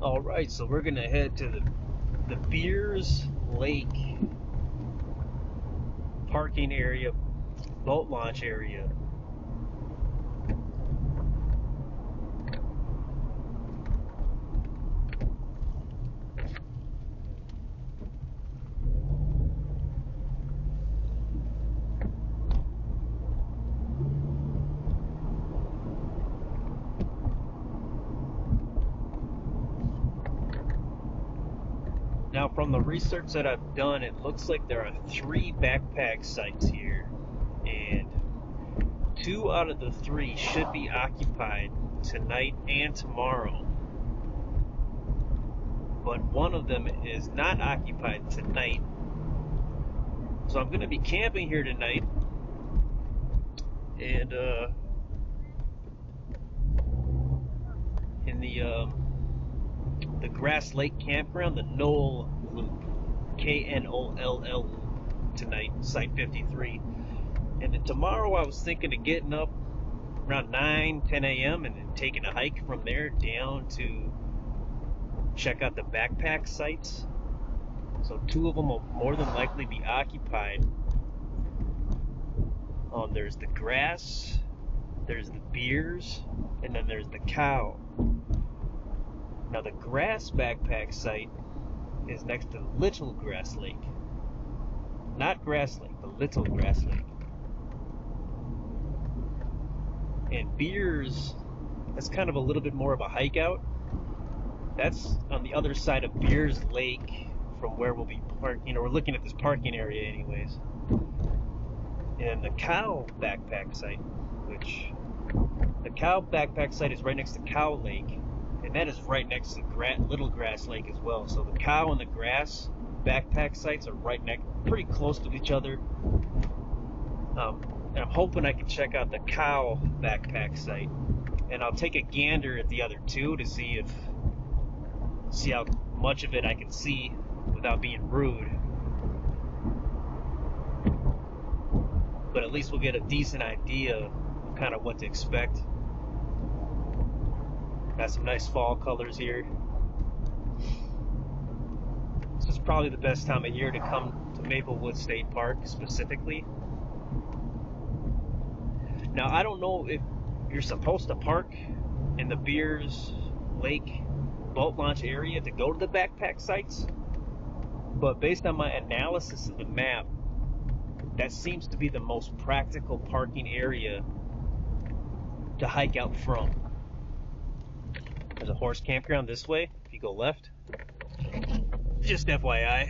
Alright, so we're gonna head to the Beers Lake parking area, boat launch area. Now, from the research that I've done, it looks like there are 3 backpack sites here, and 2 out of the 3 should be occupied tonight and tomorrow. But one of them is not occupied tonight. So I'm going to be camping here tonight, and in the Grass Lake campground, the Knoll Loop, Knoll tonight, Site 53. And then tomorrow I was thinking of getting up around 10 a.m. and then taking a hike from there down to check out the backpack sites. So 2 of them will more than likely be occupied. There's the Grass, there's the Beers, and then there's the Cow. Now the Grass backpack site is next to Little Grass Lake. Not Grass Lake, but Little Grass Lake. And Beers, that's kind of a little bit more of a hike out. That's on the other side of Beers Lake from where we'll be parking. We're looking at this parking area anyways. And the Cow backpack site, which the Cow backpack site is right next to Cow Lake, and that is right next to Little Grass Lake as well. So the Cow and the Grass backpack sites are right next, pretty close to each other. And I'm hoping I can check out the Cow backpack site, and I'll take a gander at the other 2 to see how much of it I can see without being rude. But at least we'll get a decent idea of kind of what to expect. Got some nice fall colors here. This is probably the best time of year to come to Maplewood State Park specifically. Now, I don't know if you're supposed to park in the Beers Lake boat launch area to go to the backpack sites, but based on my analysis of the map, that seems to be the most practical parking area to hike out from. There's a horse campground this way if you go left. Just FYI.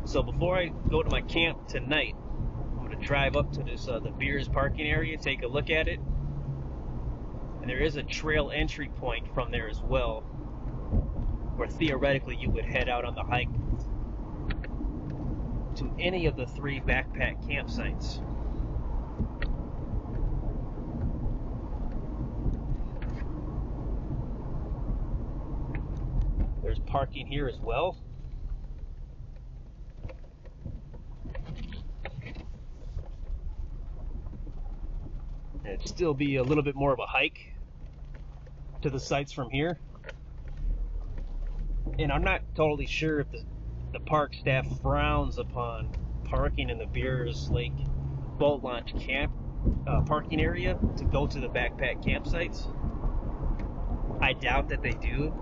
So before I go to my camp tonight, I'm going to drive up to this the Beers parking area, take a look at it. And there is a trail entry point from there as well, where theoretically you would head out on the hike to any of the 3 backpack campsites. There's parking here as well. And it'd still be a little bit more of a hike to the sites from here. And I'm not totally sure if the park staff frowns upon parking in the Beers Lake boat launch camp parking area to go to the backpack campsites. I doubt that they do.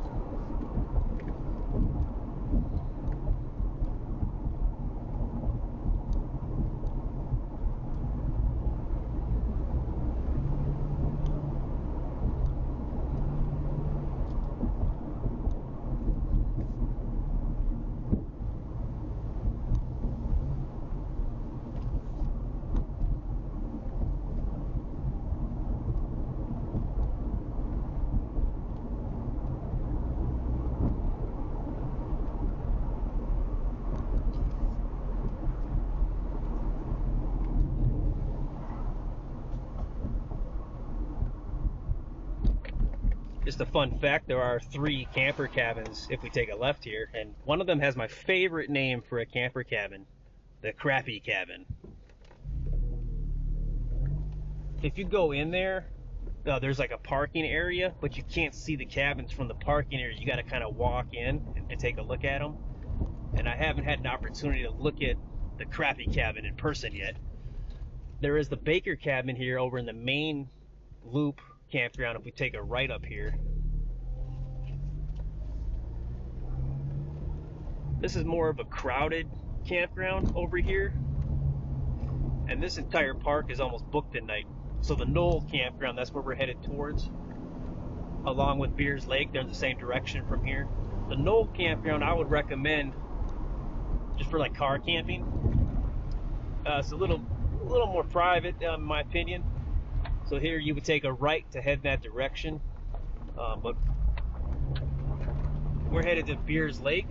Just a fun fact, there are 3 camper cabins if we take a left here, and one of them has my favorite name for a camper cabin, the Crappie cabin. If you go in there, there's like a parking area, but you can't see the cabins from the parking area. You got to kind of walk in and take a look at them. And I haven't had an opportunity to look at the Crappie cabin in person yet. There is the Baker cabin here over in the main loop campground if we take a right up here. This is more of a crowded campground over here, and this entire park is almost booked at night. So the Knoll campground, that's where we're headed towards, along with Beers Lake. They're in the same direction from here. The Knoll campground I would recommend just for like car camping. It's a little more private in my opinion. So here you would take a right to head in that direction, but we're headed to Beers Lake.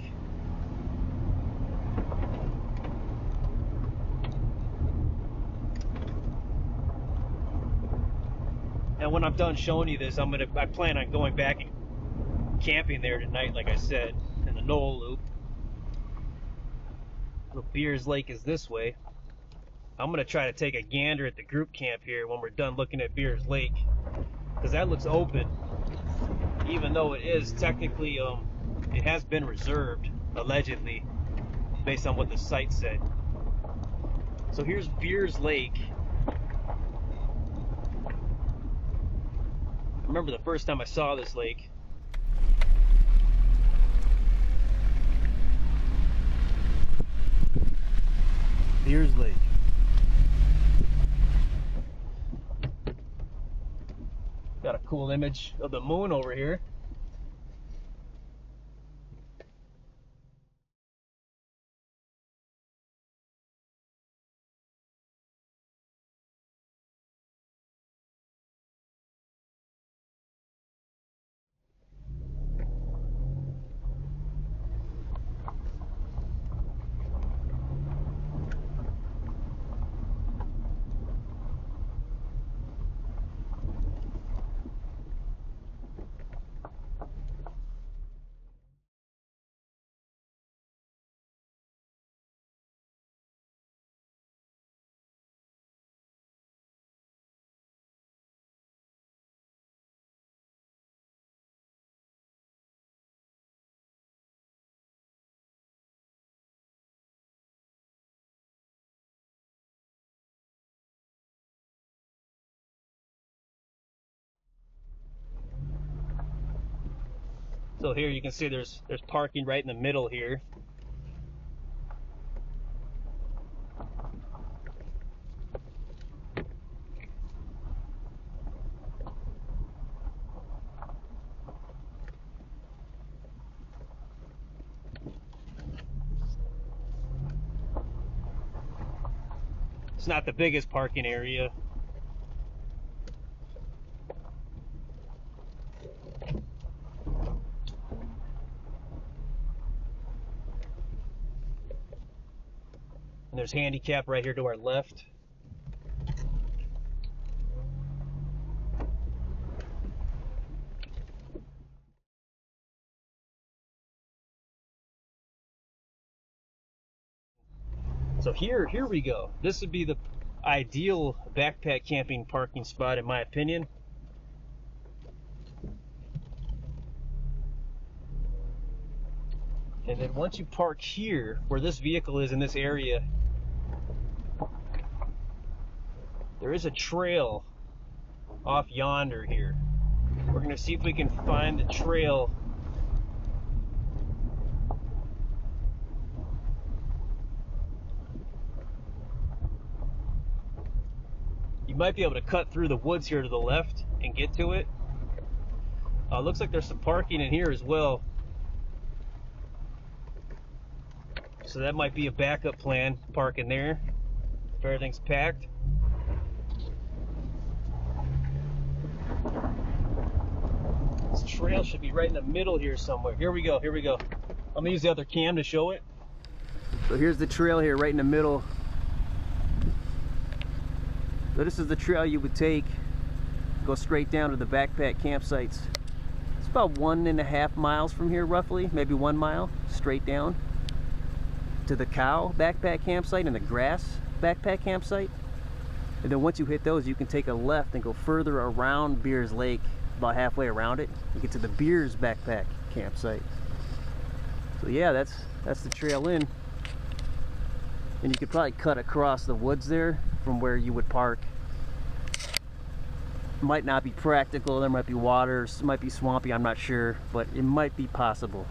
And when I'm done showing you this, I plan on going back and camping there tonight, like I said, in the Knoll Loop. The Beers Lake is this way. I'm gonna try to take a gander at the group camp here when we're done looking at Beers Lake, because that looks open, even though it is technically, it has been reserved, allegedly, based on what the site said. So here's Beers Lake. I remember the first time I saw this lake. Beers Lake. Got a cool image of the moon over here. So here you can see there's parking right in the middle here. It's not the biggest parking area. And there's handicap right here to our left. So here we go. This would be the ideal backpack camping parking spot in my opinion. And then once you park here, where this vehicle is in this area, there is a trail off yonder here. We're gonna see if we can find the trail. You might be able to cut through the woods here to the left and get to it. Looks like there's some parking in here as well. So that might be a backup plan, parking there if everything's packed. This trail should be right in the middle here somewhere. Here we go, here we go. I'm gonna use the other cam to show it. So here's the trail here right in the middle. So this is the trail you would take, go straight down to the backpack campsites. about 1.5 miles from here, roughly, maybe 1 mile straight down to the cow backpack campsite and the grass backpack campsite. And then once you hit those, you can take a left and go further around Beers Lake, about halfway around it. You get to the Beers backpack campsite. So yeah, that's the trail in. And you could probably cut across the woods there from where you would park. Might not be practical, there might be water, it might be swampy, I'm not sure, but it might be possible.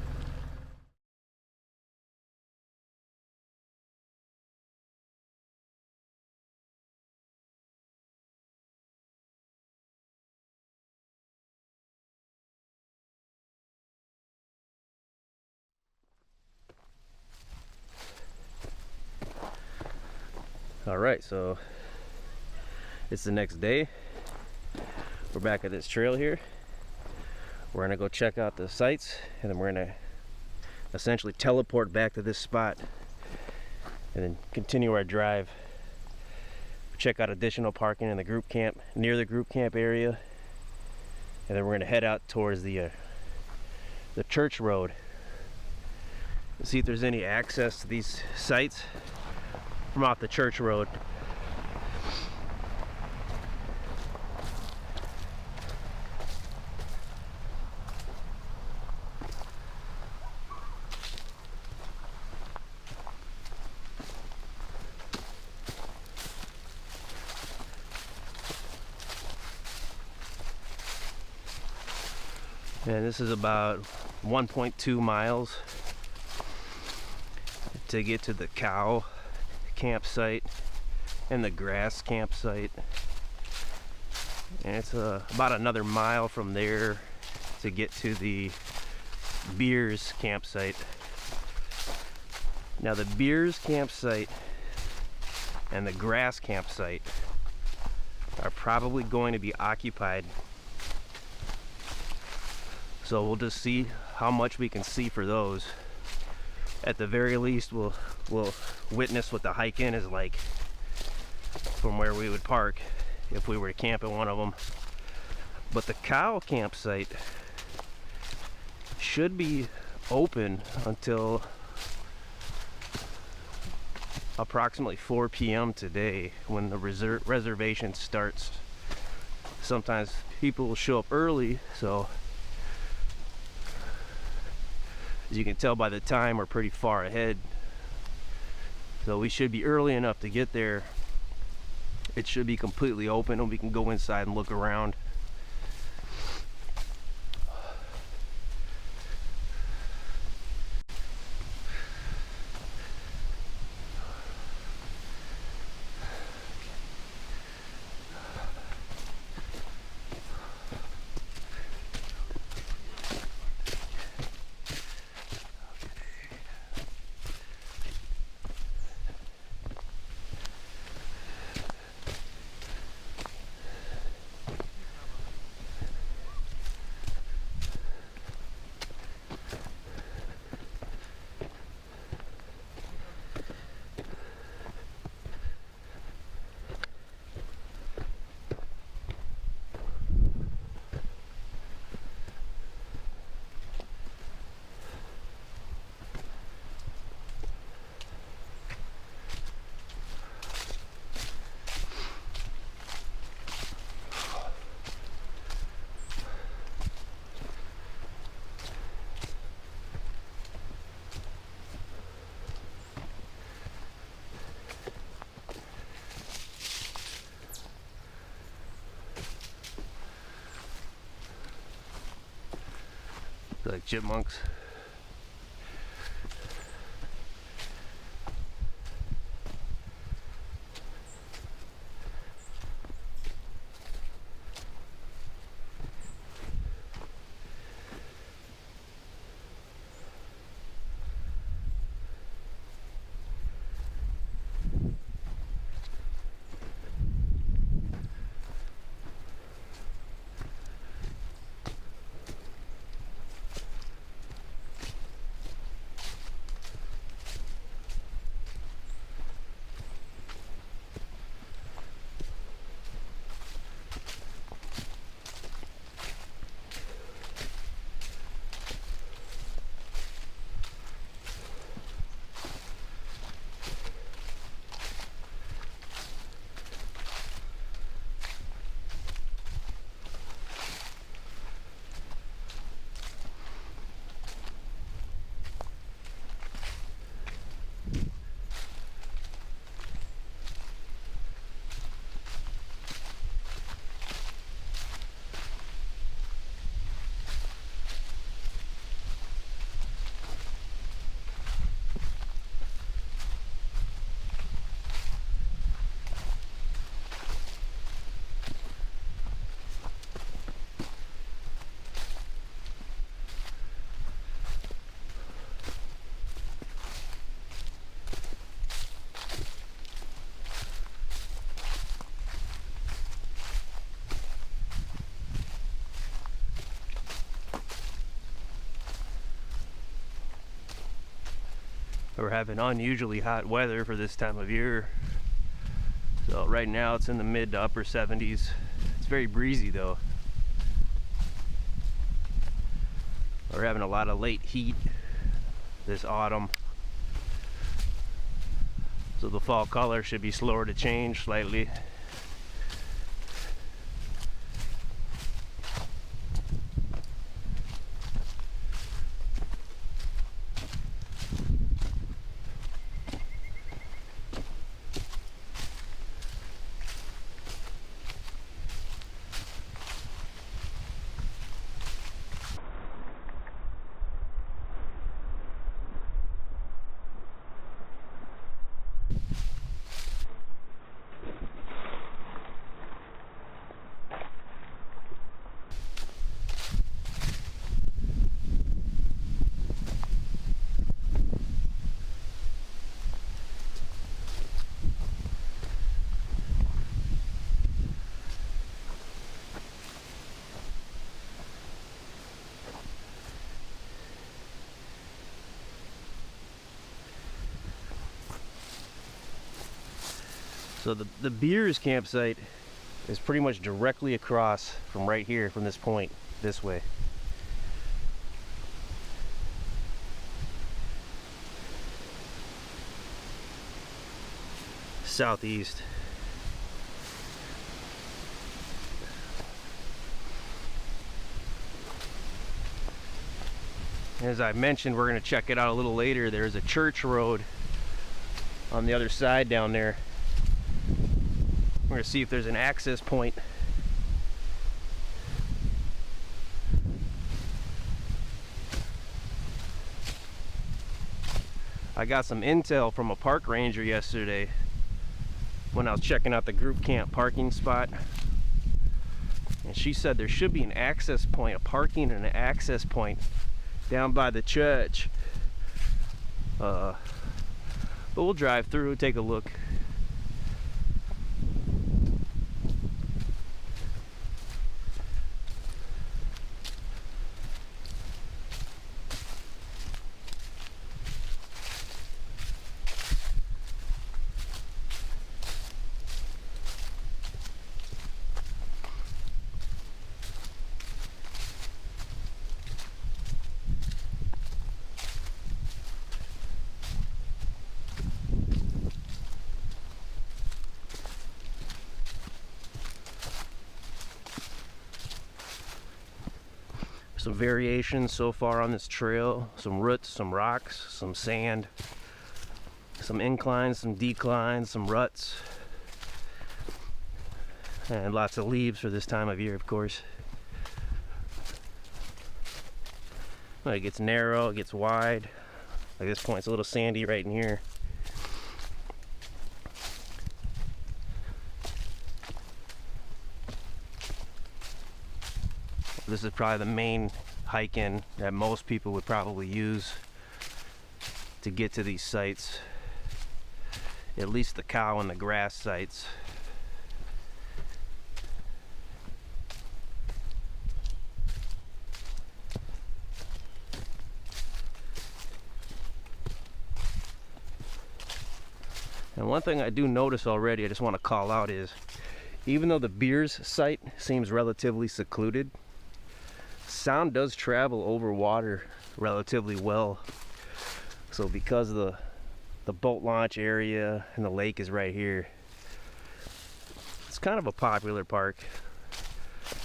Alright, so it's the next day. We're back at this trail here. We're gonna go check out the sites, and then we're gonna essentially teleport back to this spot and then continue our drive. Check out additional parking in the group camp, near the group camp area, and then we're gonna head out towards the church road and see if there's any access to these sites from off the church road. And this is about 1.2 miles to get to the cow campsite and the grass campsite, and it's about another mile from there to get to the Beers campsite. Now the Beers campsite and the grass campsite are probably going to be occupied, so we'll just see how much we can see for those. At the very least, we'll witness what the hike in is like from where we would park if we were to camp at one of them. But the cow campsite should be open until approximately 4 p.m. today, when the reservation starts. Sometimes people will show up early, so as you can tell by the time, we're pretty far ahead. So we should be early enough to get there. It should be completely open and we can go inside and look around. Like chipmunks. We're having unusually hot weather for this time of year. So right now it's in the mid to upper 70s. It's very breezy though. We're having a lot of late heat this autumn. So the fall color should be slower to change slightly. So the Beers campsite is pretty much directly across from right here, from this point, this way. Southeast. As I mentioned, we're going to check it out a little later. There's a church road on the other side down there. We're going to see if there's an access point. I got some intel from a park ranger yesterday when I was checking out the group camp parking spot. And she said there should be an access point, a parking and an access point down by the church. But we'll drive through, take a look. Some variations so far on this trail, some roots, some rocks, some sand, some inclines, some declines, some ruts, and lots of leaves for this time of year, of course. Well, it gets narrow, it gets wide. Like this point, it's a little sandy right in here. This is probably the main hike-in that most people would probably use to get to these sites. At least the cow and the grass sites. And one thing I do notice already, I just want to call out, is even though the Beers site seems relatively secluded, sound does travel over water relatively well. So because of the boat launch area and the lake is right here, it's kind of a popular park.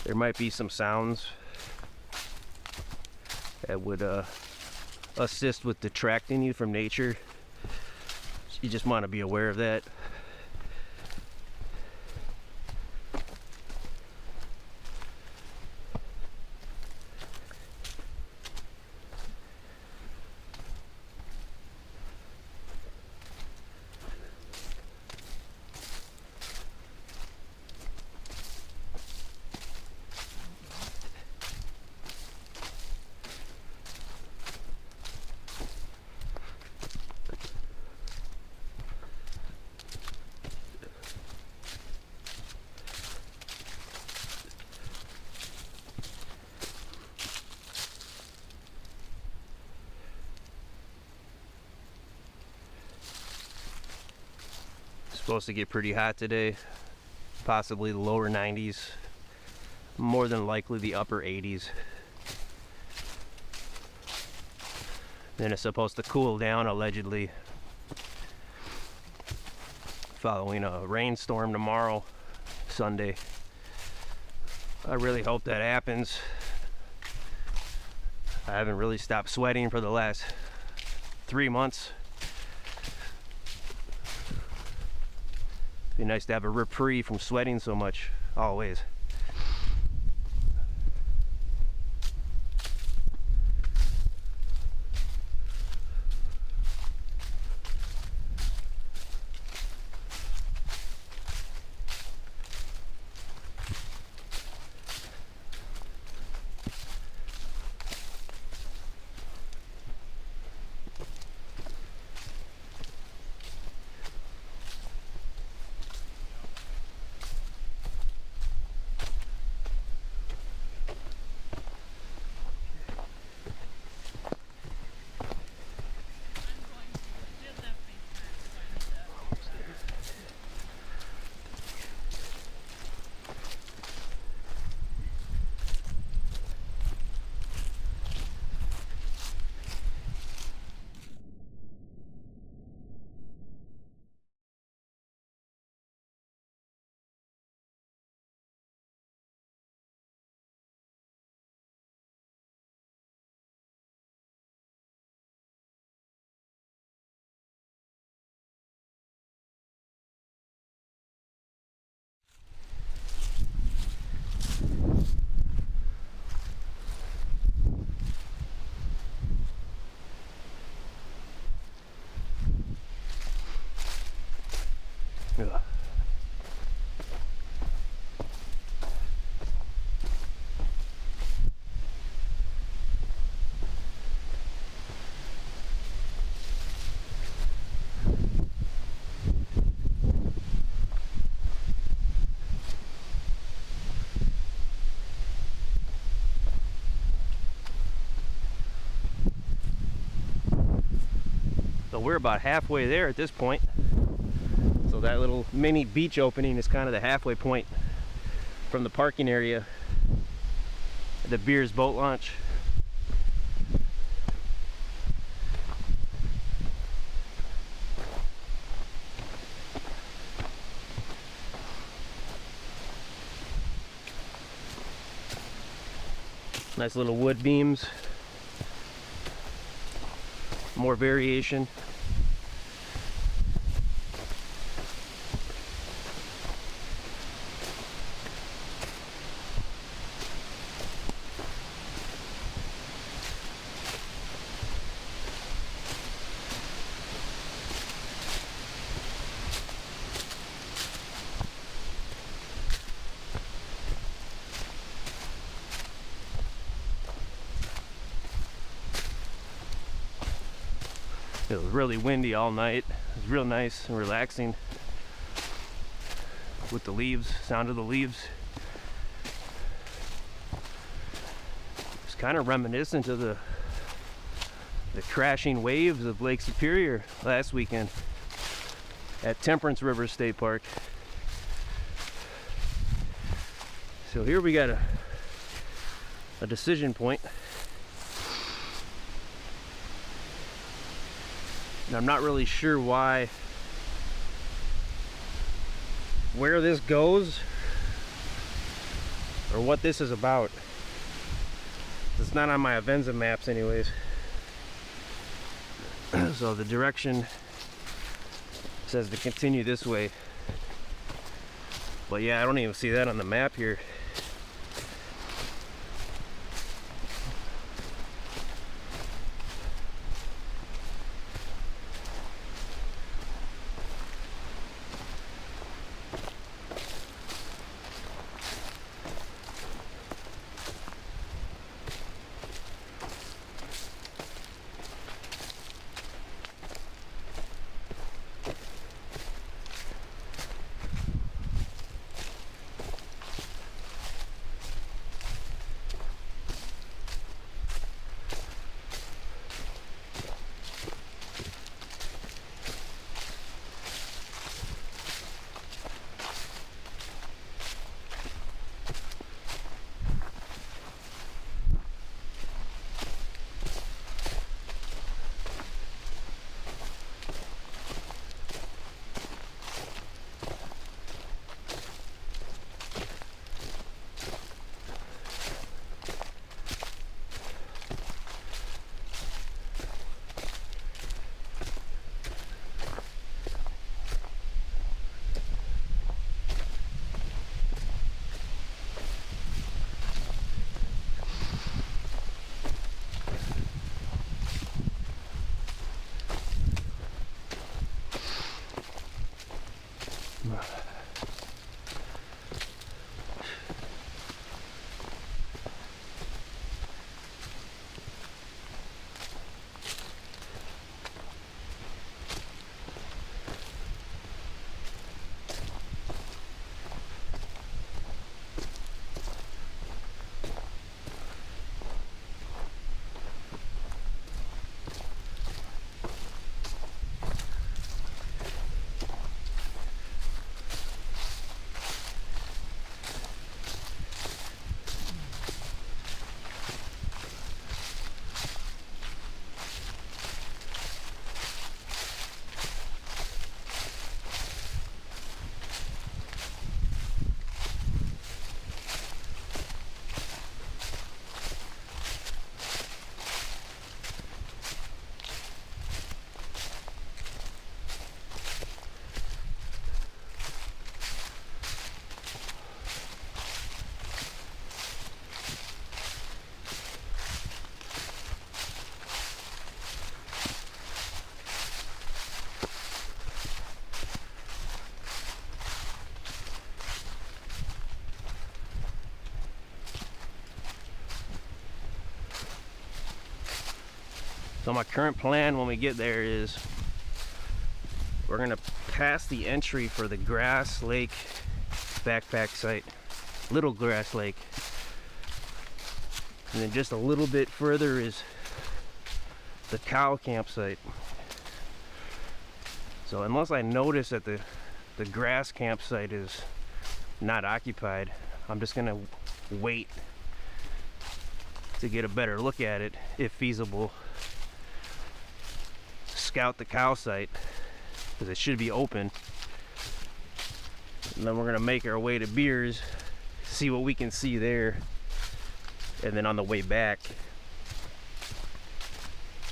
There might be some sounds that would assist with detracting you from nature. You just want to be aware of that. Supposed to get pretty hot today, possibly the lower 90s, more than likely the upper 80s. Then it's supposed to cool down allegedly following a rainstorm tomorrow, Sunday. I really hope that happens. I haven't really stopped sweating for the last 3 months. Be nice to have a reprieve from sweating so much, always. Ugh. So we're about halfway there at this point. So that little mini beach opening is kind of the halfway point from the parking area, the Beers boat launch. Nice little wood beams, more variation. It was really windy all night. It was real nice and relaxing with the leaves, sound of the leaves. It's kind of reminiscent of the crashing waves of Lake Superior last weekend at Temperance River State Park. So here we got a decision point. And I'm not really sure where this goes or what this is about. It's not on my Avenza maps anyways. So the direction says to continue this way. But yeah, I don't even see that on the map here. So my current plan when we get there is we're gonna pass the entry for the Grass Lake backpack site, Little Grass Lake, and then just a little bit further is the cow campsite. So unless I notice that the grass campsite is not occupied, I'm just gonna wait to get a better look at it, if feasible. Scout the cow site, because it should be open. And then we're gonna make our way to Beers, see what we can see there. And then on the way back,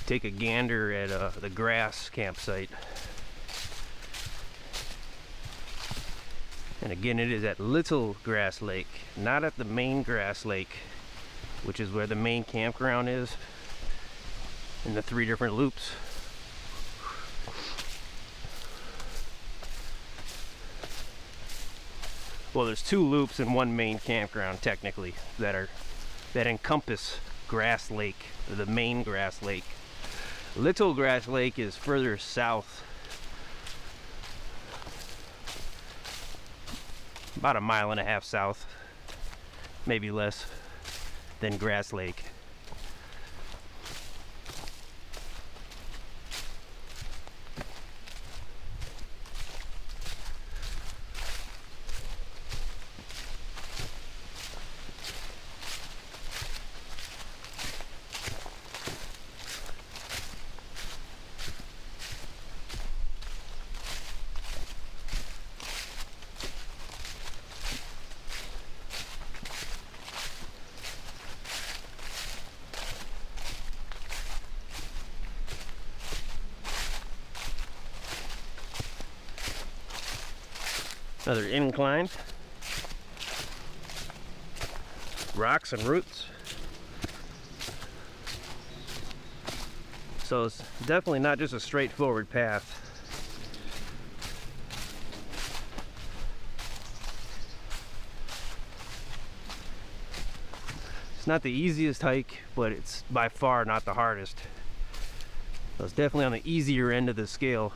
take a gander at the grass campsite. And again, it is at Little Grass Lake, not at the main Grass Lake, which is where the main campground is, in the 3 different loops. Well, there's 2 loops and 1 main campground technically that encompass Grass Lake, the main Grass Lake. Little Grass Lake is further south, about 1.5 miles south, maybe less, than Grass Lake. Another incline, rocks and roots. So it's definitely not just a straightforward path. It's not the easiest hike, but it's by far not the hardest. So it's definitely on the easier end of the scale.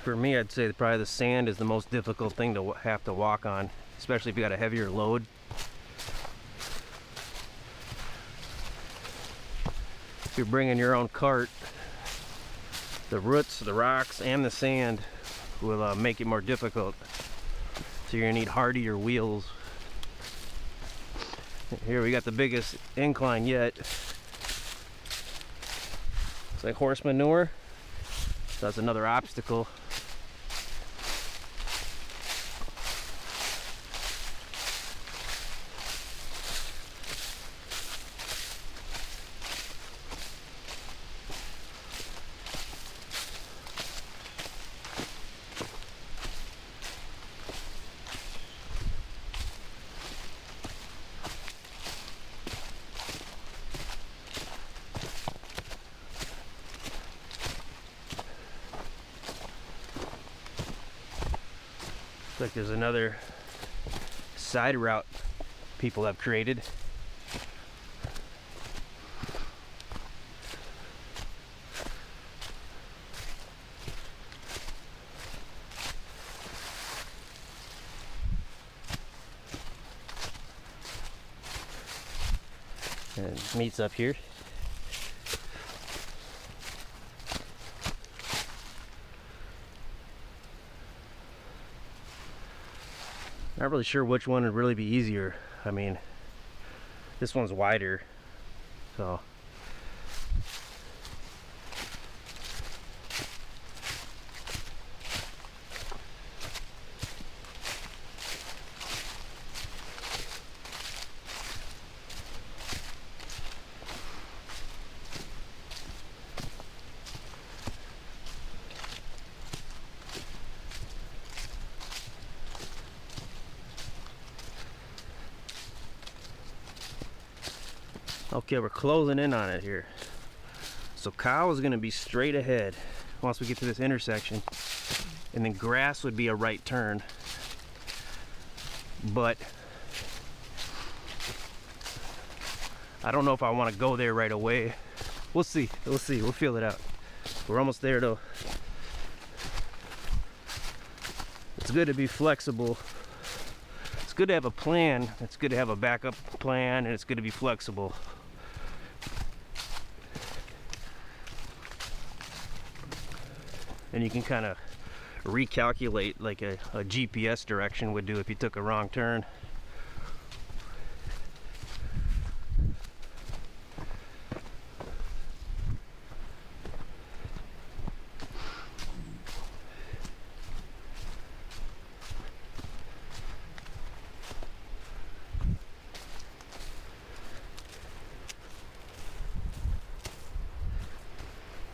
For me, I'd say probably the sand is the most difficult thing to have to walk on, especially if you got a heavier load. If you're bringing your own cart, the roots, the rocks, and the sand will make it more difficult. So you're gonna need hardier wheels. Here we got the biggest incline yet. It's like horse manure, so that's another obstacle. Like there's another side route people have created. And it meets up here. Not really sure which one would really be easier. I mean, this one's wider, so. Okay, we're closing in on it here. So cow is going to be straight ahead once we get to this intersection, and then grass would be a right turn. But I don't know if I want to go there right away. We'll see. We'll see. We'll feel it out. We're almost there though. It's good to be flexible. It's good to have a plan. It's good to have a backup plan, and it's good to be flexible. And you can kind of recalculate like a GPS direction would do if you took a wrong turn.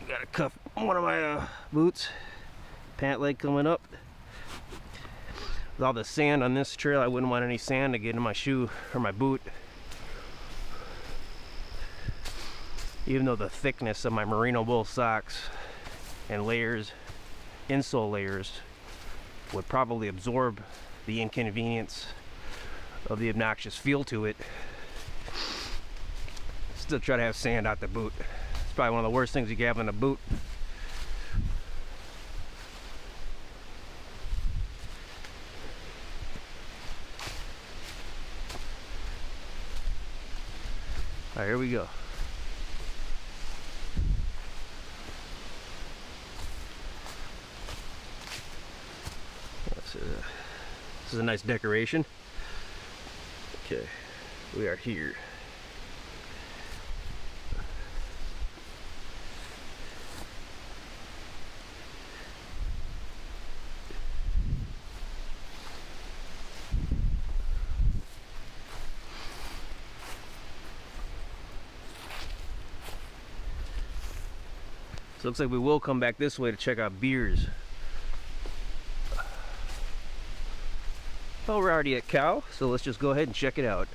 Gotta cuff one of my boots. Pant leg coming up. With all the sand on this trail, I wouldn't want any sand to get in my shoe or my boot. Even though the thickness of my merino wool socks and layers, insole layers, would probably absorb the inconvenience of the obnoxious feel to it, still try to have sand out the boot. It's probably one of the worst things you can have in a boot. All right, here we go. This is a nice decoration. Okay, we are here. So it looks like we will come back this way to check out beers. Well, we're already at cow, so let's just go ahead and check it out.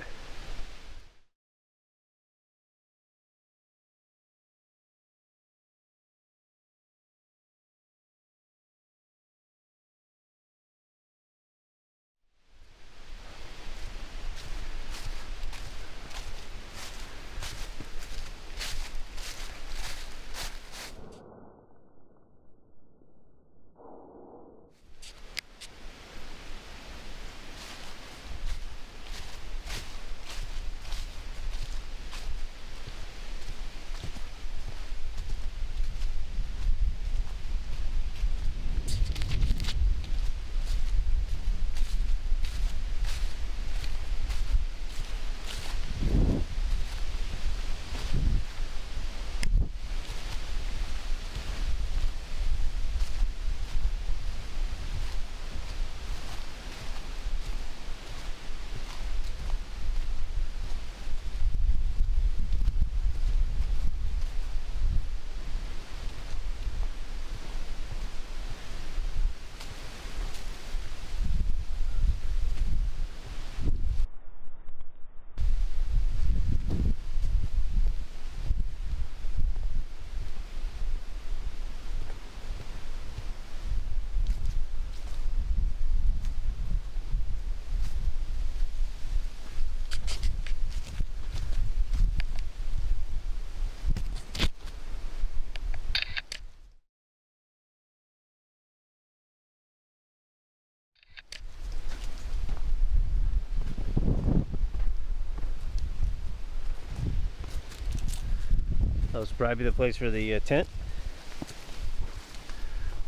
this will probably be the place for the tent.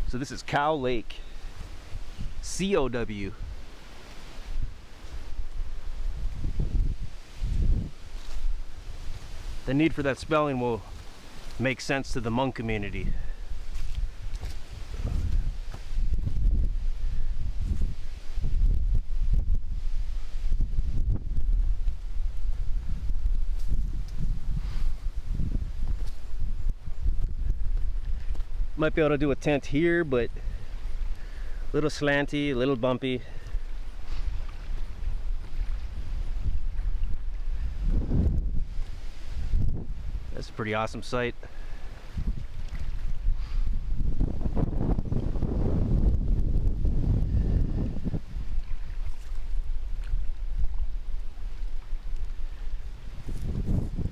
So this is Cow Lake. C-O-W. The need for that spelling will make sense to the Hmong community. Might be able to do a tent here, but a little slanty, a little bumpy. That's a pretty awesome site.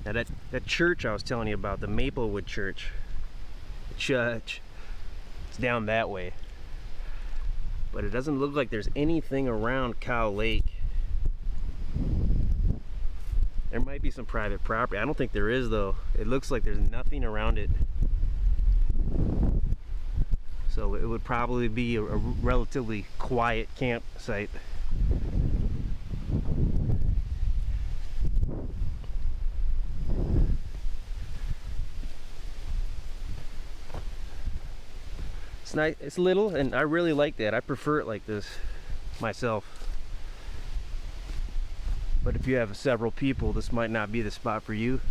Now that church I was telling you about, the Maplewood Church, it's down that way, but it doesn't look like there's anything around Cow Lake. There might be some private property. I don't think there is though. It looks like there's nothing around it, so it would probably be a relatively quiet campsite. It's nice, it's little, and I really like that. I prefer it like this myself. But if you have several people, this might not be the spot for you.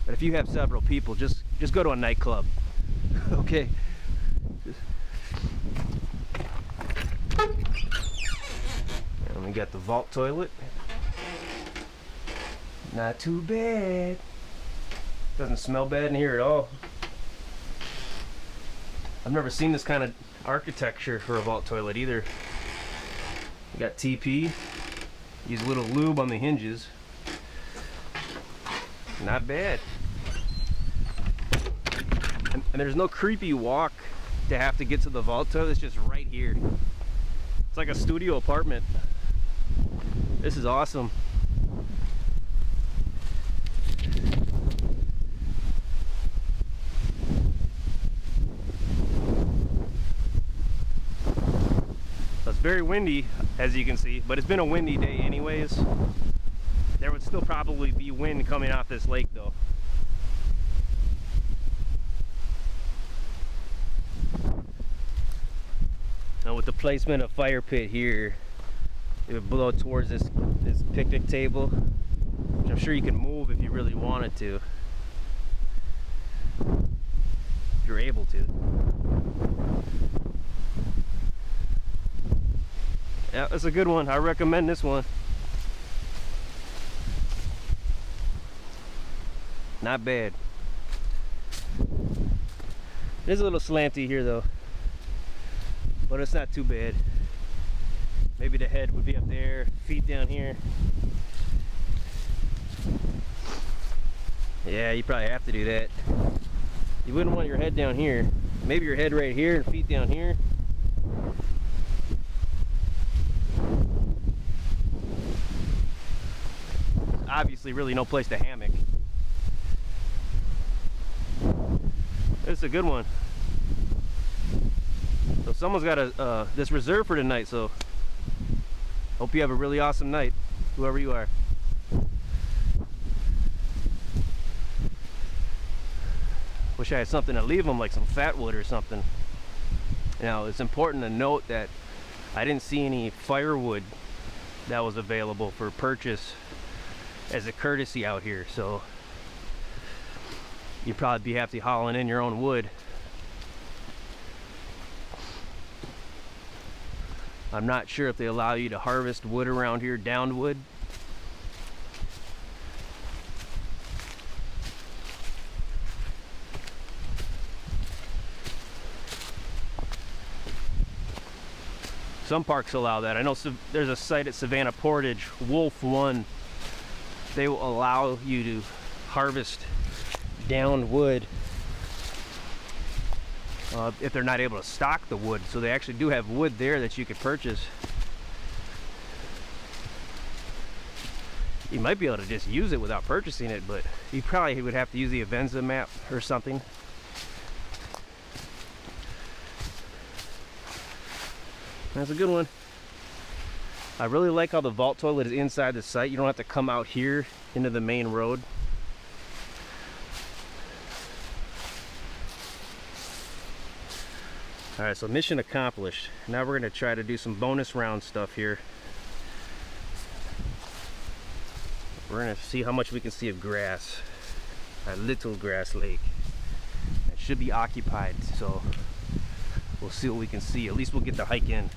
But if you have several people, just go to a nightclub. Okay. And we got the vault toilet. Not too bad. Doesn't smell bad in here at all. I've never seen this kind of architecture for a vault toilet either. You got TP. Use a little lube on the hinges. Not bad. And there's no creepy walk to have to get to the vault toilet. It's just right here. It's like a studio apartment. This is awesome. It's very windy, as you can see, but it's been a windy day anyways. There would still probably be wind coming off this lake though. Now with the placement of fire pit here, it would blow towards this picnic table, which I'm sure you can move if you really wanted to. If you're able to. Yeah, that's a good one. I recommend this one. Not bad. It is a little slanty here though, but it's not too bad. Maybe the head would be up there, feet down here. Yeah, you probably have to do that. You wouldn't want your head down here. Maybe your head right here and feet down here. Obviously really no place to hammock. It's a good one. So someone's got this reserved for tonight, so hope you have a really awesome night, whoever you are. Wish I had something to leave them, like some fat wood or something. Now it's important to note that I didn't see any firewood that was available for purchase as a courtesy out here, so you'd probably have to hauling in your own wood. I'm not sure if they allow you to harvest wood around here, downed wood. Some parks allow that. I know there's a site at Savannah Portage, Wolf One. They will allow you to harvest downed wood if they're not able to stock the wood. So they actually do have wood there that you could purchase. You might be able to just use it without purchasing it, but you probably would have to use the Avenza map or something. That's a good one. I really like how the vault toilet is inside the site. You don't have to come out here into the main road. Alright, so mission accomplished. Now we're going to try to do some bonus round stuff here. We're going to see how much we can see of grass. A little grass lake. It should be occupied, so we'll see what we can see. At least we'll get the hike in.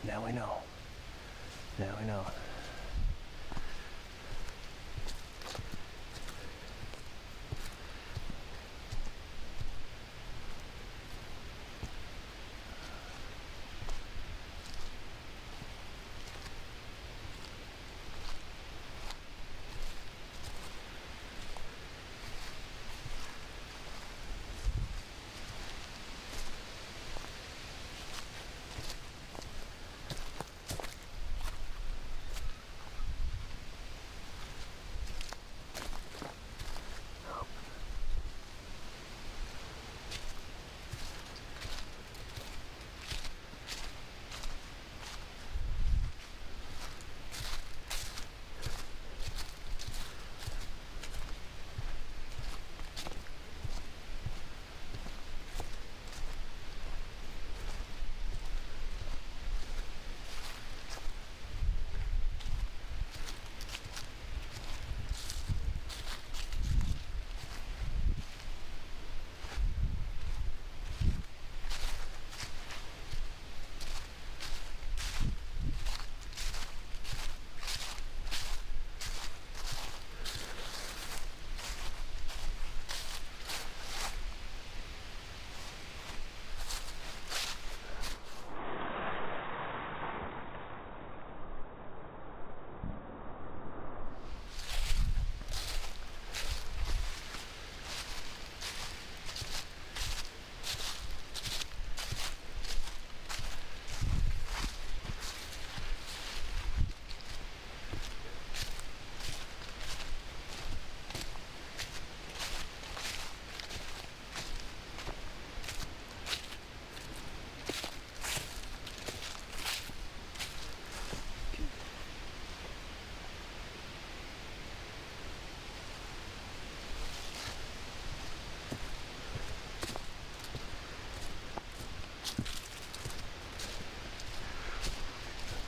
Now we know. Now we know.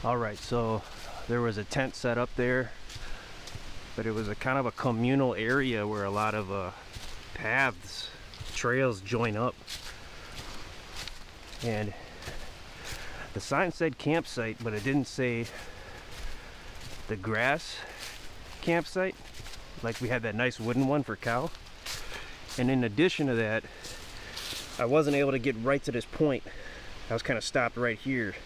All right, so there was a tent set up there, but it was a kind of a communal area where a lot of paths, trails join up. And the sign said campsite, but it didn't say the grass campsite. Like we had that nice wooden one for cow. And in addition to that, I wasn't able to get right to this point. I was kind of stopped right here.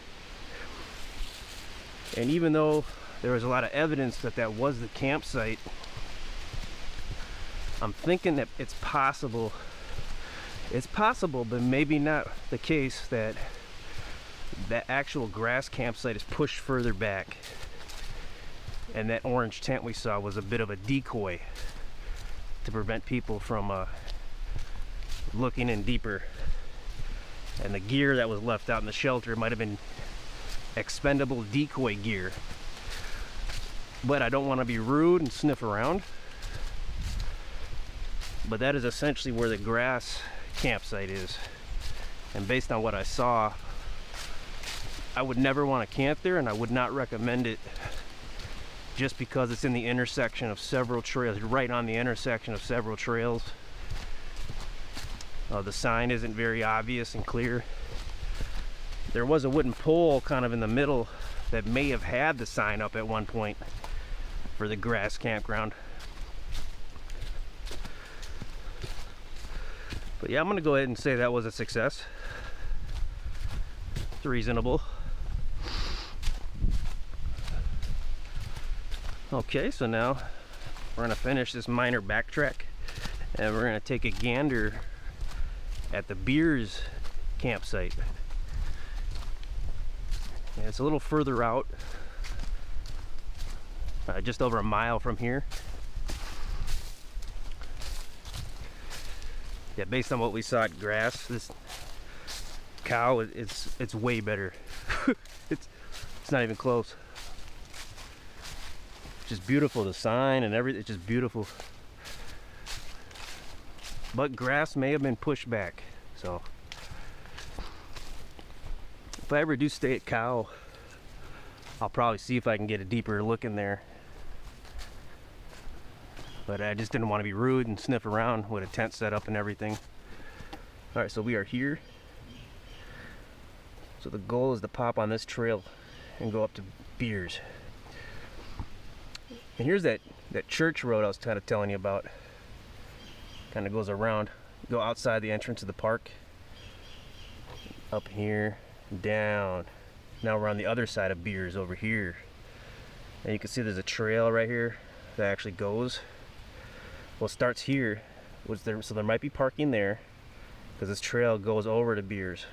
And even though there was a lot of evidence that that was the campsite, I'm thinking that it's possible, but maybe not the case, that that actual grass campsite is pushed further back. And that orange tent we saw was a bit of a decoy to prevent people from looking in deeper. And the gear that was left out in the shelter might have been expendable decoy gear. But I don't want to be rude and sniff around. But that is essentially where the grass campsite is. And based on what I saw, I would never want to camp there, and I would not recommend it, just because it's in the intersection of several trails, right on the intersection of several trails. The sign isn't very obvious and clear. There was a wooden pole kind of in the middle that may have had the sign up at one point for the grass campground. But yeah, I'm gonna go ahead and say that was a success. It's reasonable. Okay, so now we're gonna finish this minor backtrack, and we're gonna take a gander at the Beers campsite. And it's a little further out, just over a mile from here. Yeah, based on what we saw at grass, this cow, it's way better. it's not even close. Just beautiful, the sign and everything, it's just beautiful. But grass may have been pushed back, so if I ever do stay at cow, I'll probably see if I can get a deeper look in there. But I just didn't want to be rude and sniff around with a tent set up and everything. All right, so we are here. So the goal is to pop on this trail and go up to Beers. And here's that church road I was kind of telling you about. Kind of goes around, go outside the entrance of the park, up here, down. Now we're on the other side of Beers over here. And you can see there's a trail right here that actually goes. Well, it starts here, so there might be parking there, because this trail goes over to Beers.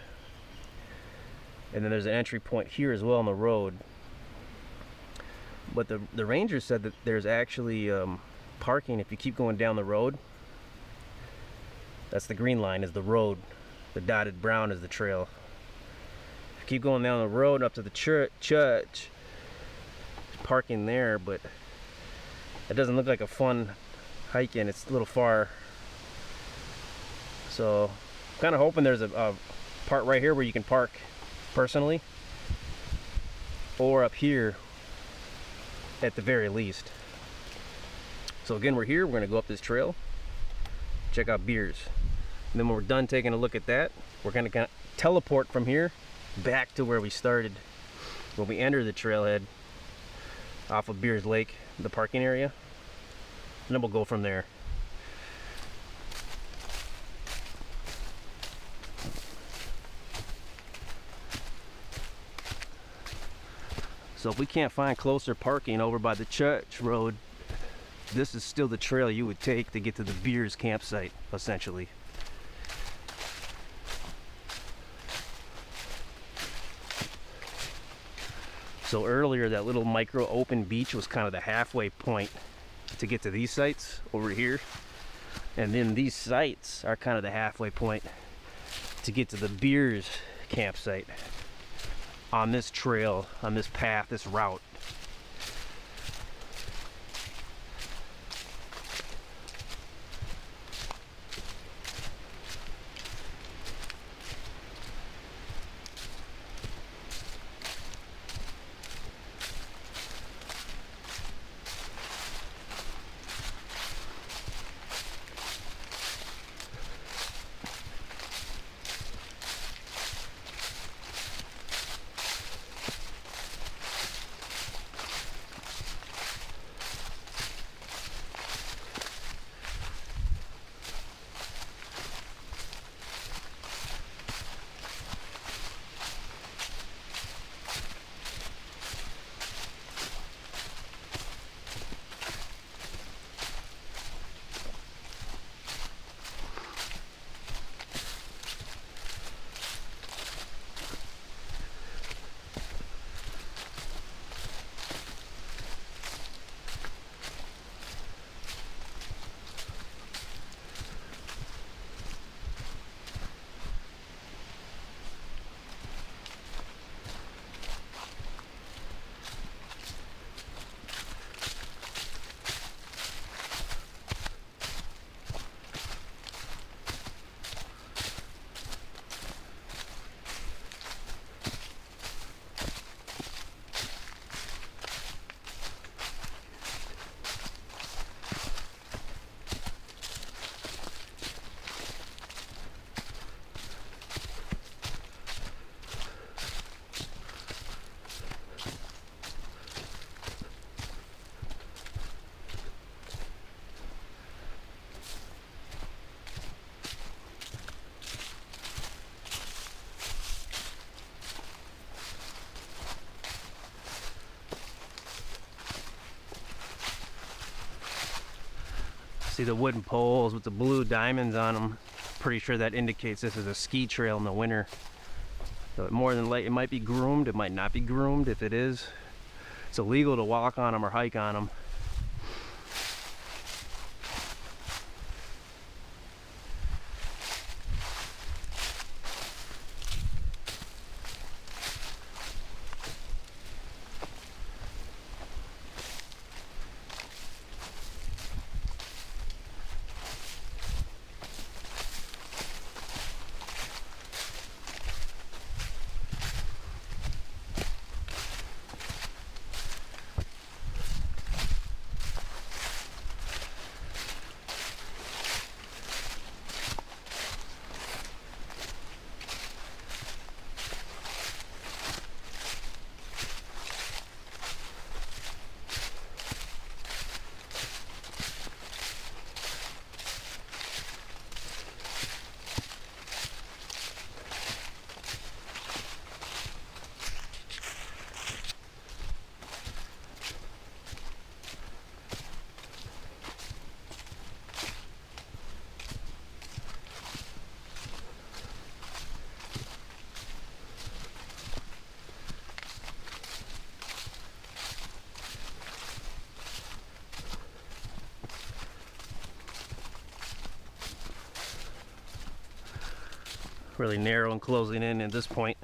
And then there's an entry point here as well on the road. But the ranger said that there's actually parking if you keep going down the road. That's the green line is the road. The dotted brown is the trail. If you keep going down the road up to the church, parking there, but it doesn't look like a fun hike in. It's a little far. So I'm kind of hoping there's a part right here where you can park personally, or up here at the very least. So again, we're here, we're gonna go up this trail, check out Beers, and then when we're done taking a look at that, we're gonna kind of teleport from here back to where we started when we entered the trailhead off of Beers Lake, the parking area, and then we'll go from there. So if we can't find closer parking over by the church road, this is still the trail you would take to get to the Beers campsite, essentially. So earlier, that little micro open beach was kind of the halfway point to get to these sites over here. And then these sites are kind of the halfway point to get to the Beers campsite on this trail, on this path, this route. See the wooden poles with the blue diamonds on them. Pretty sure that indicates this is a ski trail in the winter. So more than likely, it might be groomed, it might not be groomed. If it is, it's illegal to walk on them or hike on them. Really narrow and closing in at this point.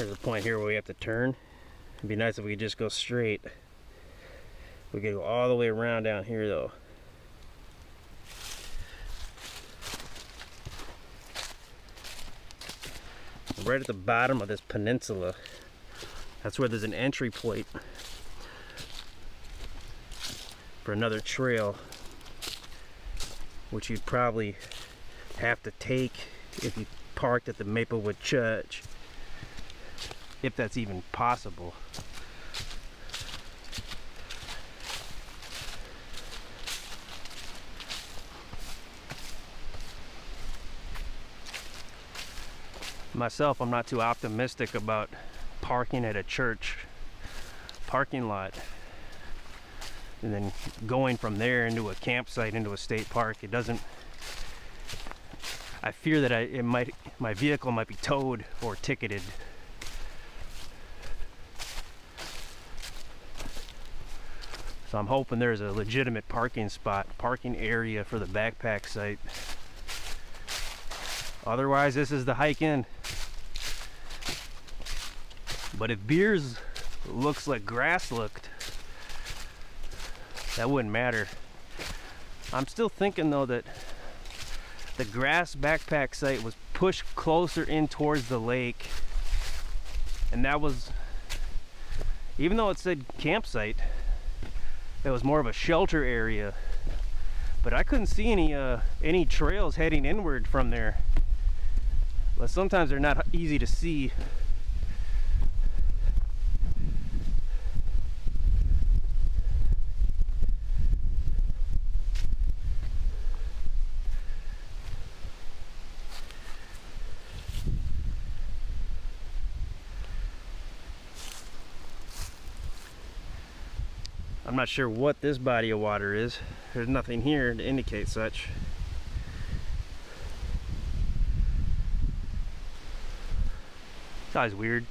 there's a point here where we have to turn. It'd be nice if we could just go straight. We could go all the way around down here though. Right at the bottom of this peninsula, that's where there's an entry point for another trail, which you'd probably have to take if you parked at the Maplewood Church, if that's even possible. Myself, I'm not too optimistic about parking at a church parking lot and then going from there into a campsite, into a state park. It doesn't, I fear that my vehicle might be towed or ticketed. So I'm hoping there's a legitimate parking spot, parking area for the backpack site. Otherwise, this is the hike in. But if Beers looks like grass looked, that wouldn't matter. I'm still thinking though that the grass backpack site was pushed closer in towards the lake, and that was, even though it said campsite, it was more of a shelter area. But I couldn't see any trails heading inward from there. But sometimes they're not easy to see. I'm not sure what this body of water is. There's nothing here to indicate such. It's always weird.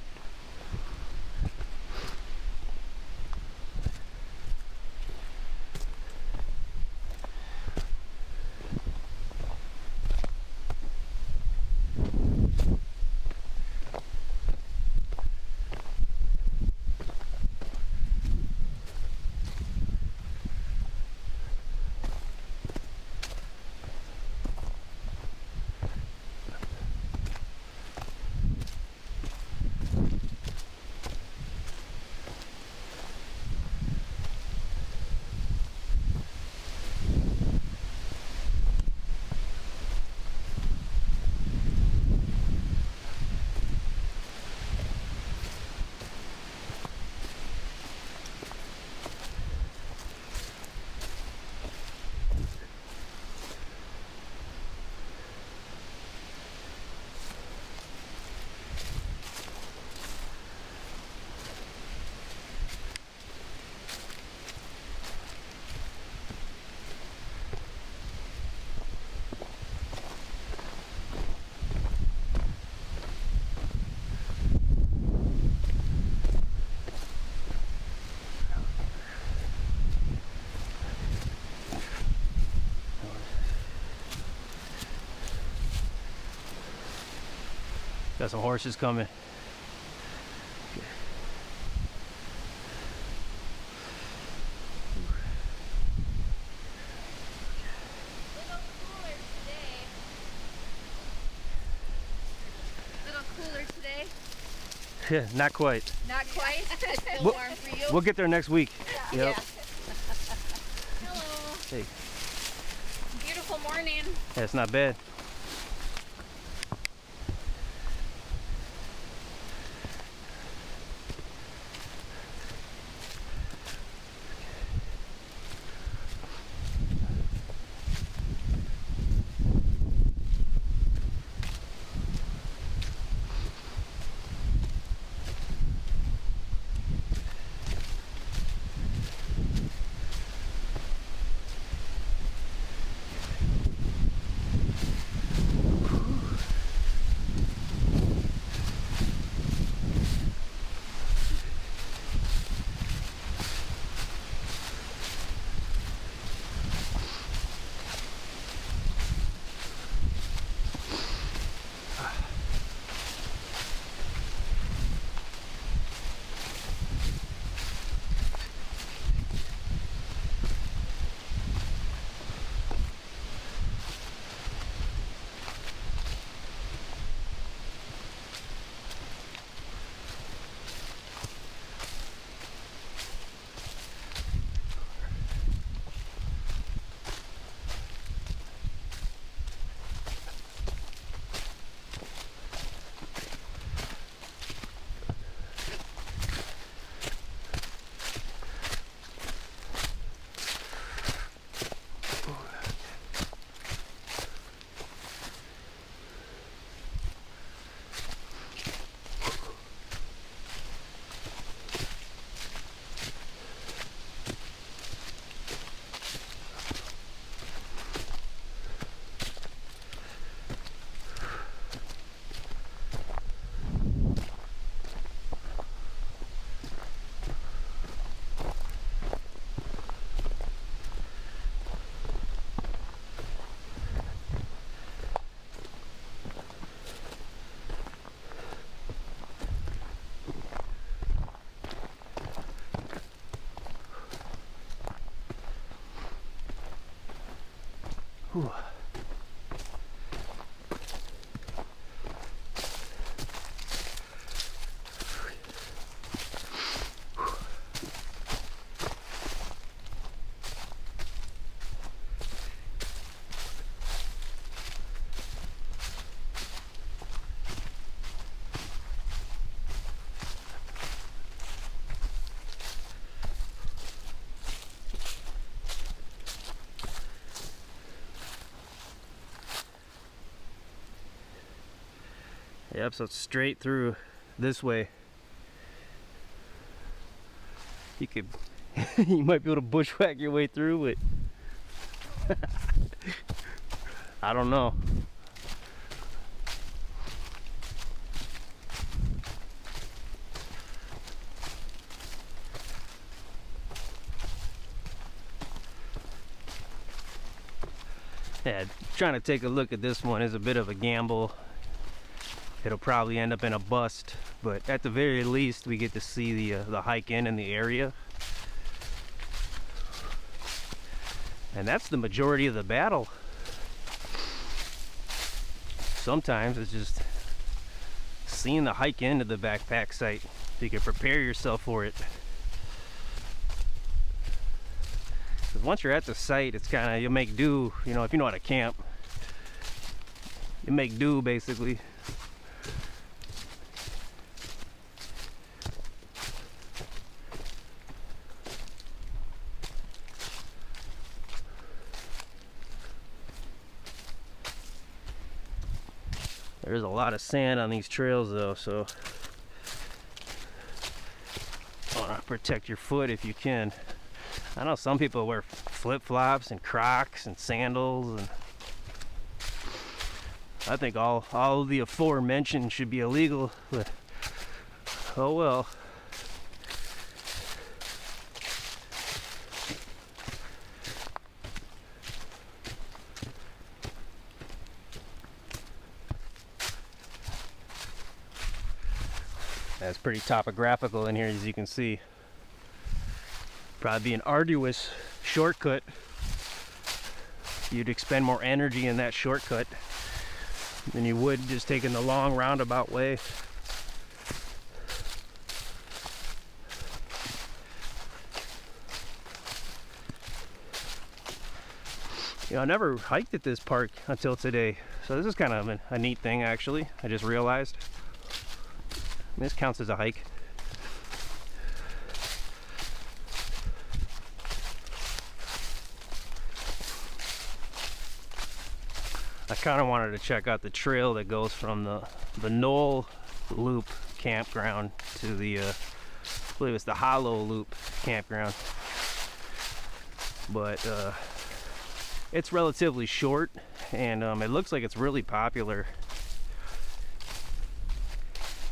Got some horses coming. Okay. Little cooler today. Yeah, not quite. Not quite. Still warm for you. We'll get there next week. Yeah. Yep. Yeah. Hello. Hey. Beautiful morning. Yeah, it's not bad. Whew. Yep, so it's straight through this way. You could, you might be able to bushwhack your way through it. I don't know. Yeah, trying to take a look at this one is a bit of a gamble. It'll probably end up in a bust, but at the very least we get to see the hike in the area. And that's the majority of the battle. Sometimes it's just seeing the hike into the backpack site so you can prepare yourself for it. Because once you're at the site, it's kind of, you'll make do, you know, if you know how to camp. You make do, basically. There's a lot of sand on these trails though, so want to protect your foot if you can. I know some people wear flip-flops and Crocs and sandals, and I think all of the aforementioned should be illegal, but oh well. That's pretty topographical in here, as you can see. Probably be an arduous shortcut. You'd expend more energy in that shortcut than you would just taking the long roundabout way. You know, I never hiked at this park until today, so this is kind of a neat thing actually. I just realized. This counts as a hike. I kind of wanted to check out the trail that goes from the Knoll Loop campground to the, I believe it's the Hollow Loop campground. But it's relatively short, and it looks like it's really popular.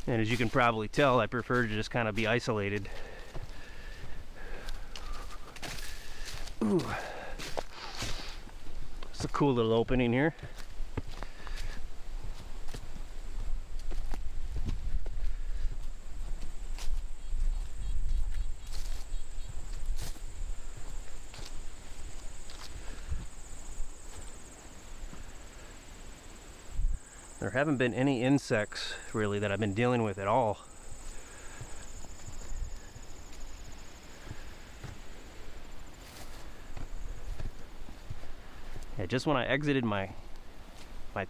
And as you can probably tell, I prefer to just kind of be isolated. Ooh. It's a cool little opening here. There haven't been any insects really that I've been dealing with at all. Yeah, just when I exited my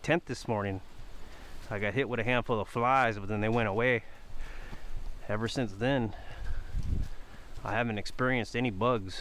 tent this morning, I got hit with a handful of flies, but then they went away. Ever since then, I haven't experienced any bugs.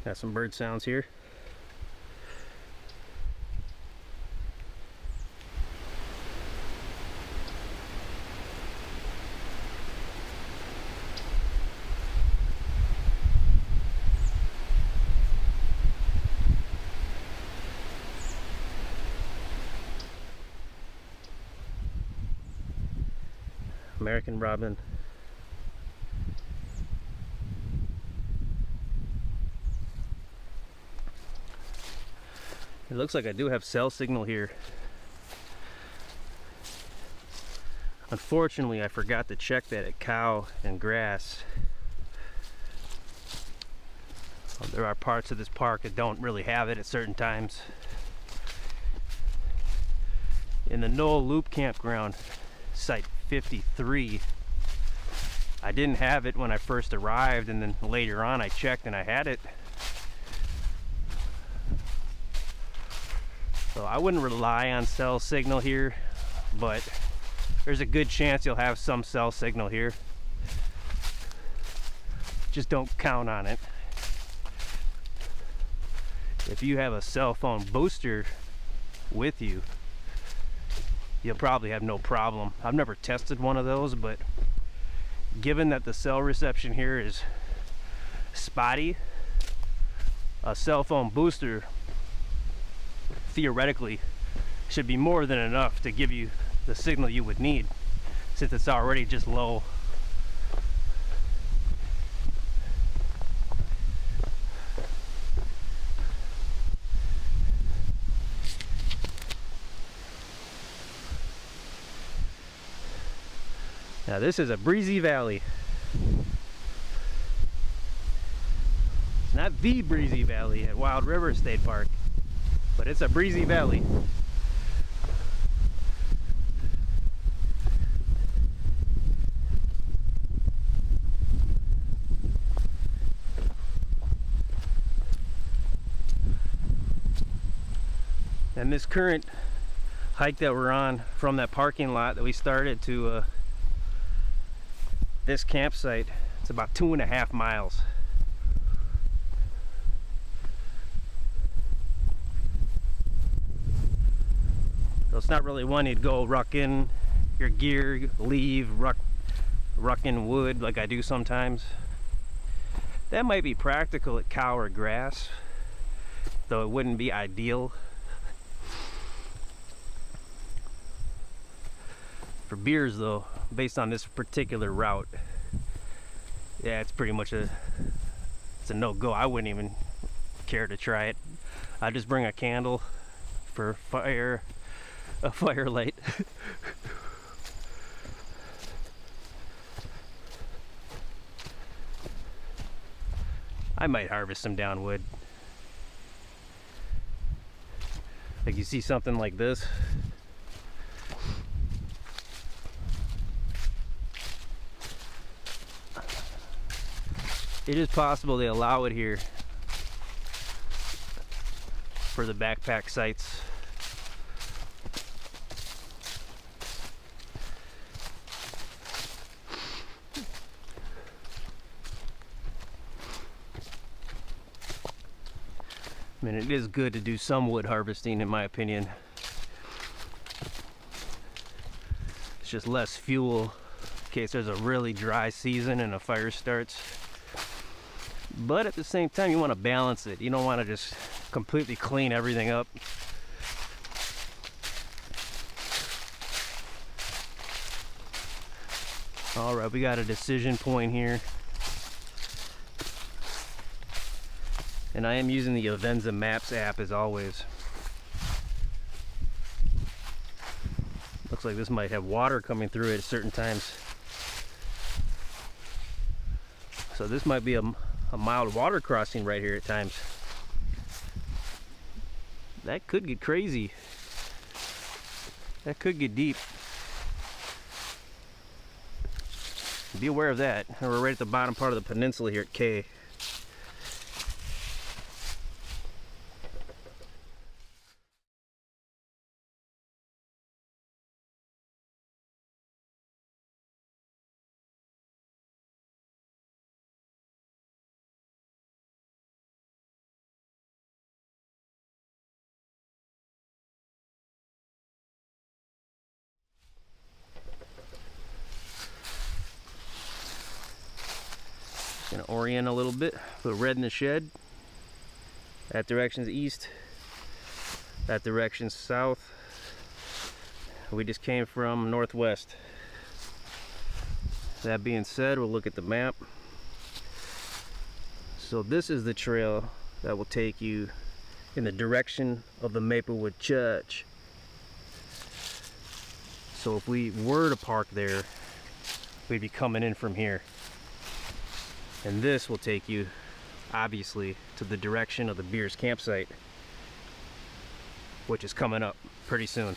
Got some bird sounds here. American robin. It looks like I do have cell signal here. Unfortunately, I forgot to check that at cow and grass. There are parts of this park that don't really have it at certain times. In the Knoll Loop Campground, site 53, I didn't have it when I first arrived, and then later on I checked and I had it. So I wouldn't rely on cell signal here, but there's a good chance you'll have some cell signal here. Just don't count on it. If you have a cell phone booster with you, you'll probably have no problem. I've never tested one of those, but given that the cell reception here is spotty, a cell phone booster theoretically should be more than enough to give you the signal you would need, since it's already just low. Now this is a breezy valley. It's not the breezy valley at Wild River State Park, but it's a breezy valley. And this current hike that we're on from that parking lot that we started to this campsite, it's about 2.5 miles. So it's not really one you'd go ruck in your gear, leave, ruck in wood like I do sometimes. That might be practical at cow or grass, though it wouldn't be ideal. For beers though, based on this particular route, yeah, it's pretty much it's a no-go. I wouldn't even care to try it. I'd just bring a candle for fire, a firelight. I might harvest some downwood. Like you see something like this. It is possible they allow it here for the backpack sites. I mean, it is good to do some wood harvesting, in my opinion. It's just less fuel in case there's a really dry season and a fire starts. But at the same time, you want to balance it. You don't want to just completely clean everything up. All right, we got a decision point here. And I am using the Avenza Maps app as always. Looks like this might have water coming through it at certain times. So this might be a mild water crossing right here at times. That could get crazy. That could get deep. Be aware of that. We're right at the bottom part of the peninsula here at K. Gonna orient a little bit, put red in the shed. That direction's east, that direction's south. We just came from northwest. That being said, we'll look at the map. So this is the trail that will take you in the direction of the Maplewood Church. So if we were to park there, we'd be coming in from here. And this will take you, obviously, to the direction of the Beers campsite, which is coming up pretty soon.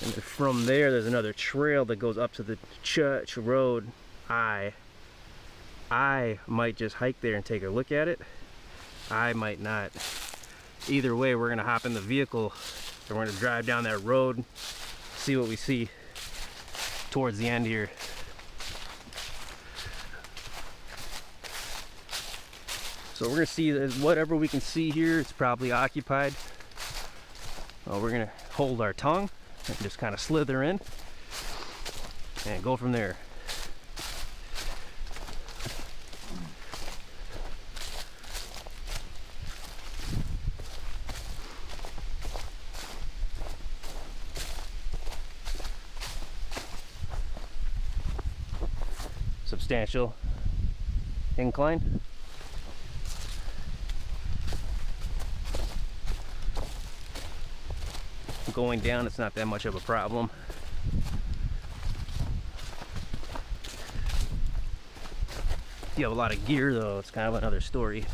And from there, there's another trail that goes up to the church road. I might just hike there and take a look at it. I might not. Either way, we're gonna hop in the vehicle and we're gonna drive down that road, see what we see towards the end here. So we're gonna see that whatever we can see here, it's probably occupied. We're gonna hold our tongue and just kind of slither in and go from there. Substantial incline. Going down, it's not that much of a problem. If you have a lot of gear though, it's kind of another story.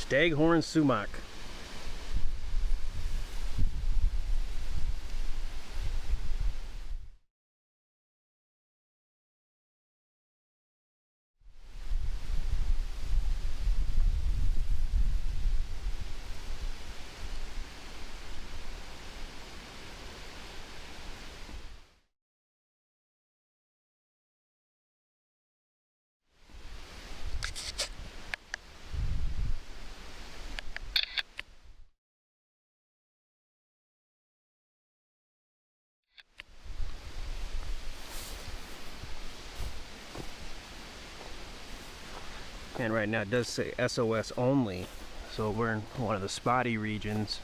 Staghorn sumac. And right now it does say SOS only, so we're in one of the spotty regions.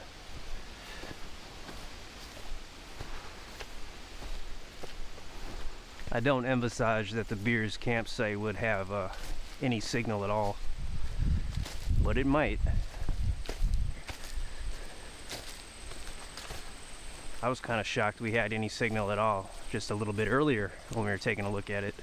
I don't emphasize that the Beers campsite would have any signal at all, but it might. I was kind of shocked we had any signal at all just a little bit earlier when we were taking a look at it.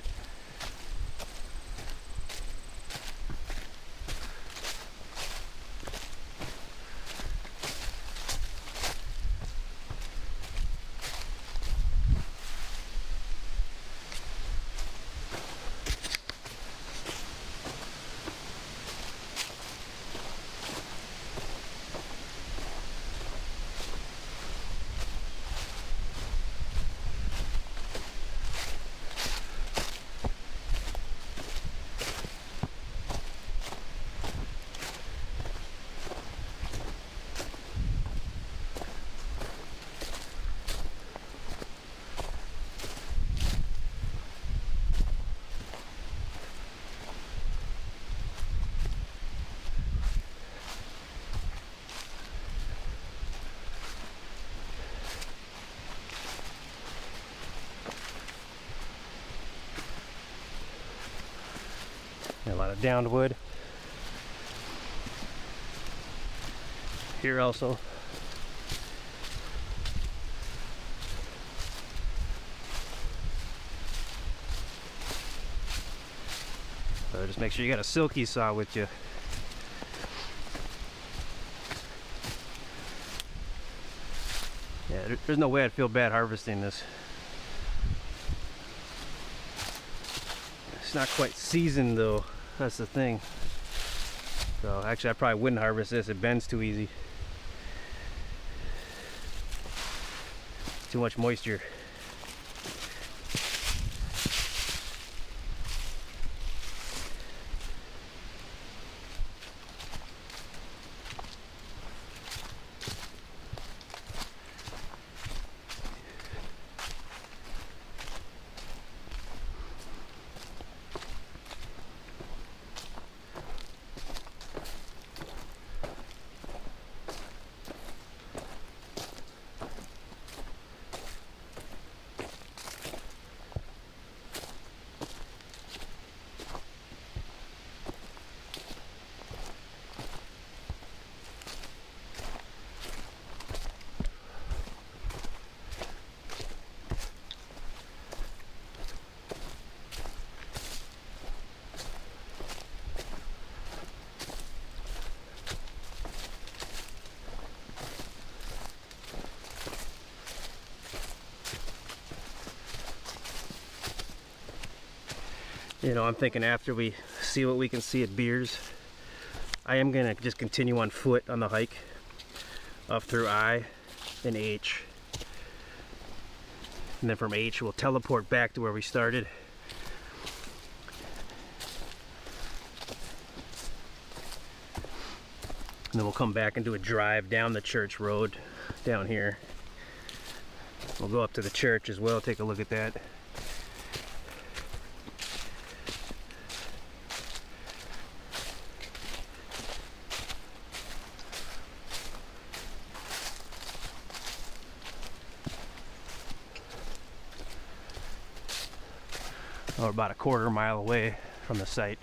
A lot of downed wood here also. So just make sure you got a silky saw with you. Yeah, there's no way I'd feel bad harvesting this. It's not quite seasoned though, that's the thing. So actually I probably wouldn't harvest this, it bends too easy. Too much moisture. You know, I'm thinking after we see what we can see at Beers, I am gonna just continue on foot on the hike up through I and H, and then from H we'll teleport back to where we started. And then we'll come back and do a drive down the church road down here. We'll go up to the church as well, take a look at that. Or about a quarter mile away from the site.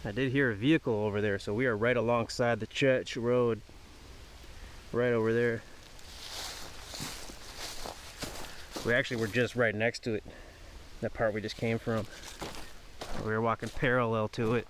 I did hear a vehicle over there, so we are right alongside the church road. Right over there. We actually were just right next to it. That part we just came from. We were walking parallel to it.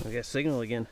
We got signal again.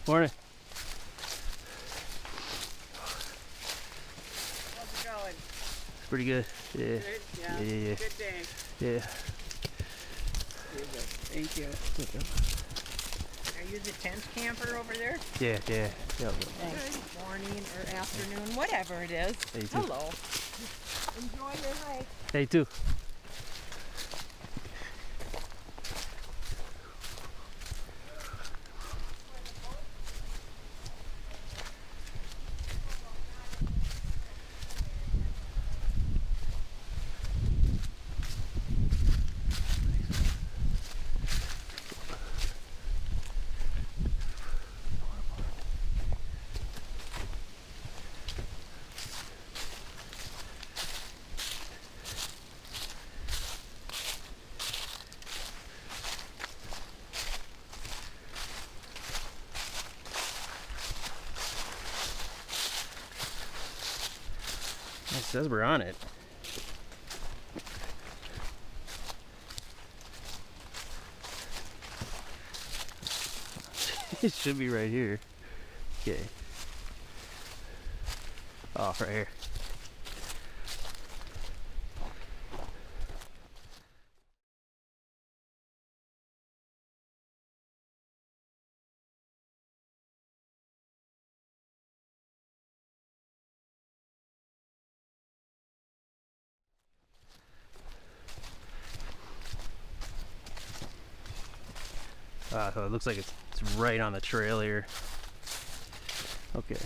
Morning. How's it going? Pretty good. Yeah. Good? Yeah. Yeah. Good day. Yeah. Thank you. Are you the tent camper over there? Yeah. Yeah. Yeah. Thanks. Morning or afternoon, whatever it is. Hey, you too. Hello. Enjoy your hike. Hey, too. says we're on it. It should be right here. Okay. Oh, right here. So it looks like it's right on the trail here. Okay.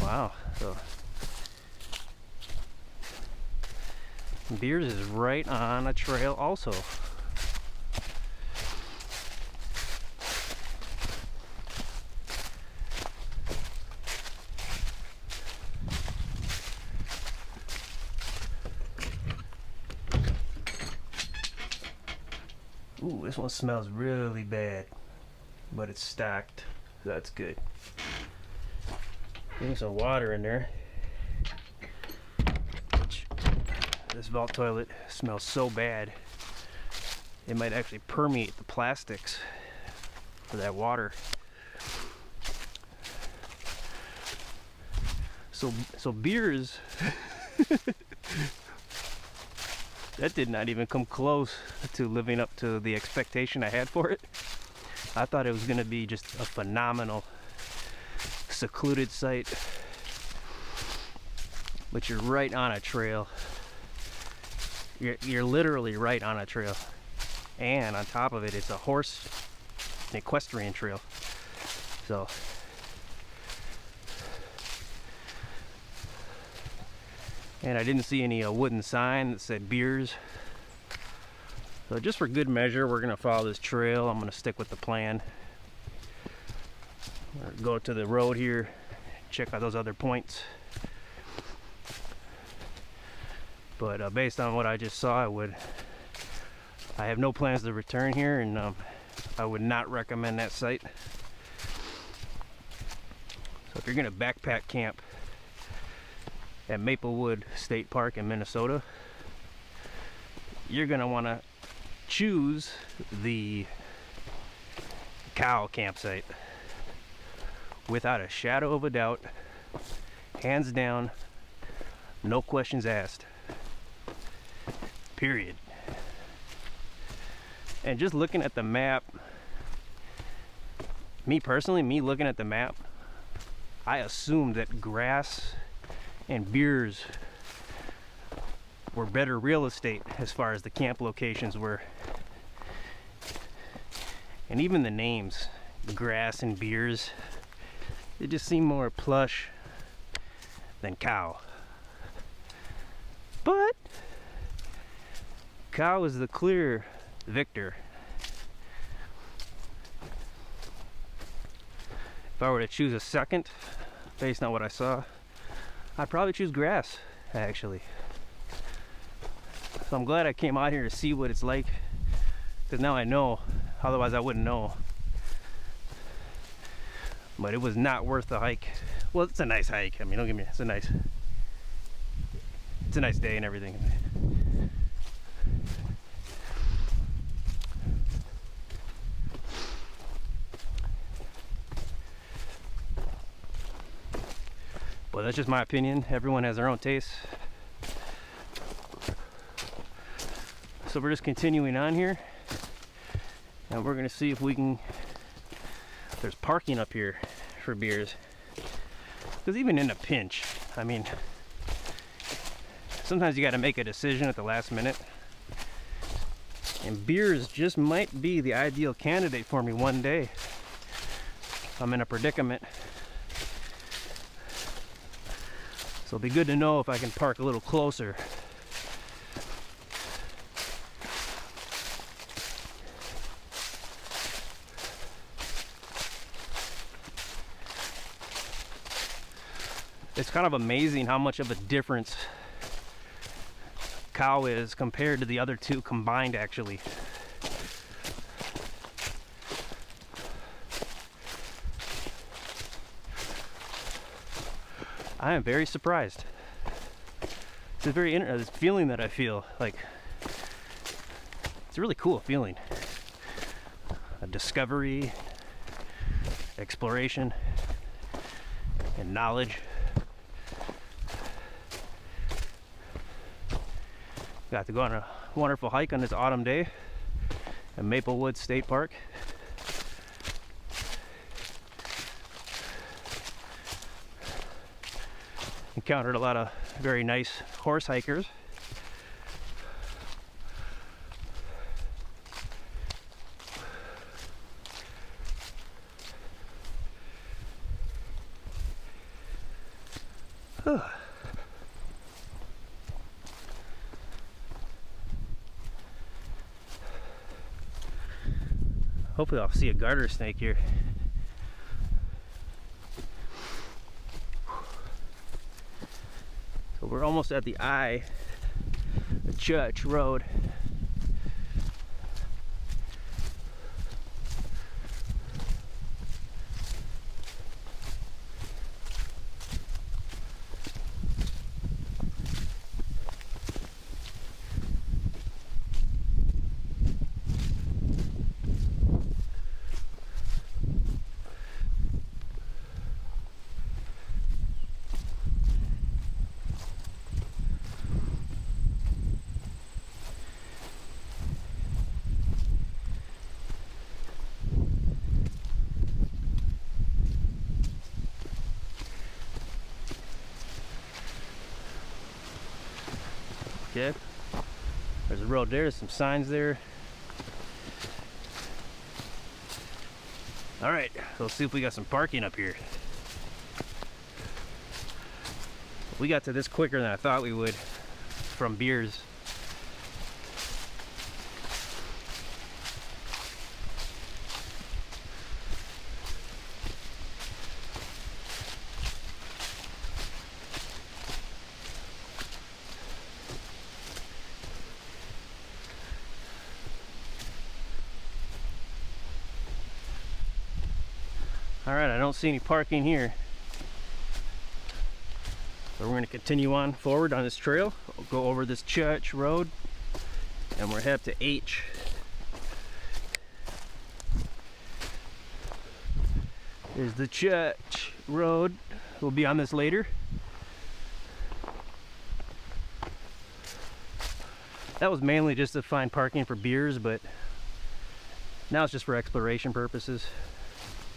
Wow, so Beers is right on a trail also. Ooh, this one smells really bad, but it's stacked, so that's good. Getting some water in there. This vault toilet smells so bad, it might actually permeate the plastics for that water. So beers, that did not even come close to living up to the expectation I had for it. I thought it was going to be just a phenomenal secluded site, but you're right on a trail. You're literally right on a trail, and on top of it, it's a horse and equestrian trail. So and I didn't see any wooden sign that said beers. So just for good measure, we're gonna follow this trail. I'm gonna stick with the plan. Go to the road here, check out those other points. But based on what I just saw, I have no plans to return here, and I would not recommend that site. So if you're gonna backpack camp at Maplewood State Park in Minnesota, you're gonna wanna choose the cow campsite. Without a shadow of a doubt, hands down, no questions asked, period. And just looking at the map, me personally, looking at the map, I assumed that grass and beers were better real estate as far as the camp locations were. And even the names, grass and beers, they just seem more plush than cow. But cow is the clear victor. If I were to choose a second, based on what I saw, I'd probably choose grass, actually. So I'm glad I came out here to see what it's like, because now I know, otherwise I wouldn't know. But it was not worth the hike. Well, it's a nice hike. I mean, don't get me, it's a nice day and everything. But that's just my opinion. Everyone has their own taste. So we're just continuing on here, and we're gonna see if we can, there's parking up here for beers. Because even in a pinch, I mean, sometimes you got to make a decision at the last minute, and beers just might be the ideal candidate for me one day. I'm in a predicament. So it'll be good to know if I can park a little closer. It's kind of amazing how much of a difference cow is compared to the other two combined, actually. I am very surprised. It's a very interesting feeling that I feel. Like, it's a really cool feeling. A discovery, exploration, and knowledge. Got to go on a wonderful hike on this autumn day at Maplewood State Park. Encountered a lot of very nice horse hikers. Hopefully I'll see a garter snake here. So we're almost at the eye of Church Road. Okay, there's a road there, there's some signs there. All right, so let's see if we got some parking up here. We got to this quicker than I thought we would from Beers. Alright, I don't see any parking here. So we're going to continue on forward on this trail. We'll go over this Church Road and we're headed to H. There's the Church Road. We'll be on this later. That was mainly just to find parking for Beers, but now it's just for exploration purposes.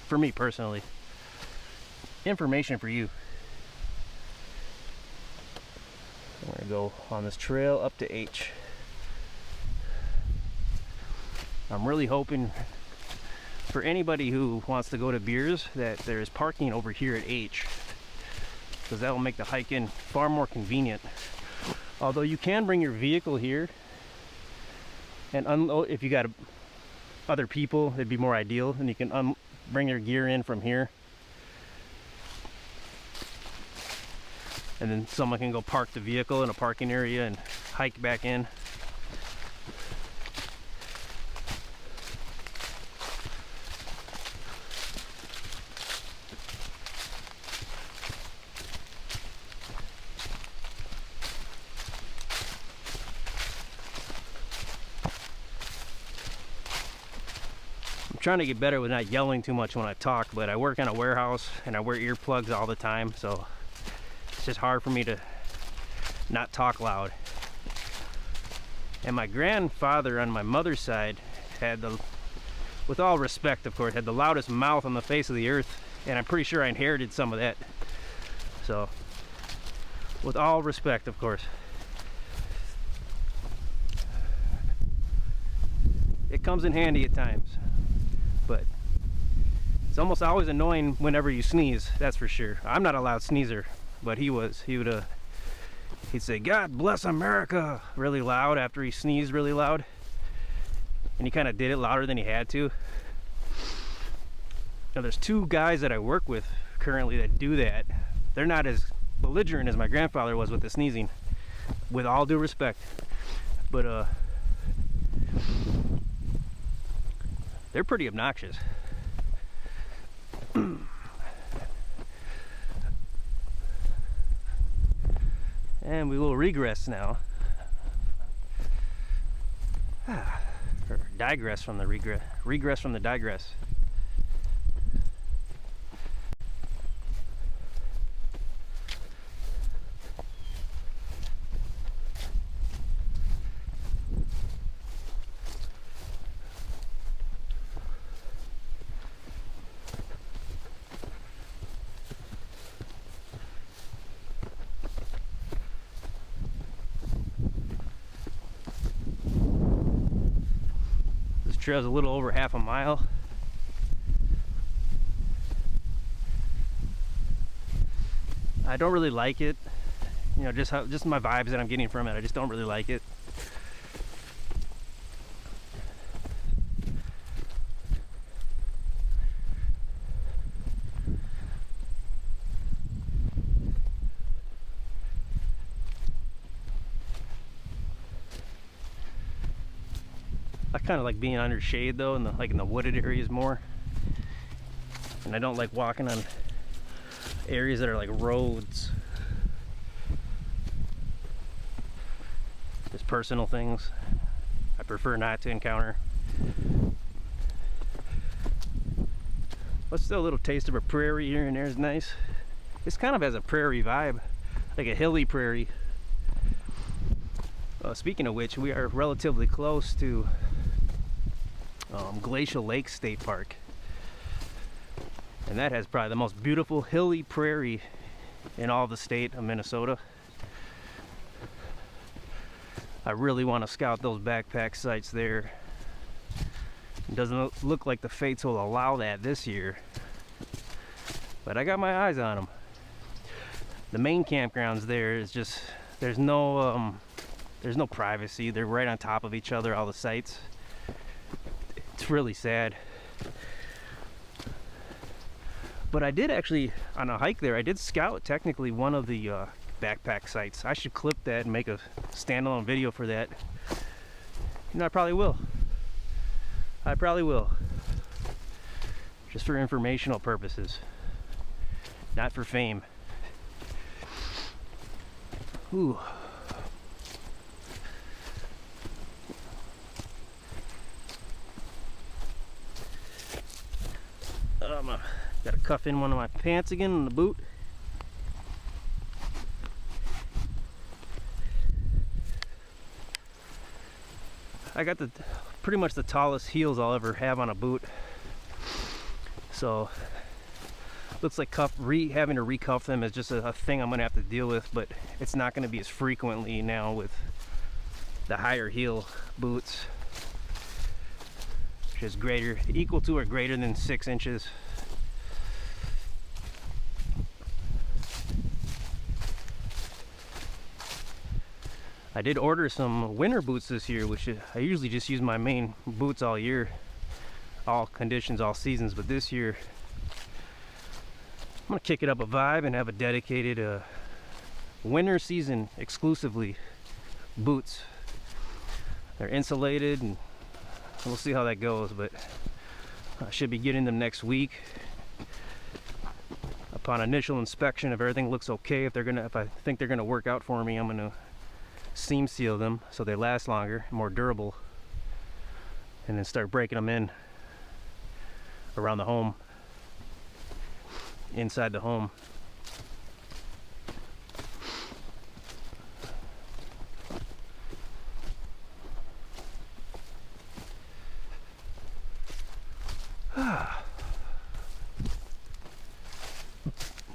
For me personally. Information for you. We're gonna go on this trail up to H. I'm really hoping for anybody who wants to go to Beers that there's parking over here at H, because that will make the hiking far more convenient. Although you can bring your vehicle here and unload. If you got other people, it'd be more ideal, and you can bring your gear in from here, and then someone can go park the vehicle in a parking area and hike back in. Trying to get better with not yelling too much when I talk, but I work in a warehouse and I wear earplugs all the time, so it's just hard for me to not talk loud. And my grandfather on my mother's side had the, with all respect of course, had the loudest mouth on the face of the earth, and I'm pretty sure I inherited some of that. So with all respect, of course, it comes in handy at times. But It's almost always annoying whenever you sneeze, that's for sure. I'm not a loud sneezer, but he was. He'd say, "God bless America," really loud after he sneezed really loud. And he kind of did it louder than he had to. Now there's two guys that I work with currently that do that. They're not as belligerent as my grandfather was with the sneezing, with all due respect. But they're pretty obnoxious. And we will regress now. Or digress from the regress from the digress. Trail's a little over half a mile. I don't really like it, you know, just my vibes that I'm getting from it. I just don't really like it. I kind of like being under shade though, in the wooded areas more. And I don't like walking on areas that are like roads. Just personal things I prefer not to encounter. But still, a little taste of a prairie here and there is nice. This kind of has a prairie vibe, like a hilly prairie. Speaking of which, we are relatively close to Glacial Lake State Park, and that has probably the most beautiful hilly prairie in all the state of Minnesota. I really want to scout those backpack sites there. It doesn't look like the fates will allow that this year, but I got my eyes on them. The main campgrounds there is just, there's no privacy. They're right on top of each other, all the sites. It's really sad. But I did actually, on a hike there, I did scout technically one of the backpack sites. I should clip that and make a standalone video for that. And I probably will. I probably will. Just for informational purposes. Not for fame. Ooh. Gotta cuff in one of my pants again in the boot. I got pretty much the tallest heels I'll ever have on a boot. So looks like having to recuff them is just a thing I'm gonna have to deal with, but it's not gonna be as frequently now with the higher heel boots, which is equal to or greater than 6 inches. I did order some winter boots this year, which I usually just use my main boots all year, all conditions, all seasons, but this year I'm gonna kick it up a vibe and have a dedicated winter season exclusively boots. They're insulated, and we'll see how that goes, but I should be getting them next week. Upon initial inspection, if everything looks okay, if I think they're gonna work out for me, I'm gonna seam seal them so they last longer, more durable, and then start breaking them in around the home, inside the home.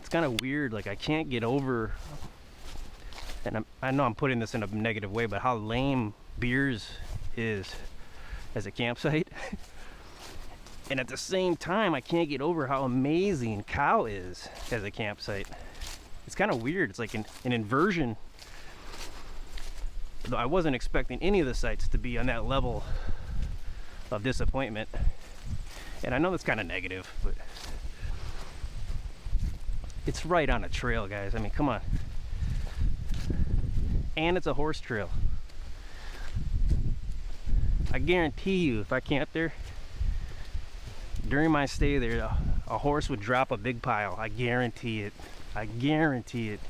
It's kind of weird, like I can't get over, and I know I'm putting this in a negative way, but how lame Beers is as a campsite. And at the same time, I can't get over how amazing Cow is as a campsite. It's kind of weird. It's like an inversion. Though I wasn't expecting any of the sites to be on that level of disappointment. And I know that's kind of negative, but it's right on a trail, guys. I mean, come on. And it's a horse trail. I guarantee you, if I camped there, during my stay there, a horse would drop a big pile. I guarantee it. I guarantee it.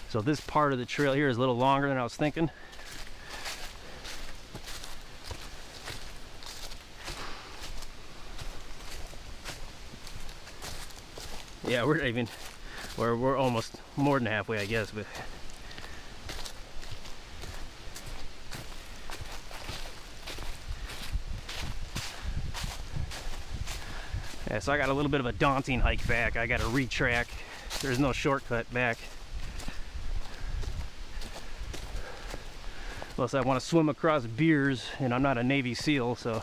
So this part of the trail here is a little longer than I was thinking. Yeah, we're almost more than halfway, I guess, but yeah, so I got a little bit of a daunting hike back. I got to retrack. There's no shortcut back. Plus I want to swim across beers, and I'm not a Navy SEAL, so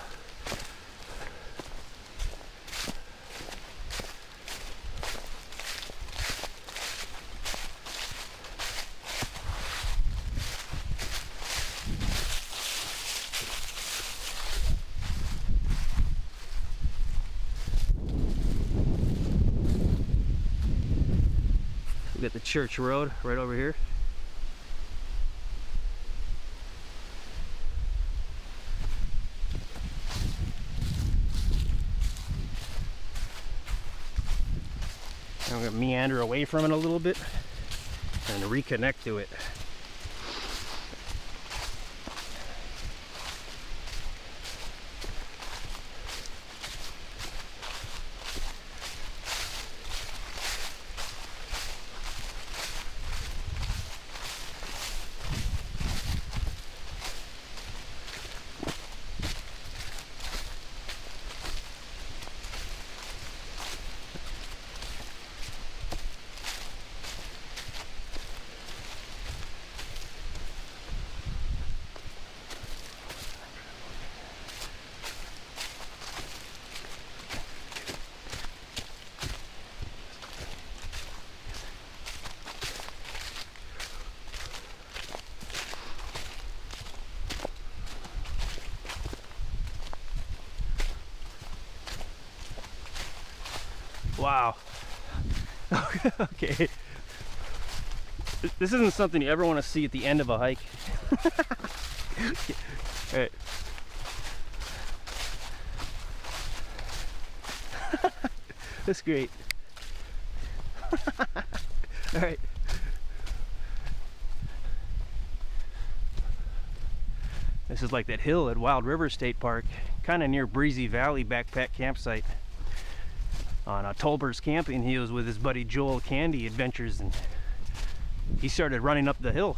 we got the church road right over here. I'm going to meander away from it a little bit and reconnect to it. Wow. Okay. This isn't something you ever want to see at the end of a hike. All right. That's great. All right. This is like that hill at Wild River State Park, kind of near Breezy Valley Backpack Campsite. On Tolber's camping, he was with his buddy Joel Candy Adventures, and he started running up the hill.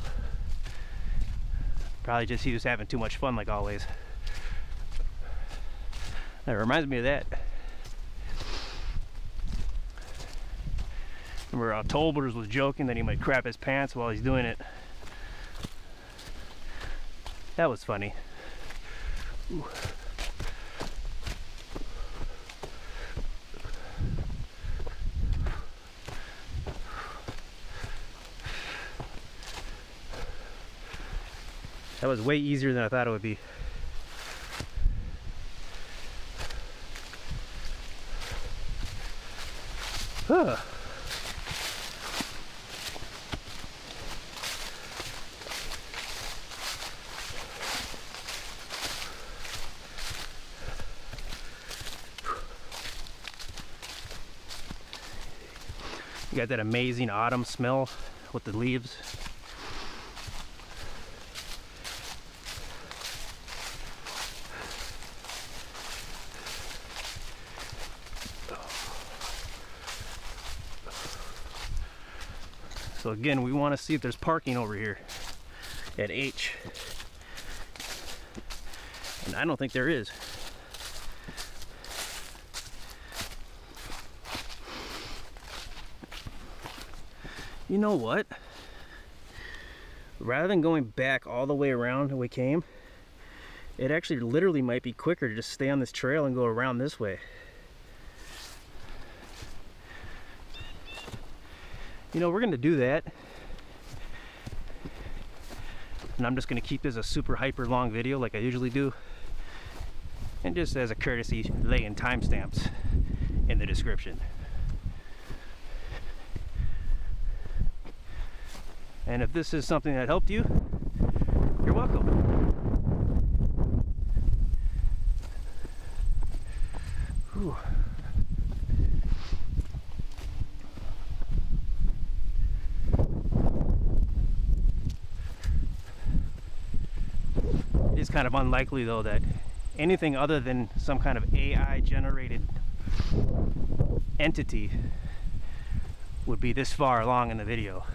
Probably just he was having too much fun, like always. That reminds me of that. Remember Tolbers was joking that he might crap his pants while he's doing it. That was funny. Ooh. That was way easier than I thought it would be. Huh. You got that amazing autumn smell with the leaves. So again, we want to see if there's parking over here at H. And I don't think there is. You know what? Rather than going back all the way around we came, it actually literally might be quicker to just stay on this trail and go around this way. You know, we're gonna do that. And I'm just gonna keep this a super hyper long video like I usually do. And just as a courtesy, lay in timestamps in the description. And if this is something that helped you, you're welcome. Whew. It is kind of unlikely though that anything other than some kind of AI generated entity would be this far along in the video.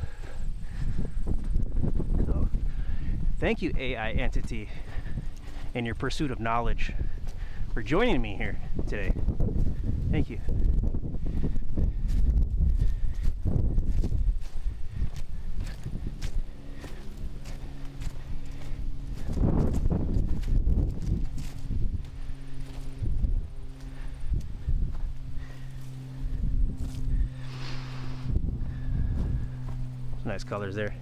So thank you, AI entity, in your pursuit of knowledge, for joining me here today. Thank you. Nice colors there.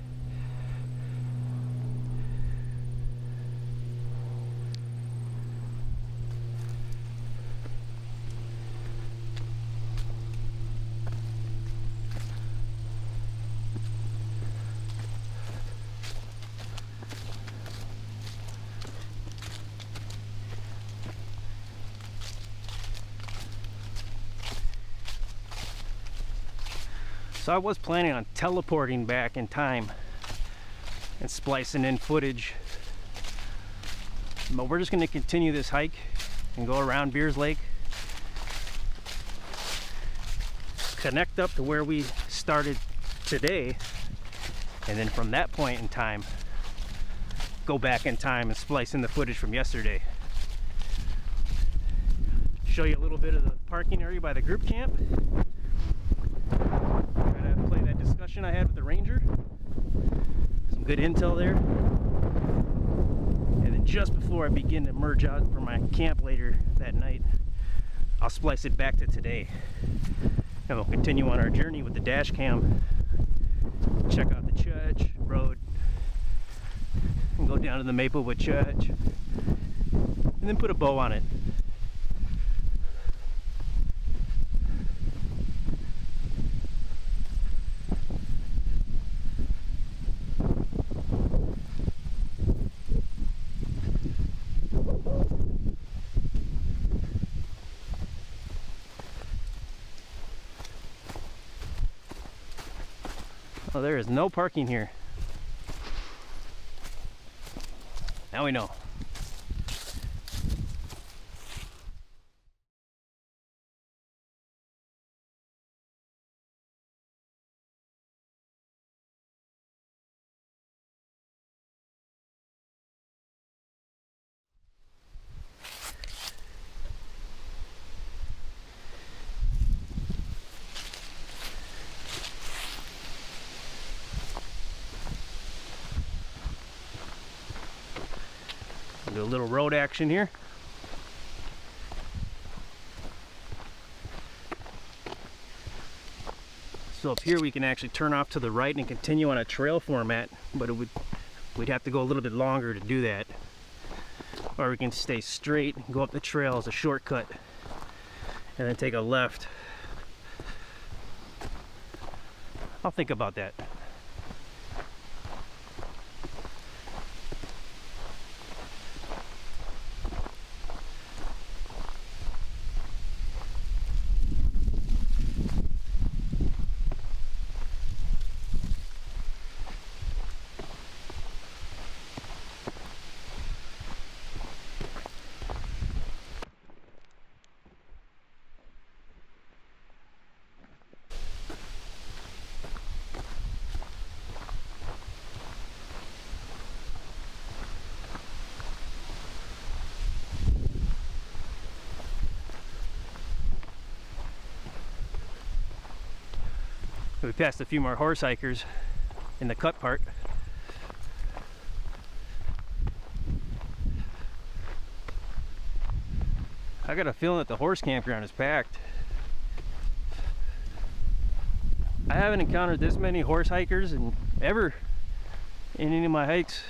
So I was planning on teleporting back in time and splicing in footage, but we're just going to continue this hike and go around Beers Lake, connect up to where we started today, and then from that point in time go back in time and splice in the footage from yesterday. Show you a little bit of the parking area by the group camp. Try to play that discussion I had with the ranger. Some good intel there. And then just before I begin to merge out for my camp later that night, I'll splice it back to today. And we'll continue on our journey with the dash cam. Check out the church, road, and go down to the Maplewood Church. And then put a bow on it. Oh, there is no parking here. Now we know. Do a little road action here. So up here we can actually turn off to the right and continue on a trail format, but we'd have to go a little bit longer to do that. Or we can stay straight and go up the trail as a shortcut and then take a left. I'll think about that. We passed a few more horse hikers in the cut part. I got a feeling that the horse campground is packed. I haven't encountered this many horse hikers ever in any of my hikes.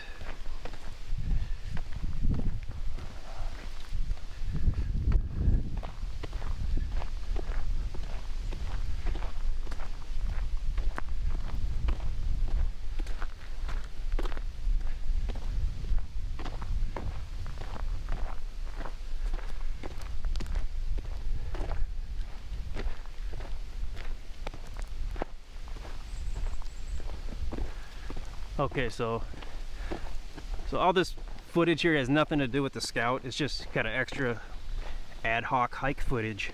Okay, so all this footage here has nothing to do with the scout. It's just kind of extra ad hoc hike footage,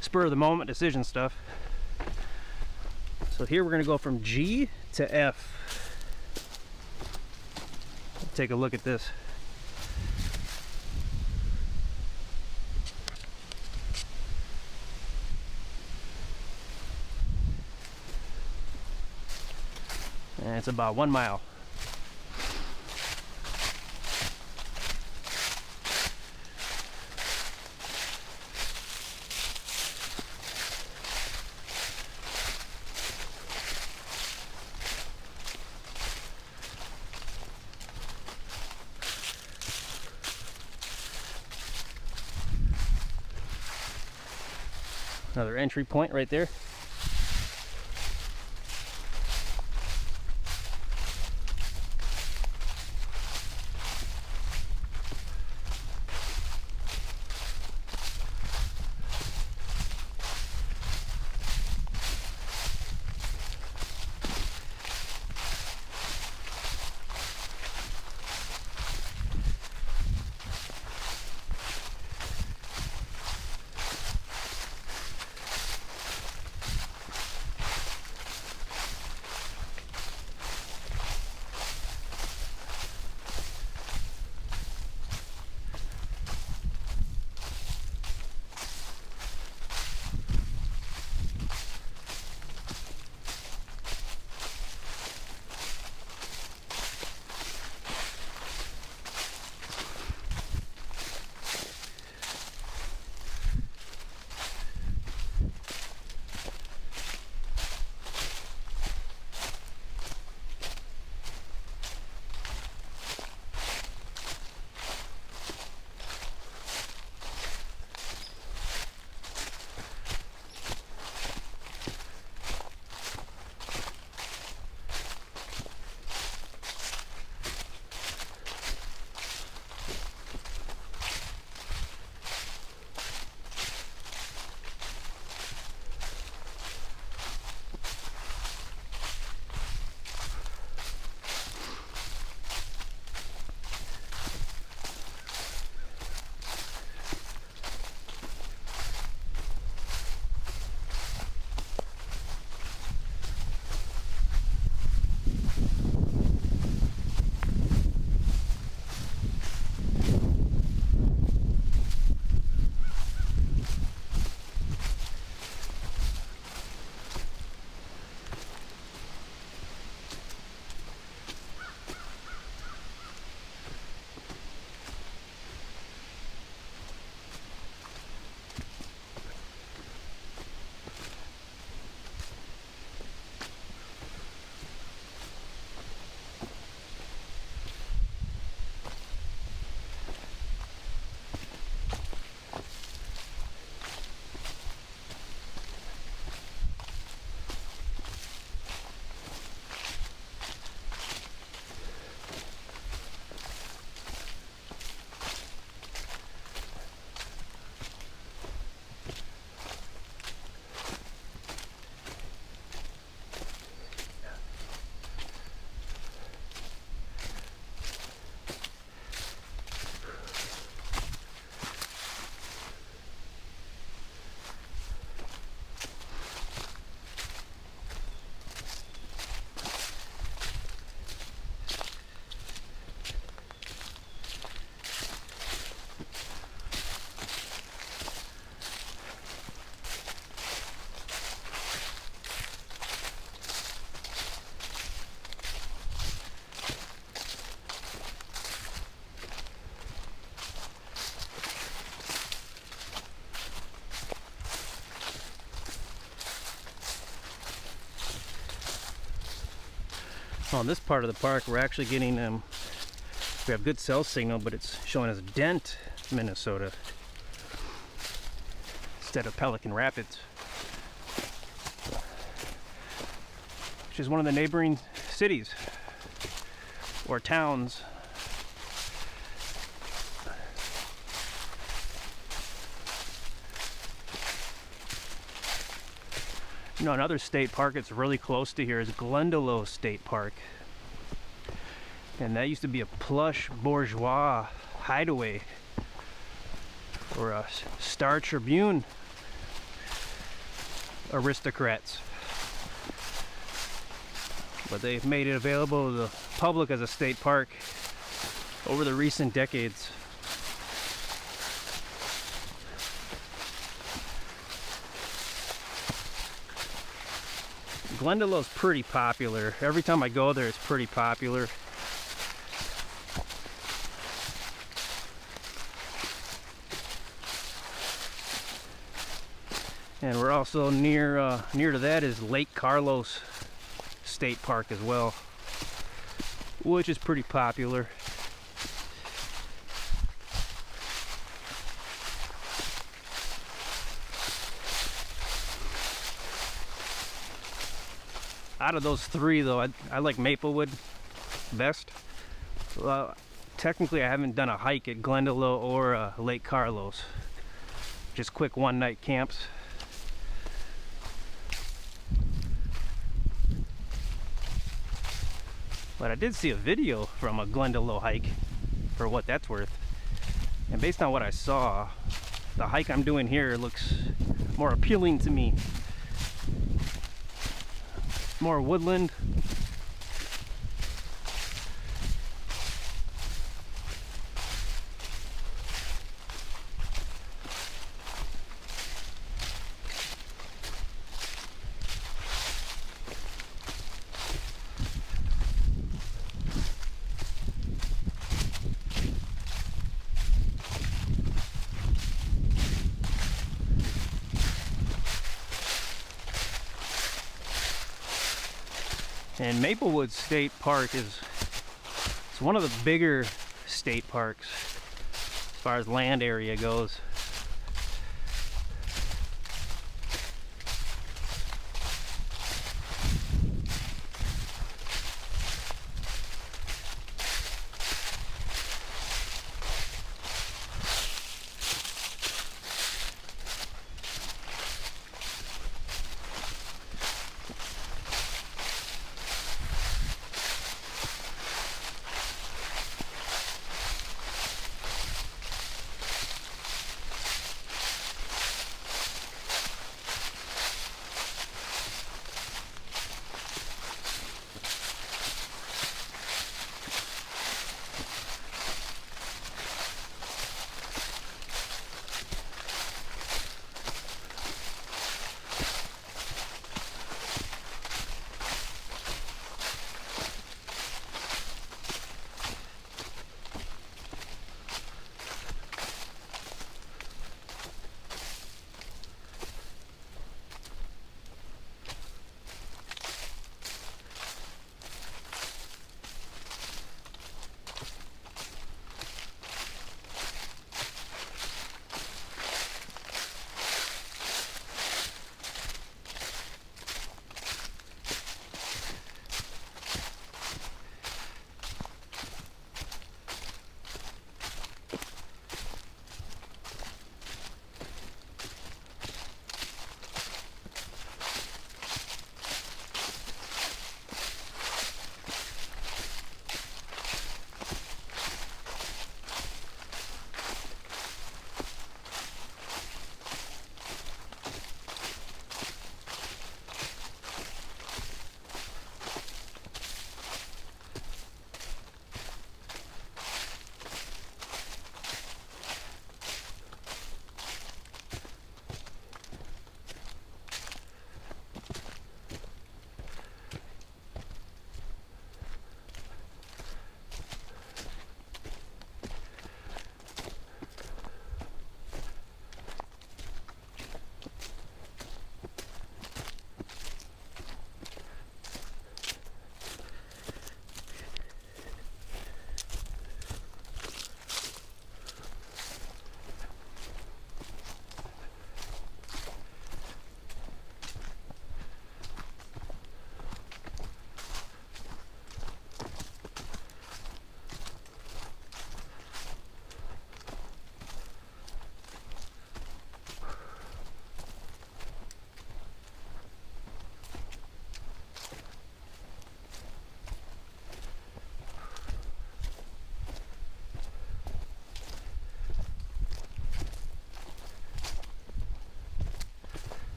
spur of the moment decision stuff. So here we're gonna go from G to F. Take a look at this. And it's about 1 mile. Another entry point right there. On this part of the park, we're actually getting we have good cell signal, but it's showing us Dent, Minnesota, instead of Pelican Rapids, which is one of the neighboring cities or towns. You know, another state park that's really close to here is Glendalough State Park. And that used to be a plush bourgeois hideaway for Star Tribune aristocrats. But they've made it available to the public as a state park over the recent decades. Glendalough's pretty popular. Every time I go there, it's pretty popular. And we're also near to that is Lake Carlos State Park as well, which is pretty popular. Out of those three, though, I like Maplewood best. Well, technically, I haven't done a hike at Glendalough or Lake Carlos. Just quick one-night camps. But I did see a video from a Glendalough hike, for what that's worth. And based on what I saw, the hike I'm doing here looks more appealing to me. More woodland. And Maplewood State Park it's one of the bigger state parks as far as land area goes.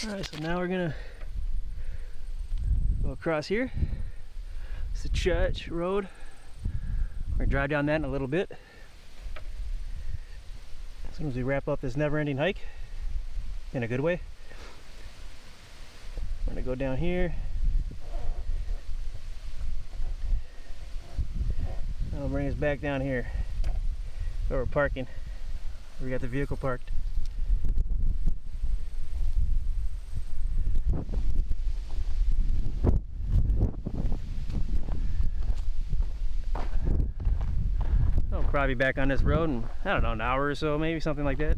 Alright, so now we're gonna go across here. It's the church road. We're gonna drive down that in a little bit. As soon as we wrap up this never-ending hike, in a good way. We're gonna go down here. That'll bring us back down here where we're parking. We got the vehicle parked. I'll probably be back on this road in, I don't know, an hour or so, maybe something like that.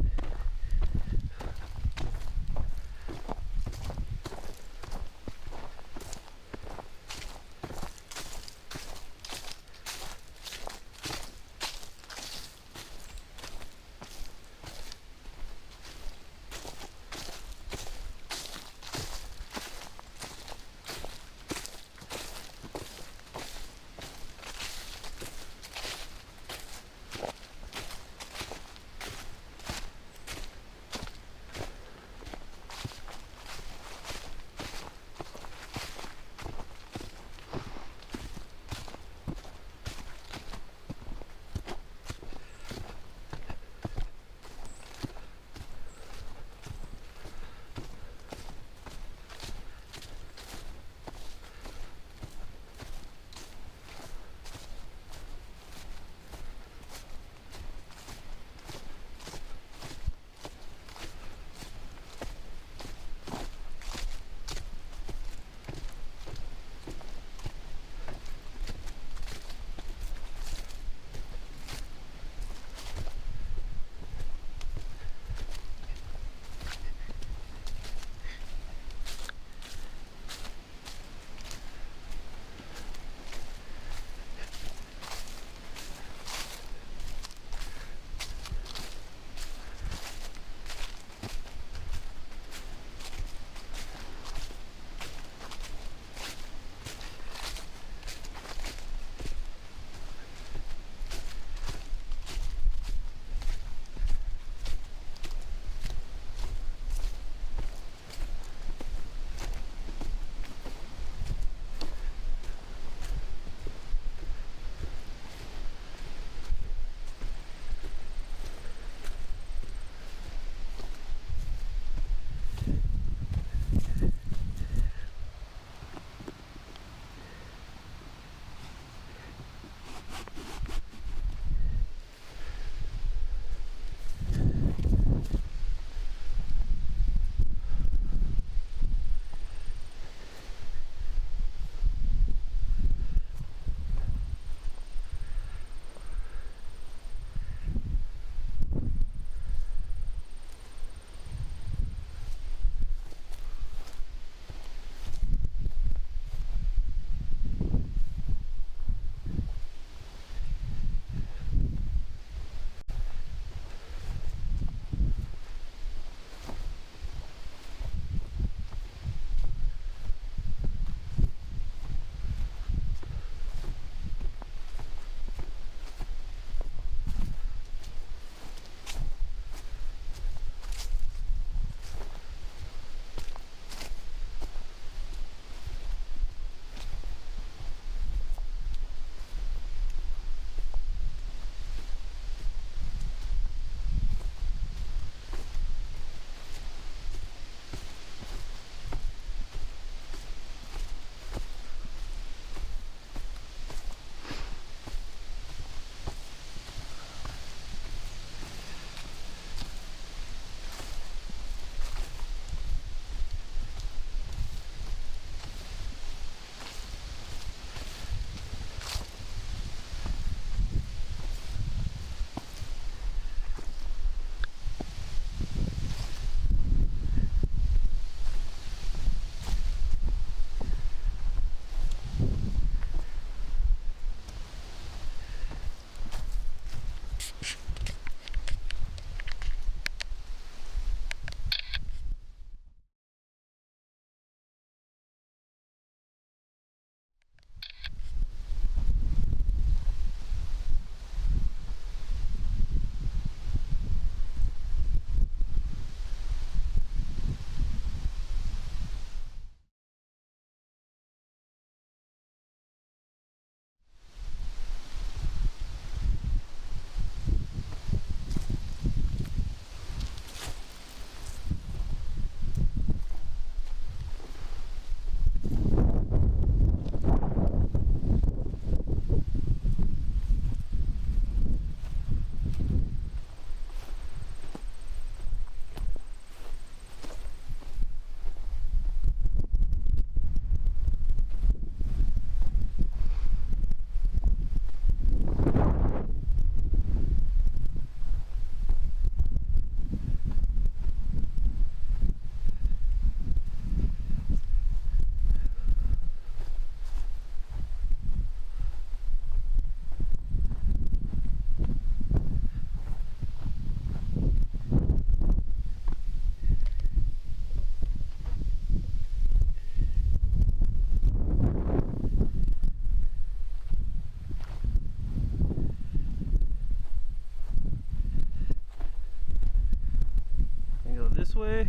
this way,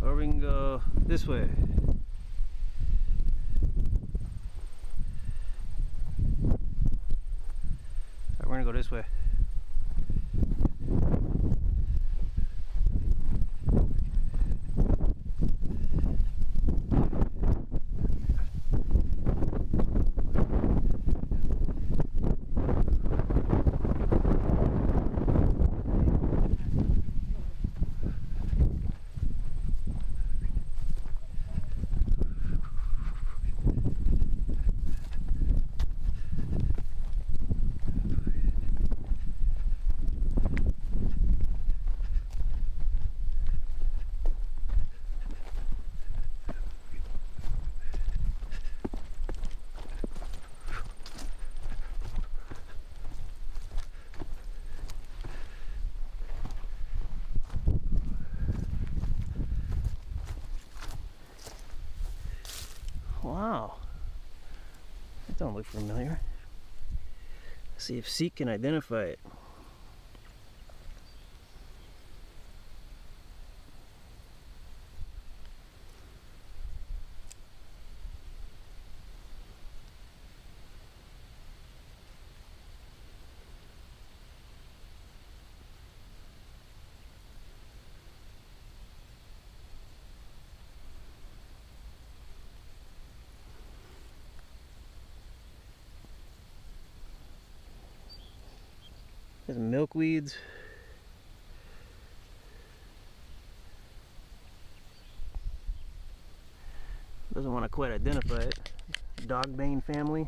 or we can go this way. Alright, we're gonna go this way. Wow, that don't look familiar. Let's see if Seek can identify it. There's milkweeds. Doesn't want to quite identify it. Dogbane family.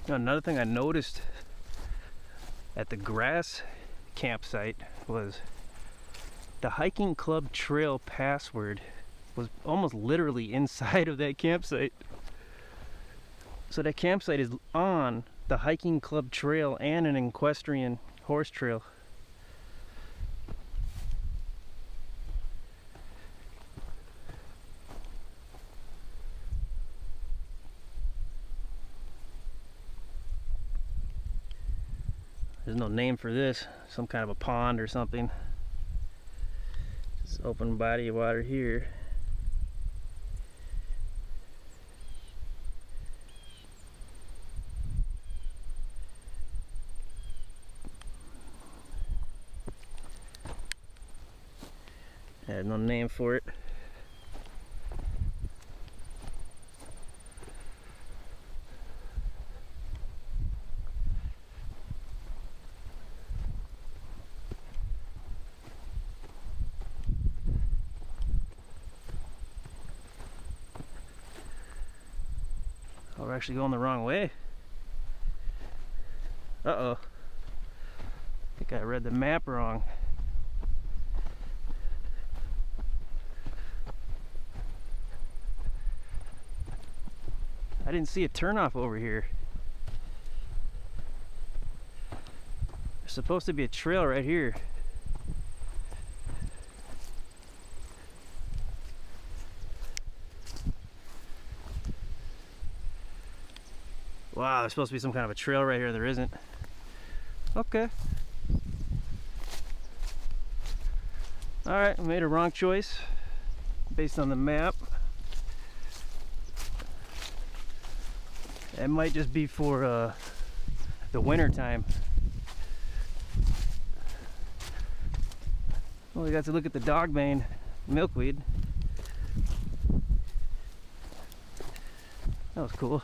Now, another thing I noticed at the grass campsite was the hiking club trail password was almost literally inside of that campsite. So that campsite is on the hiking club trail and an equestrian horse trail. There's no name for this, some kind of a pond or something. This open body of water here. There's no name for it. Oh, we're actually going the wrong way. Uh-oh. I think I read the map wrong. I didn't see a turnoff over here. There's supposed to be a trail right here. Wow, there's supposed to be some kind of a trail right here. There isn't. Okay. Alright, I made a wrong choice based on the map. It might just be for the winter time. Well, we got to look at the dogbane milkweed. That was cool.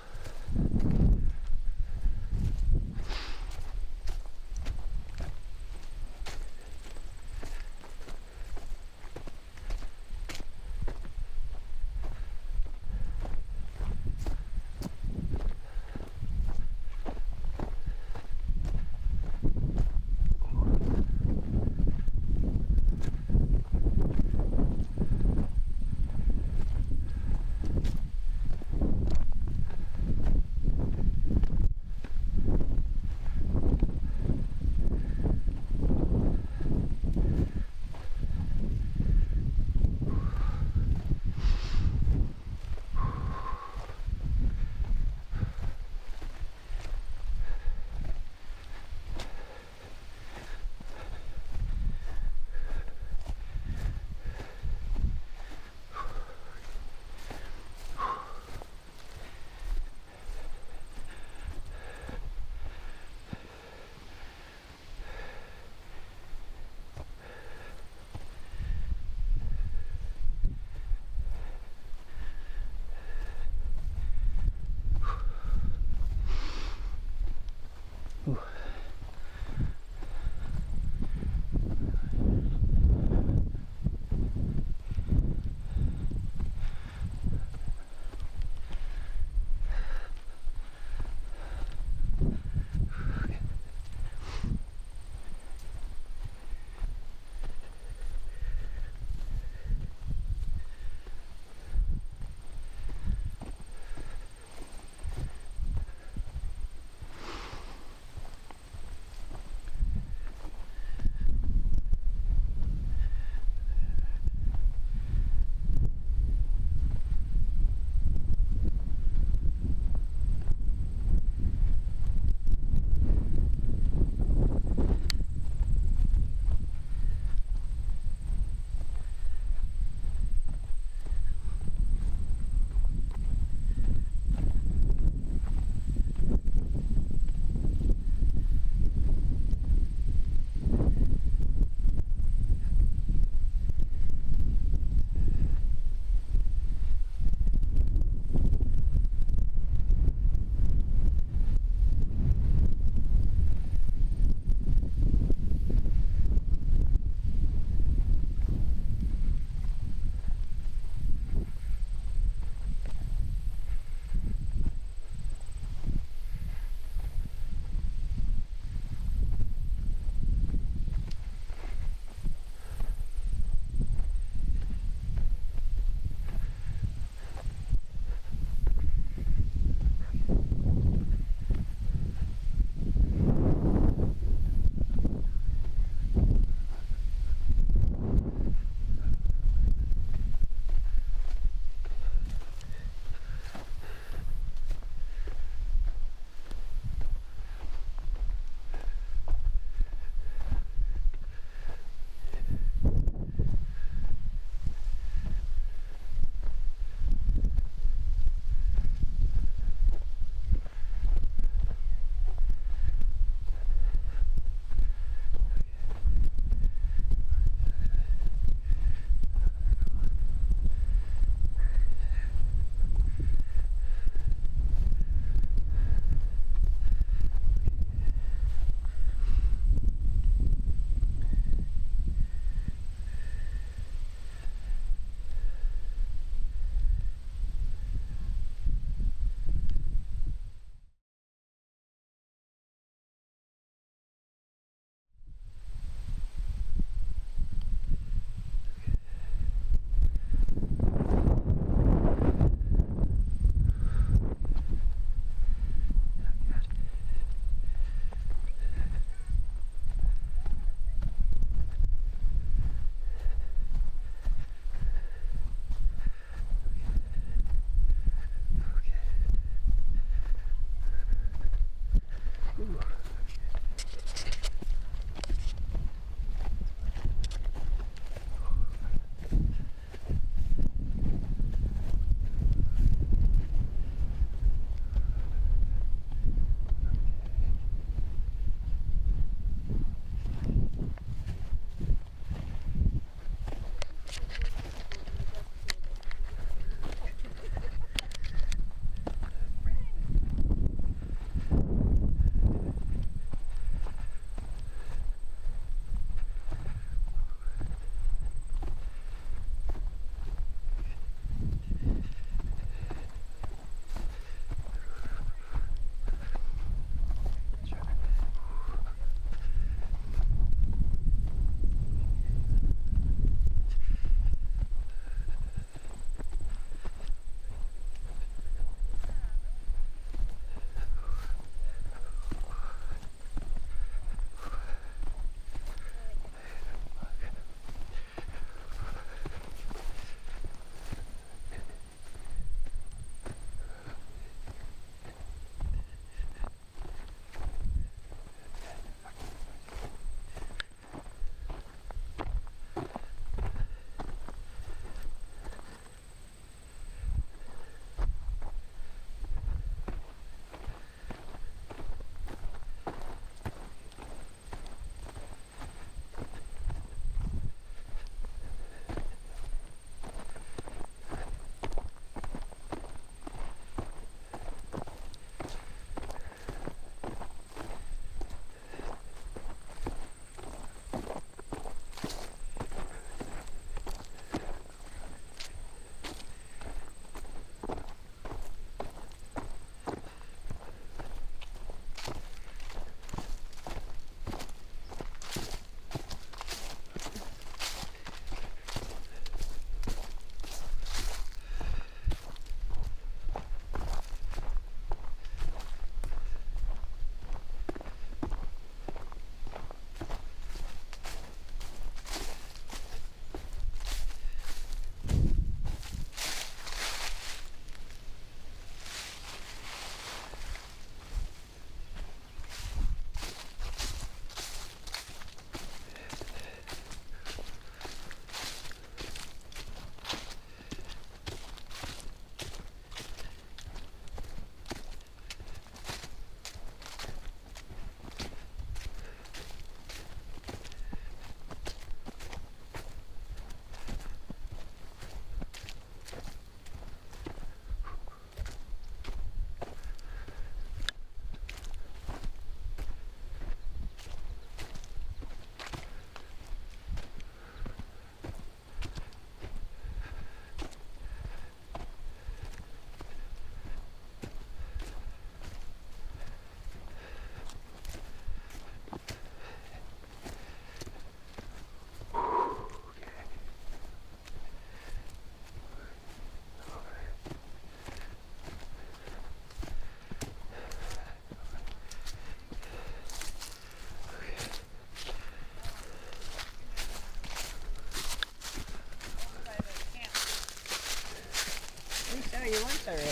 us already.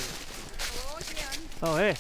Hello again. Oh, hey.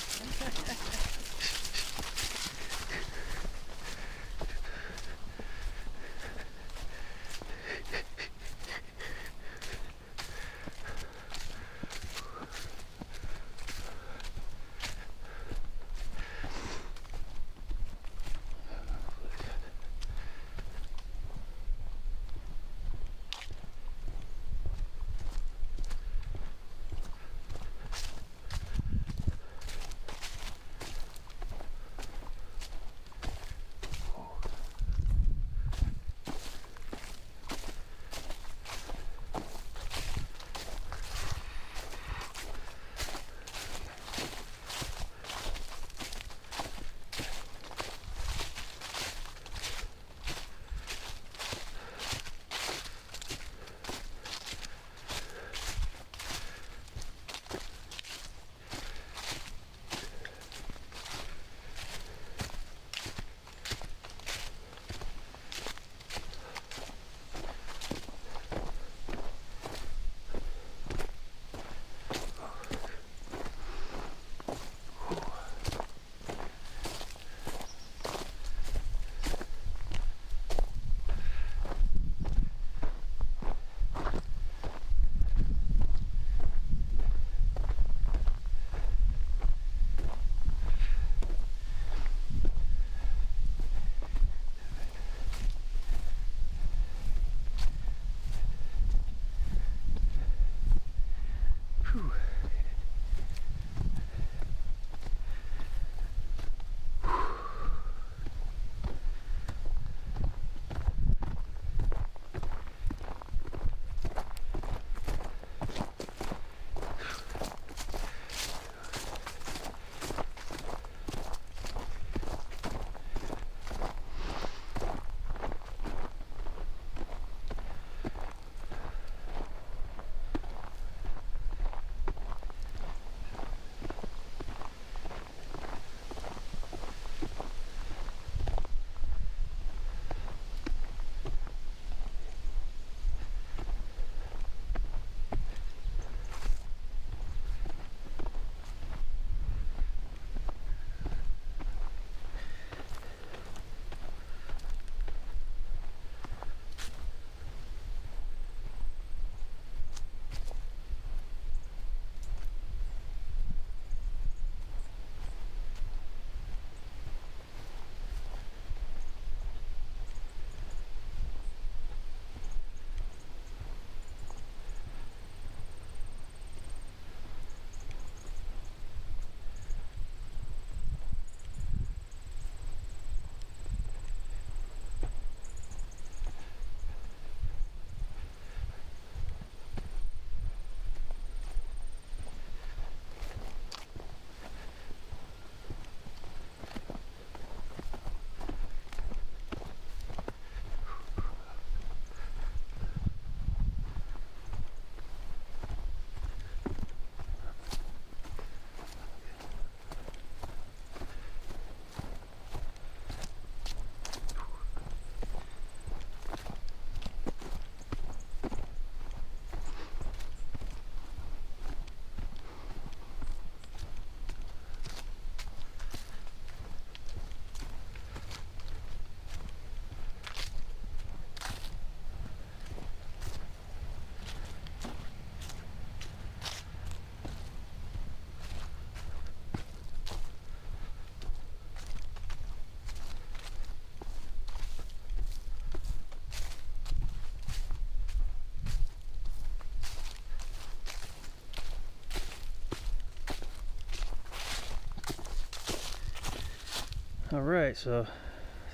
All right, so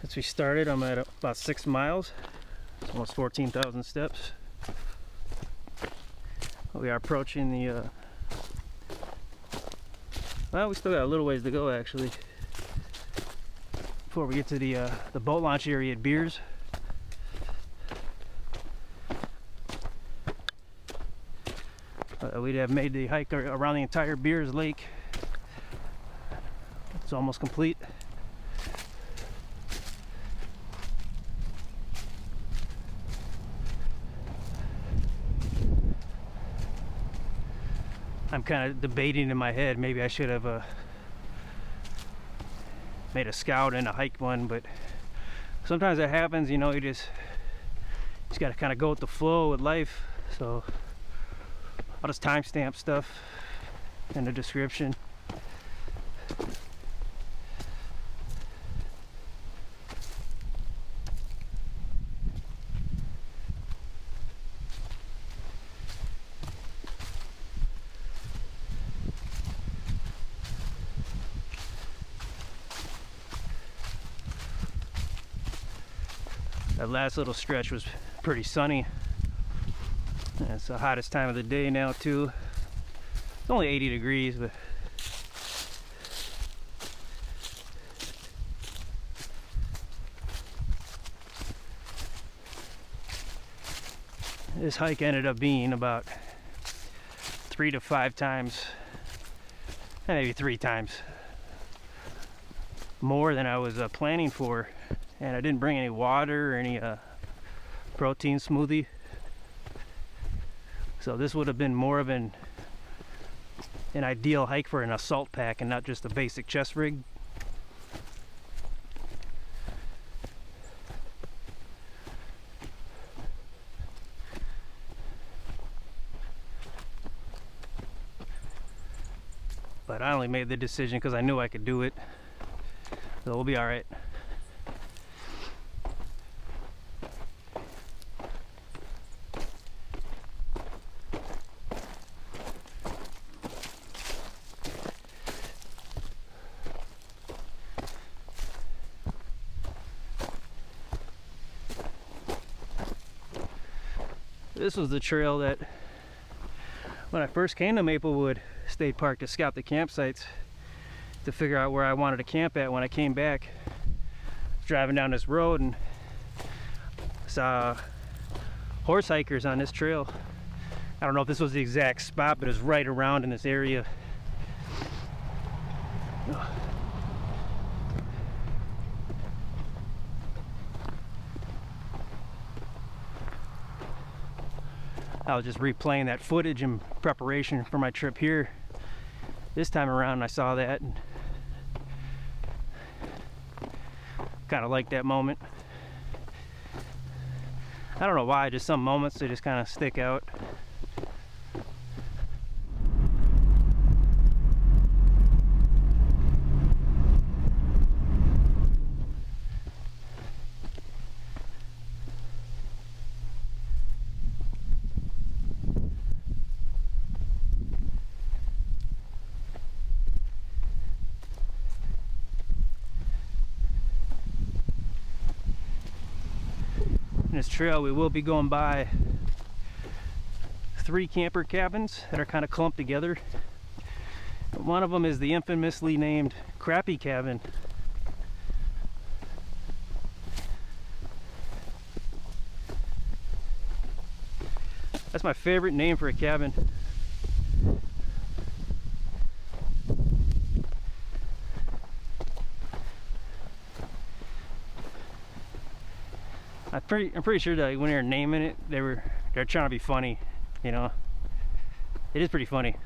since we started, I'm at about 6 miles. It's almost 14,000 steps. We are approaching the, well, we still got a little ways to go actually before we get to the boat launch area at Beers. We'd have made the hike around the entire Beers Lake. It's almost complete. I'm kind of debating in my head, maybe I should have made a scout and a hike one, but sometimes that happens, you know. You just got to kind of go with the flow with life. So I'll just timestamp stuff in the description. That last little stretch was pretty sunny. And it's the hottest time of the day now too. It's only 80 degrees, but this hike ended up being about 3 to 5 times, maybe 3 times more than I was planning for. And I didn't bring any water or any protein smoothie. So this would have been more of an ideal hike for an assault pack and not just a basic chest rig. But I only made the decision because I knew I could do it. So we'll be all right. This was the trail that, when I first came to Maplewood State Park to scout the campsites, to figure out where I wanted to camp at when I came back, driving down this road and saw horse hikers on this trail. I don't know if this was the exact spot, but it was right around in this area. I was just replaying that footage in preparation for my trip here. This time around I saw that and kind of liked that moment. I don't know why, just some moments they just kind of stick out. This trail we will be going by 3 camper cabins that are kind of clumped together. One of them is the infamously named Crappie cabin. That's my favorite name for a cabin. I'm pretty sure that when they were naming it, they're trying to be funny, you know. It is pretty funny.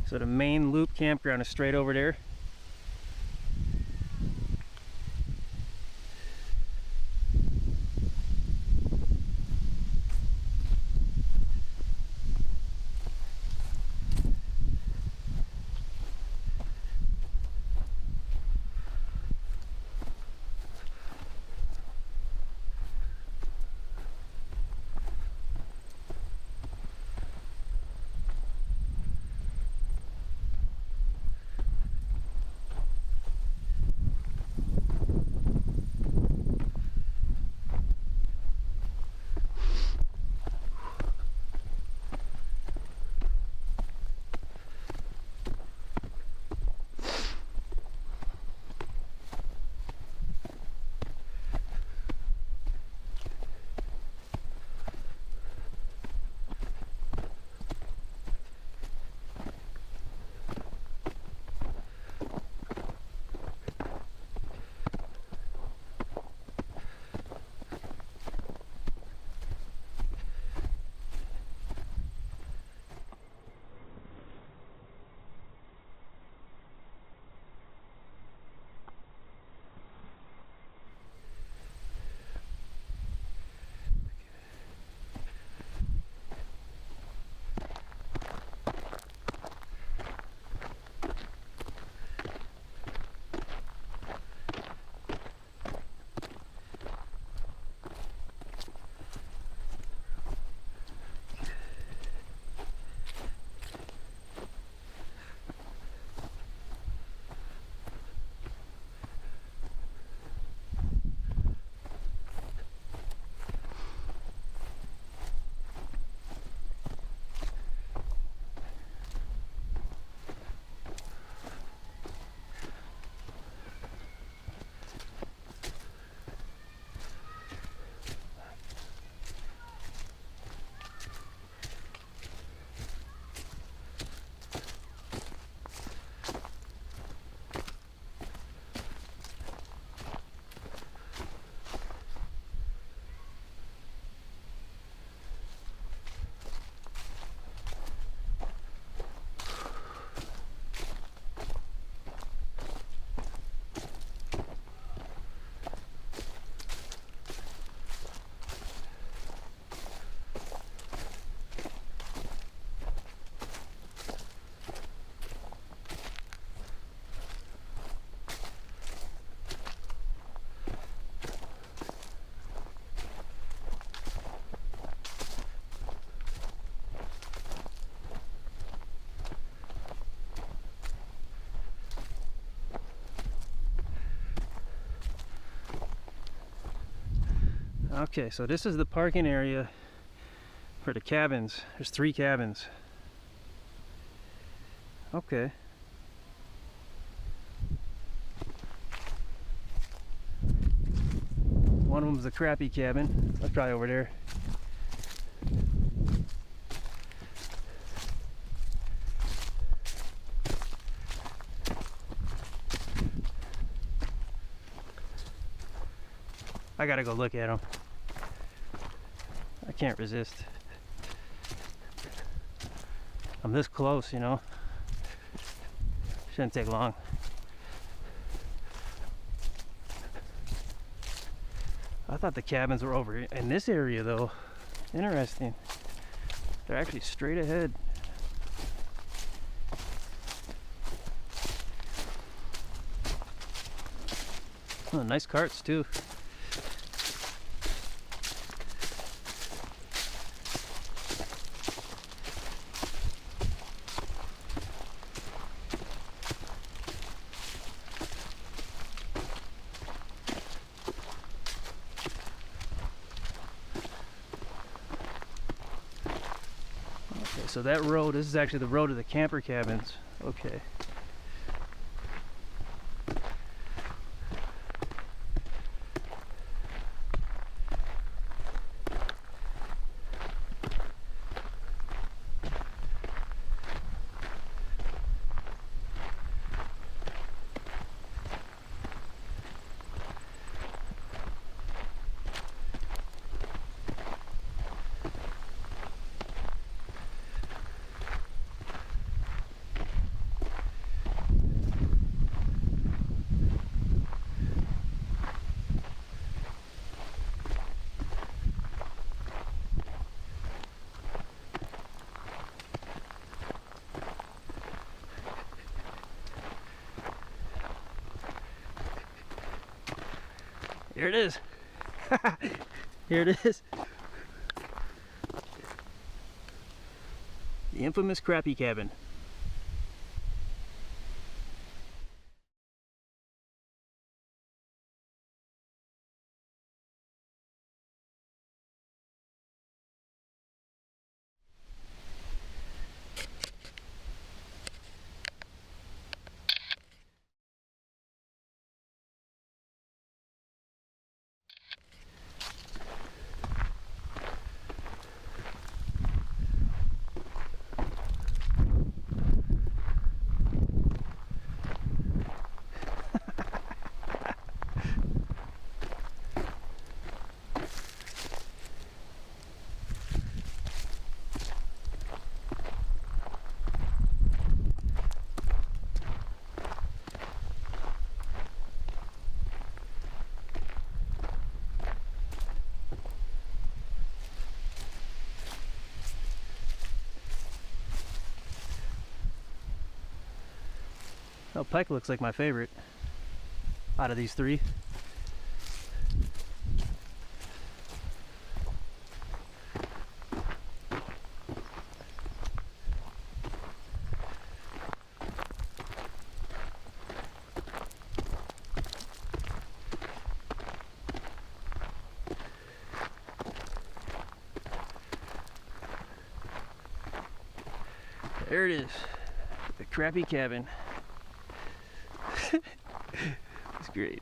So the main loop campground is straight over there. Okay, so this is the parking area for the cabins. There's 3 cabins. Okay. One of them's the Crappie cabin. That's probably over there. I gotta go look at them. I can't resist. I'm this close, you know. Shouldn't take long. I thought the cabins were over in this area though. Interesting. They're actually straight ahead. Oh, nice carts too. So that road, this is actually the road to the camper cabins. Okay. Here it is. Here it is. The infamous Crappie cabin. Oh, Pike looks like my favorite out of these three. There it is, the Crappie cabin. It's great.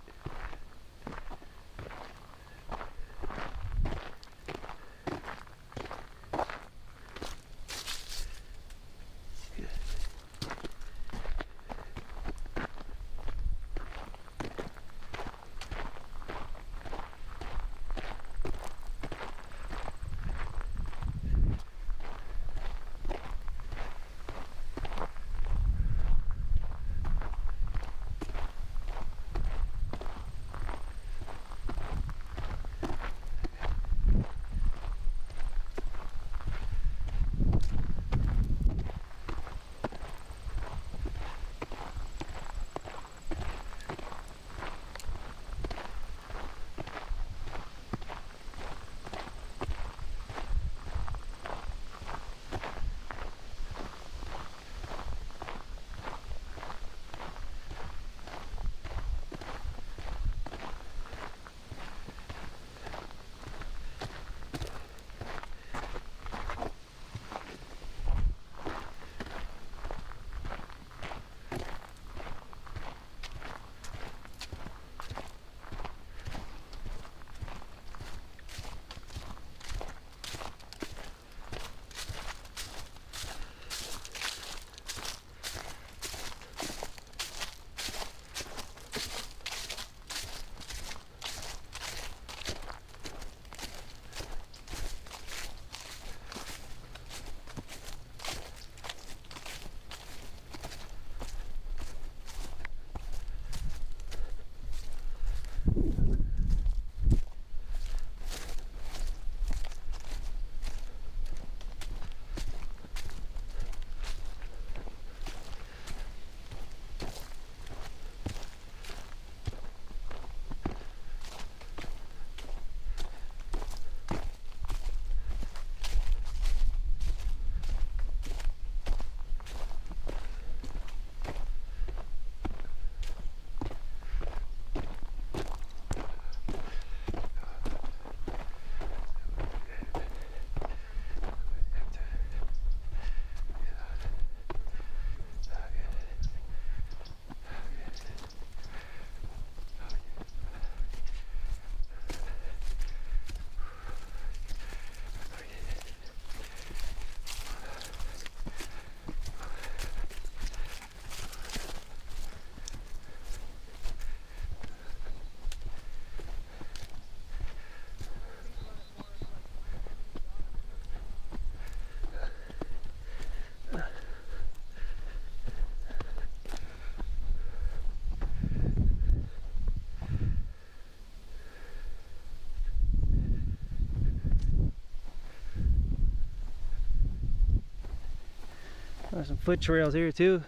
There's some foot trails here too,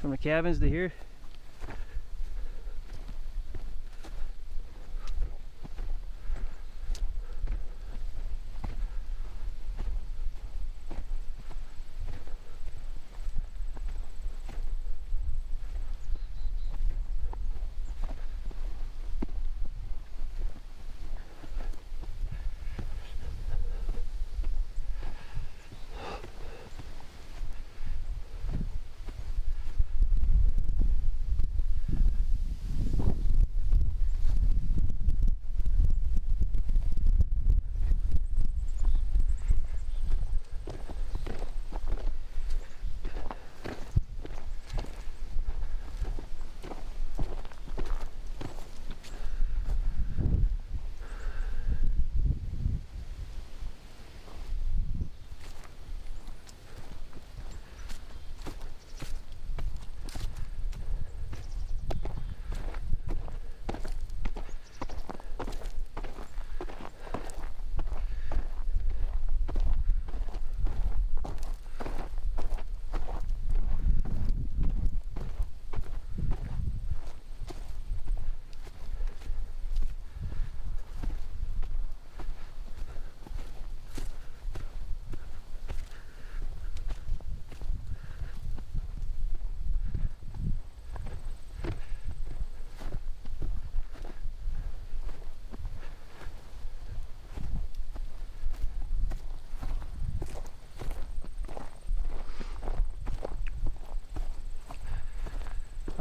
from the cabins to here.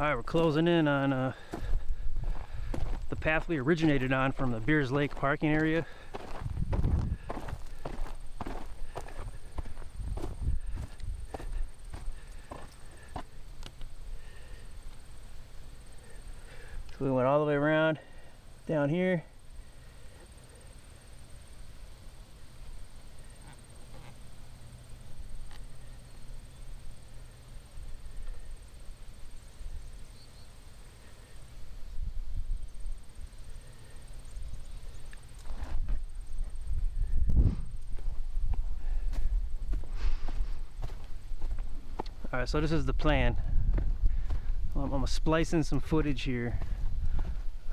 Alright, we're closing in on the path we originated on from the Beers Lake parking area. So we went all the way around down here. Alright, so this is the plan. I'm gonna splice in some footage here.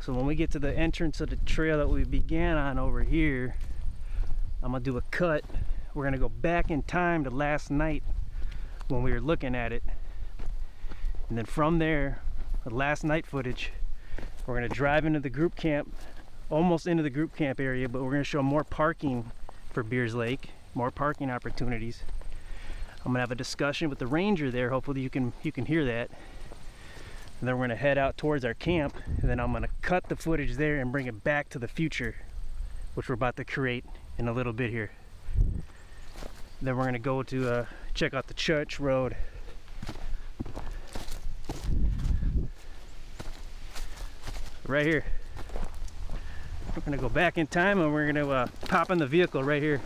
So when we get to the entrance of the trail that we began on over here, I'm gonna do a cut. We're gonna go back in time to last night when we were looking at it. And then from there, the last night footage, we're gonna drive into the group camp, almost into the group camp area, but we're gonna show more parking for Beers Lake, more parking opportunities. I'm gonna have a discussion with the ranger there. Hopefully you can hear that. And then we're gonna head out towards our camp, and then I'm gonna cut the footage there and bring it back to the future, which we're about to create in a little bit here. Then we're gonna go to check out the church road. Right here. We're gonna go back in time and we're gonna pop in the vehicle right here.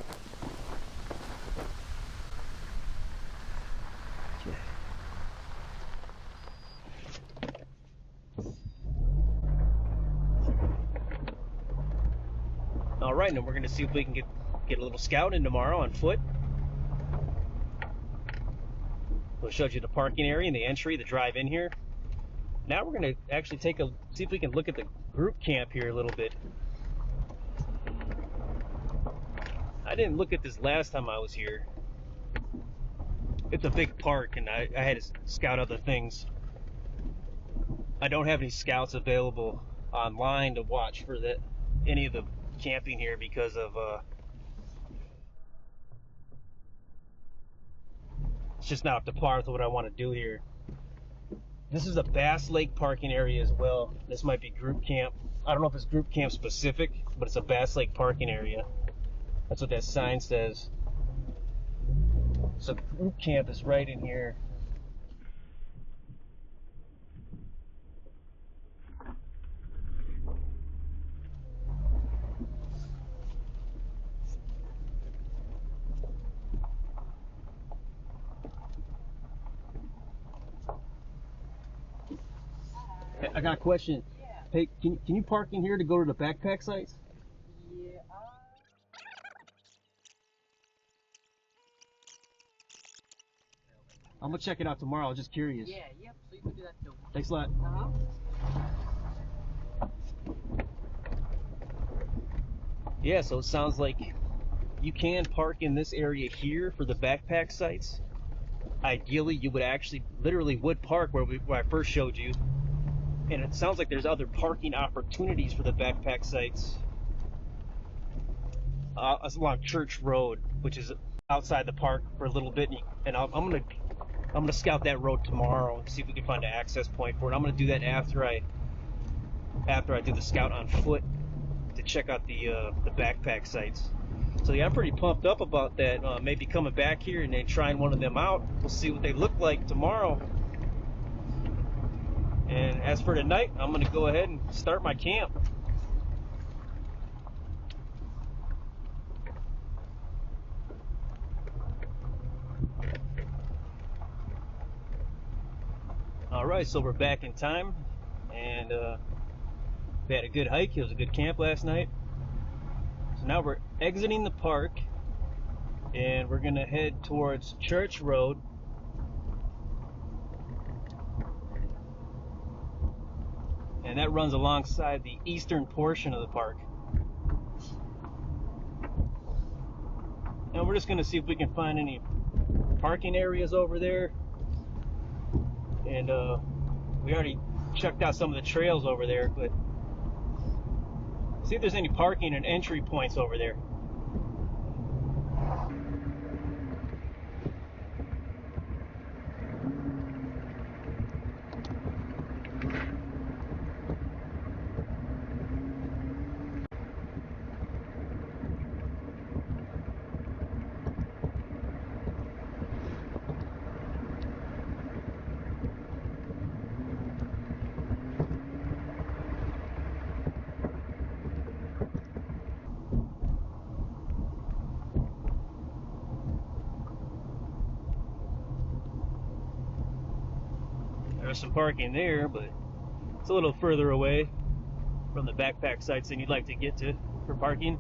Alright, and we're going to see if we can get a little scouting tomorrow on foot. We showed you the parking area and the entry, the drive in here. Now we're going to actually see if we can look at the group camp here a little bit. I didn't look at this last time I was here. It's a big park and I had to scout other things. I don't have any scouts available online to watch for any of the camping here because of it's just not up to par with what I want to do here. This is a Bass Lake parking area as well. This might be group camp. I don't know if it's group camp specific, but it's a Bass Lake parking area. That's what that sign says. So group camp is right in here. I got a question. Yeah. Hey, can you park in here to go to the backpack sites? Yeah. I'm gonna check it out tomorrow. I'm just curious. Yeah, yep. So you can do that too. Thanks a lot. Yeah, so it sounds like you can park in this area here for the backpack sites. Ideally, you would actually literally would park where I first showed you. And it sounds like there's other parking opportunities for the backpack sites along Church Road, which is outside the park for a little bit. And I'm gonna scout that road tomorrow and see if we can find an access point for it. I'm gonna do that after I do the scout on foot to check out the backpack sites. So yeah, I'm pretty pumped up about that. Maybe coming back here and then trying one of them out. We'll see what they look like tomorrow. And as for tonight, I'm going to go ahead and start my camp. Alright, so we're back in time. And we had a good hike. It was a good camp last night. So now we're exiting the park. And we're going to head towards Church Road. And that runs alongside the eastern portion of the park. And we're just going to see if we can find any parking areas over there. And we already checked out some of the trails over there, but see if there's any parking and entry points over there. us some parking there, but it's a little further away from the backpack sites than you'd like to get to for parking.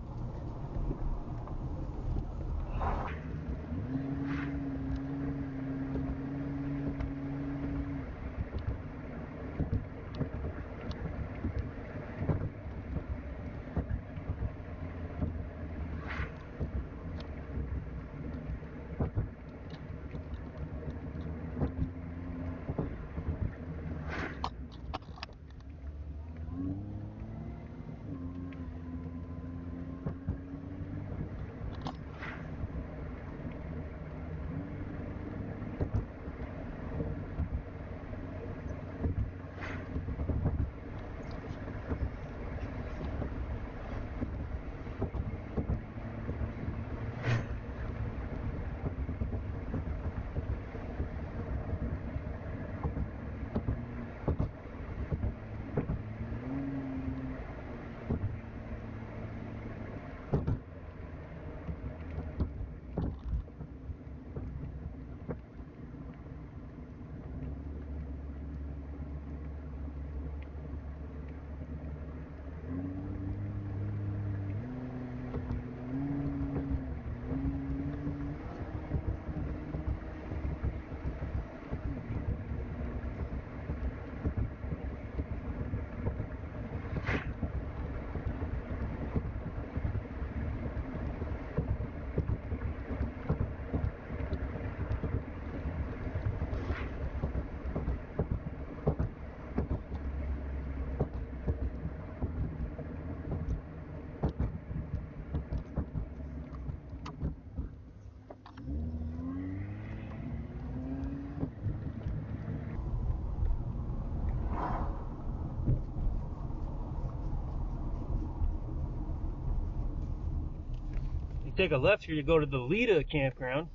Take a left here to go to the Lita campground,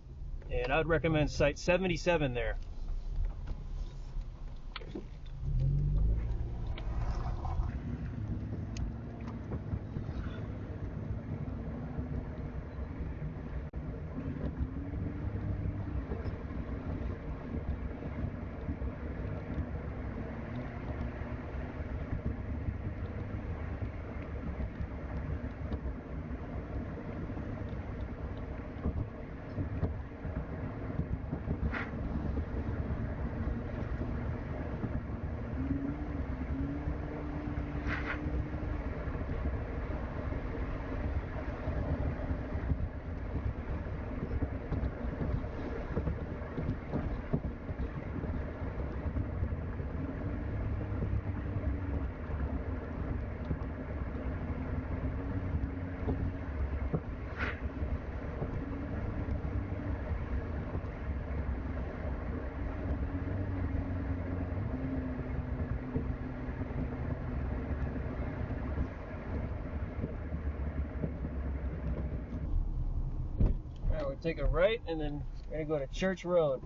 and I'd recommend site 77 there. We'll take a right, and then we're gonna go to Church Road.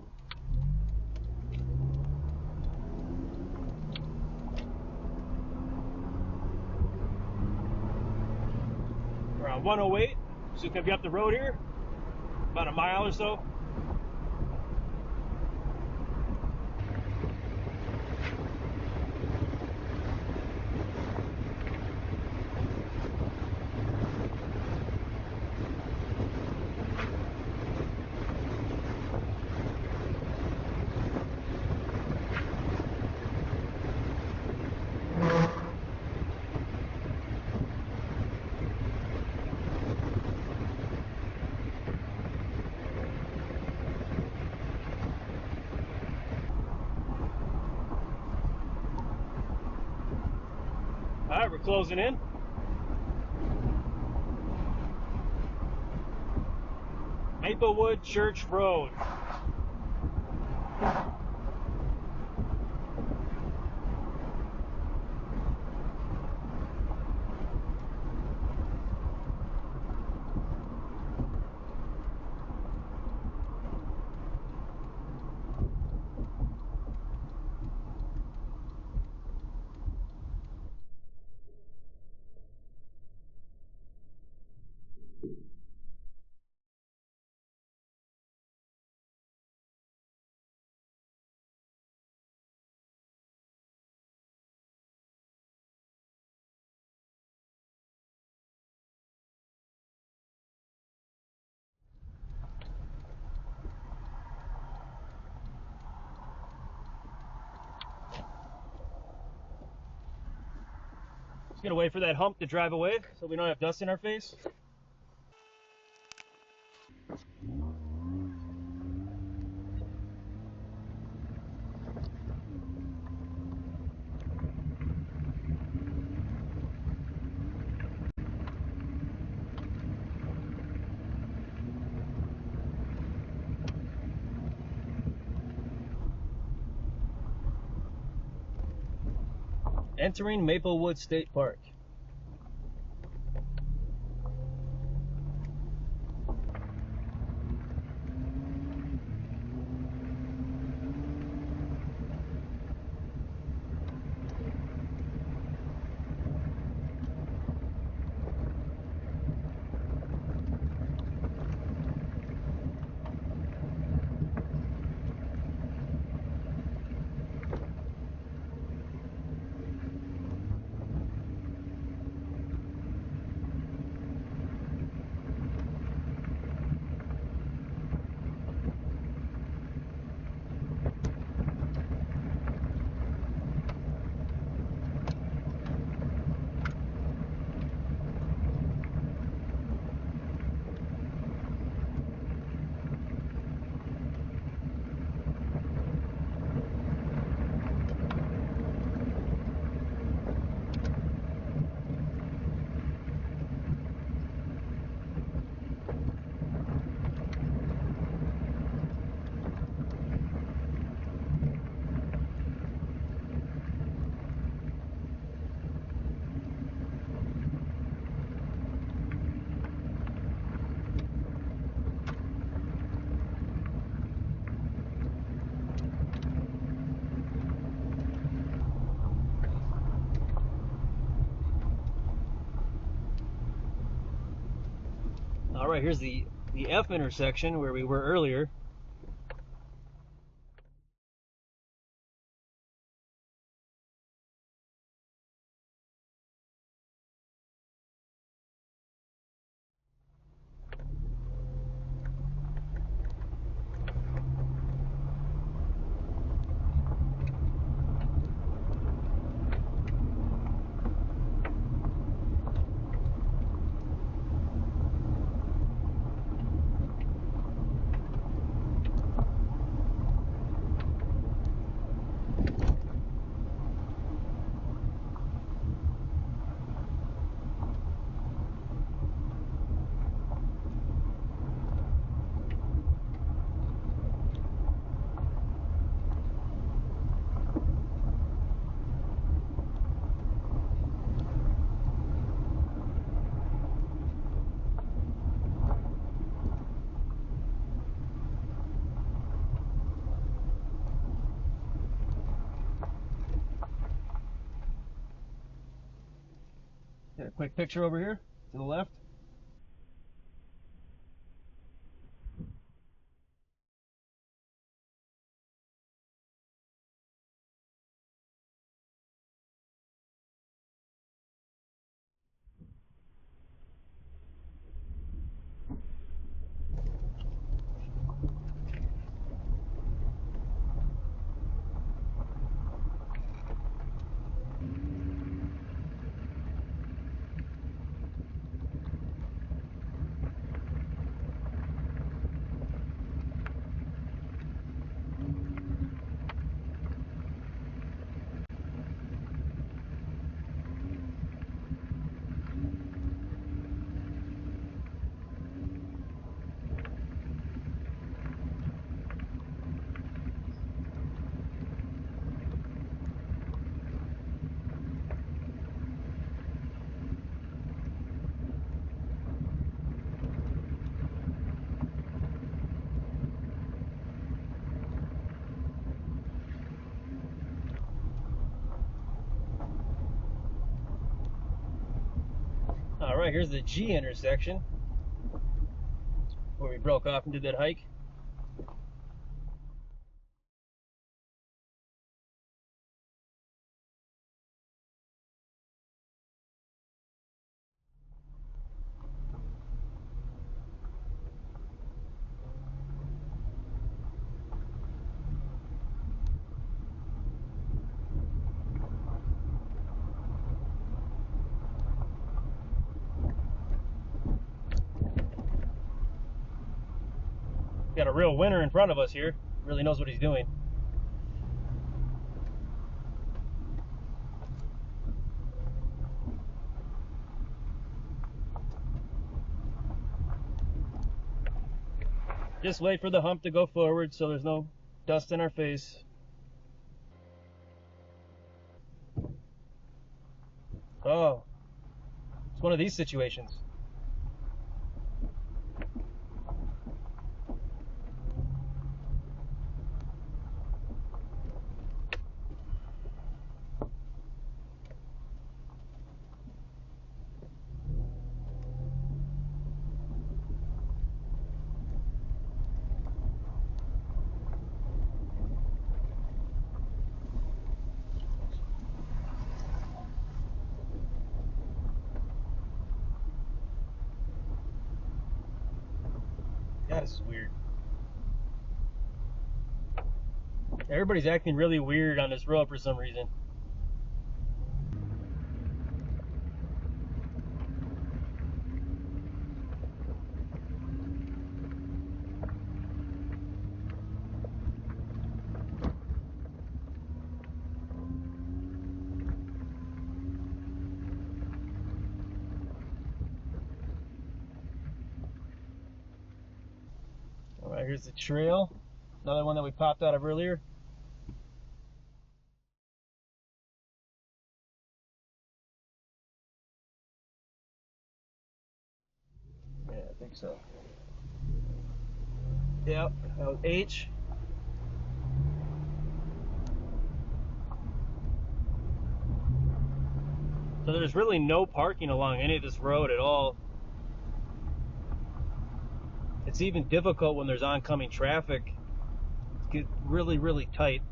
We're on 108, so it's gonna be up the road here, about a mile or so. All right, we're closing in. Maplewood Church Road. Gonna wait for that hump to drive away so we don't have dust in our face. Entering Maplewood State Park. All right, here's the F intersection where we were earlier. Got a quick picture over here to the left. All right, here's the G intersection where we broke off and did that hike. Got a real winner in front of us here. Really knows what he's doing. Just wait for the hump to go forward so there's no dust in our face. Oh, it's one of these situations. God, this is weird. Everybody's acting really weird on this road for some reason. Alright, here's the trail. Another one that we popped out of earlier. Yeah, I think so. Yep, that was H. So there's really no parking along any of this road at all. It's even difficult when there's oncoming traffic. It's get really, really tight.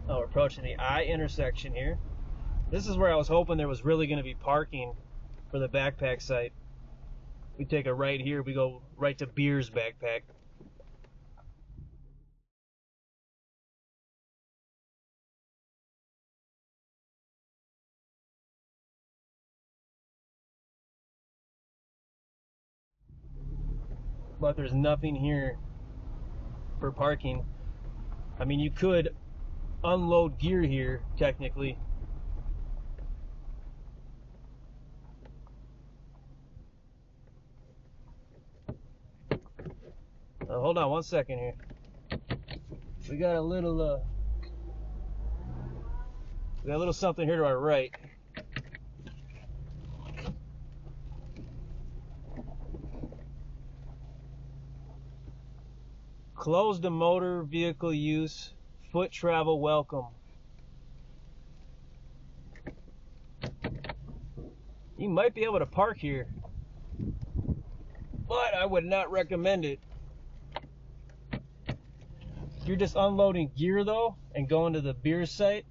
Oh, we're approaching the I intersection here. This is where I was hoping there was really going to be parking for the backpack site. We take a right here, we go right to Beer's backpack. But there's nothing here for parking. I mean, you could unload gear here, technically. Hold on one second here. We got a little something here to our right. Closed to motor vehicle use, foot travel welcome. You might be able to park here, but I would not recommend it. If you're just unloading gear though and going to the beer site,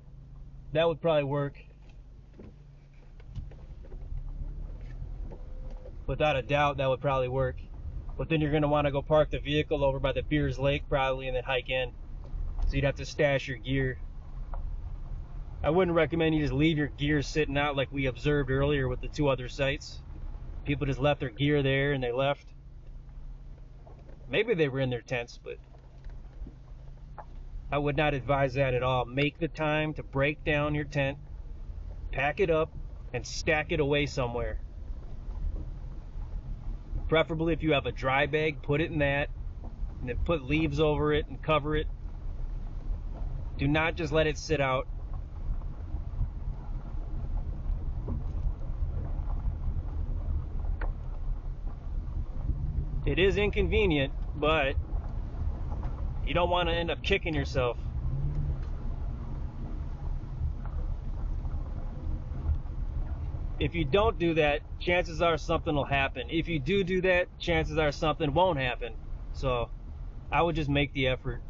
that would probably work. Without a doubt, that would probably work. But then you're going to want to go park the vehicle over by the Beers Lake probably and then hike in. So you'd have to stash your gear. I wouldn't recommend you just leave your gear sitting out like we observed earlier with the two other sites. People just left their gear there and they left. Maybe they were in their tents, but I would not advise that at all. Make the time to break down your tent, pack it up, and stack it away somewhere. Preferably if you have a dry bag, put it in that, and then put leaves over it and cover it. Do not just let it sit out. It is inconvenient, but you don't want to end up kicking yourself. If you don't do that, chances are something will happen. If you do that, chances are something won't happen. So I would just make the effort.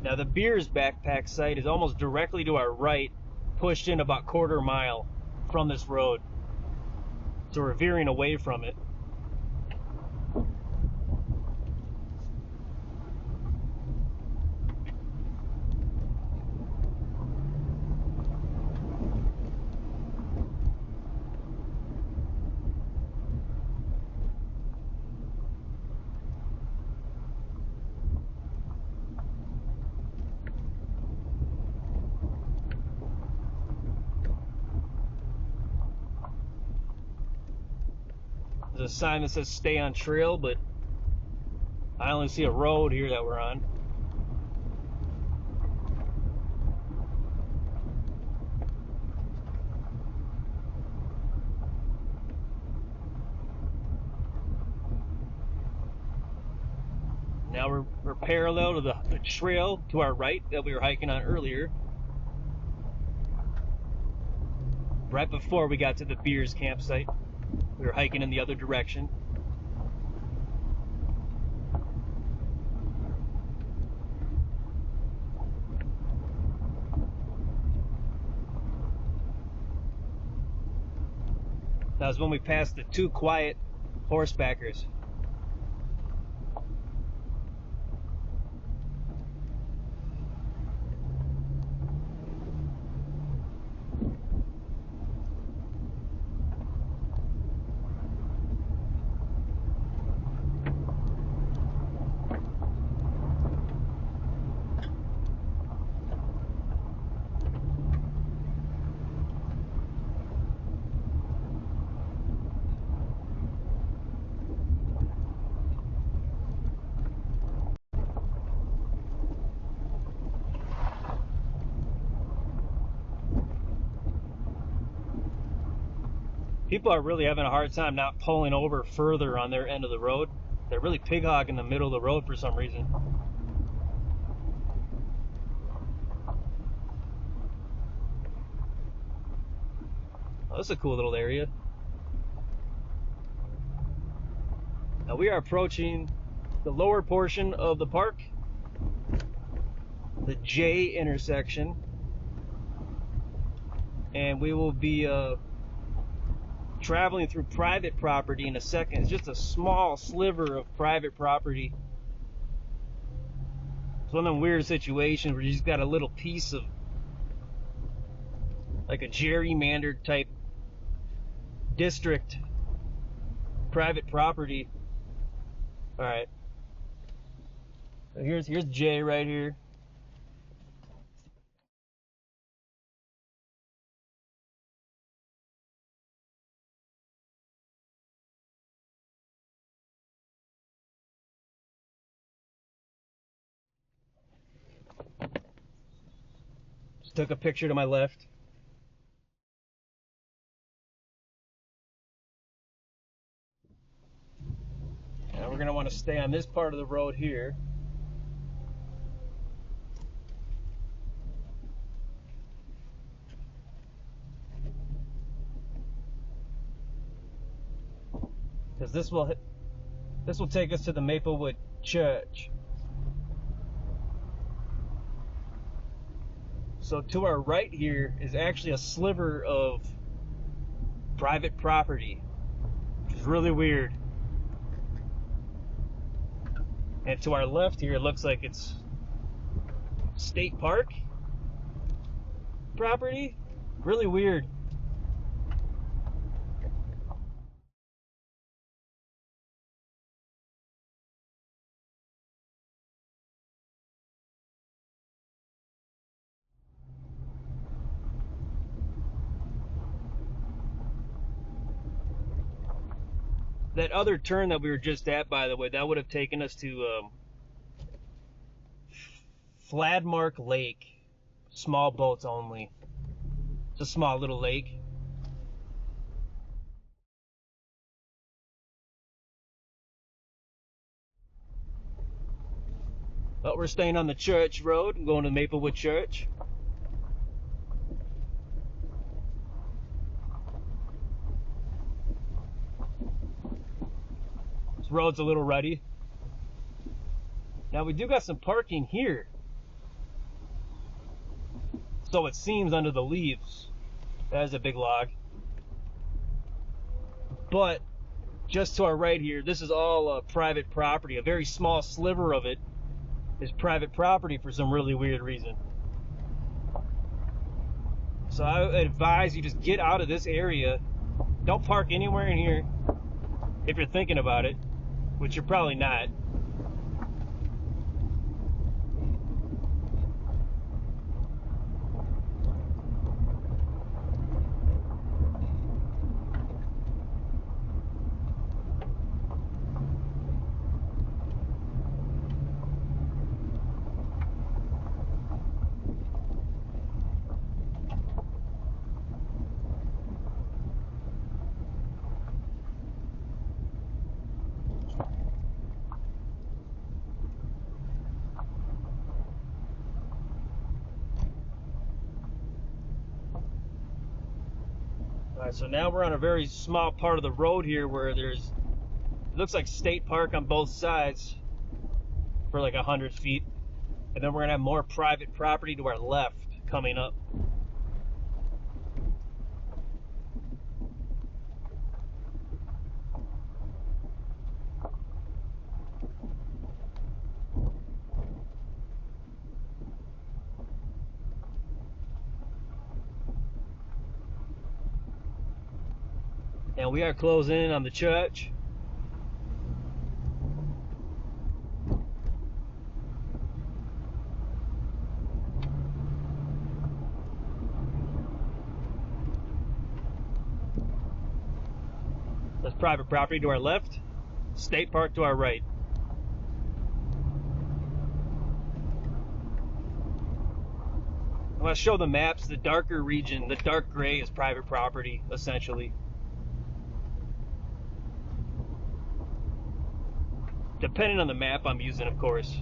Now the Beers backpack site is almost directly to our right, pushed in about quarter mile from this road. So we're veering away from it. There's a sign that says stay on trail, but I only see a road here that we're on. Now we're parallel to the trail to our right that we were hiking on earlier. Right before we got to the Beers campsite, we were hiking in the other direction. That was when we passed the two quiet horsebackers. People are really having a hard time not pulling over further on their end of the road. They're really pig hogging the middle of the road for some reason. Oh, this is a cool little area. Now we are approaching the lower portion of the park, the J intersection, and we will be traveling through private property in a second. It's just a small sliver of private property. It's one of them weird situations where you just got a little piece of like a gerrymandered type district, private property. All right, so here's J right here. Just took a picture to my left. Now we're going to want to stay on this part of the road here. Because this will take us to the Maplewood Church. So to our right here is actually a sliver of private property, which is really weird. And to our left here, it looks like it's state park property. Really weird. That other turn that we were just at, by the way, that would have taken us to Fladmark Lake. Small boats only. It's a small little lake. But we're staying on the church road and going to Maplewood Church. This road's a little ruddy. Now we do got some parking here. So it seems under the leaves. There's a big log. But just to our right here, this is all private property. A very small sliver of it is private property for some really weird reason. So I advise you just get out of this area. Don't park anywhere in here if you're thinking about it, which you're probably not. Alright, so now we're on a very small part of the road here where it looks like state park on both sides for like 100 feet. And then we're gonna have more private property to our left coming up. And we are closing in on the church. There's private property to our left, state park to our right. I'm going to show the maps. The darker region, the dark gray, is private property, essentially. Depending on the map I'm using, of course.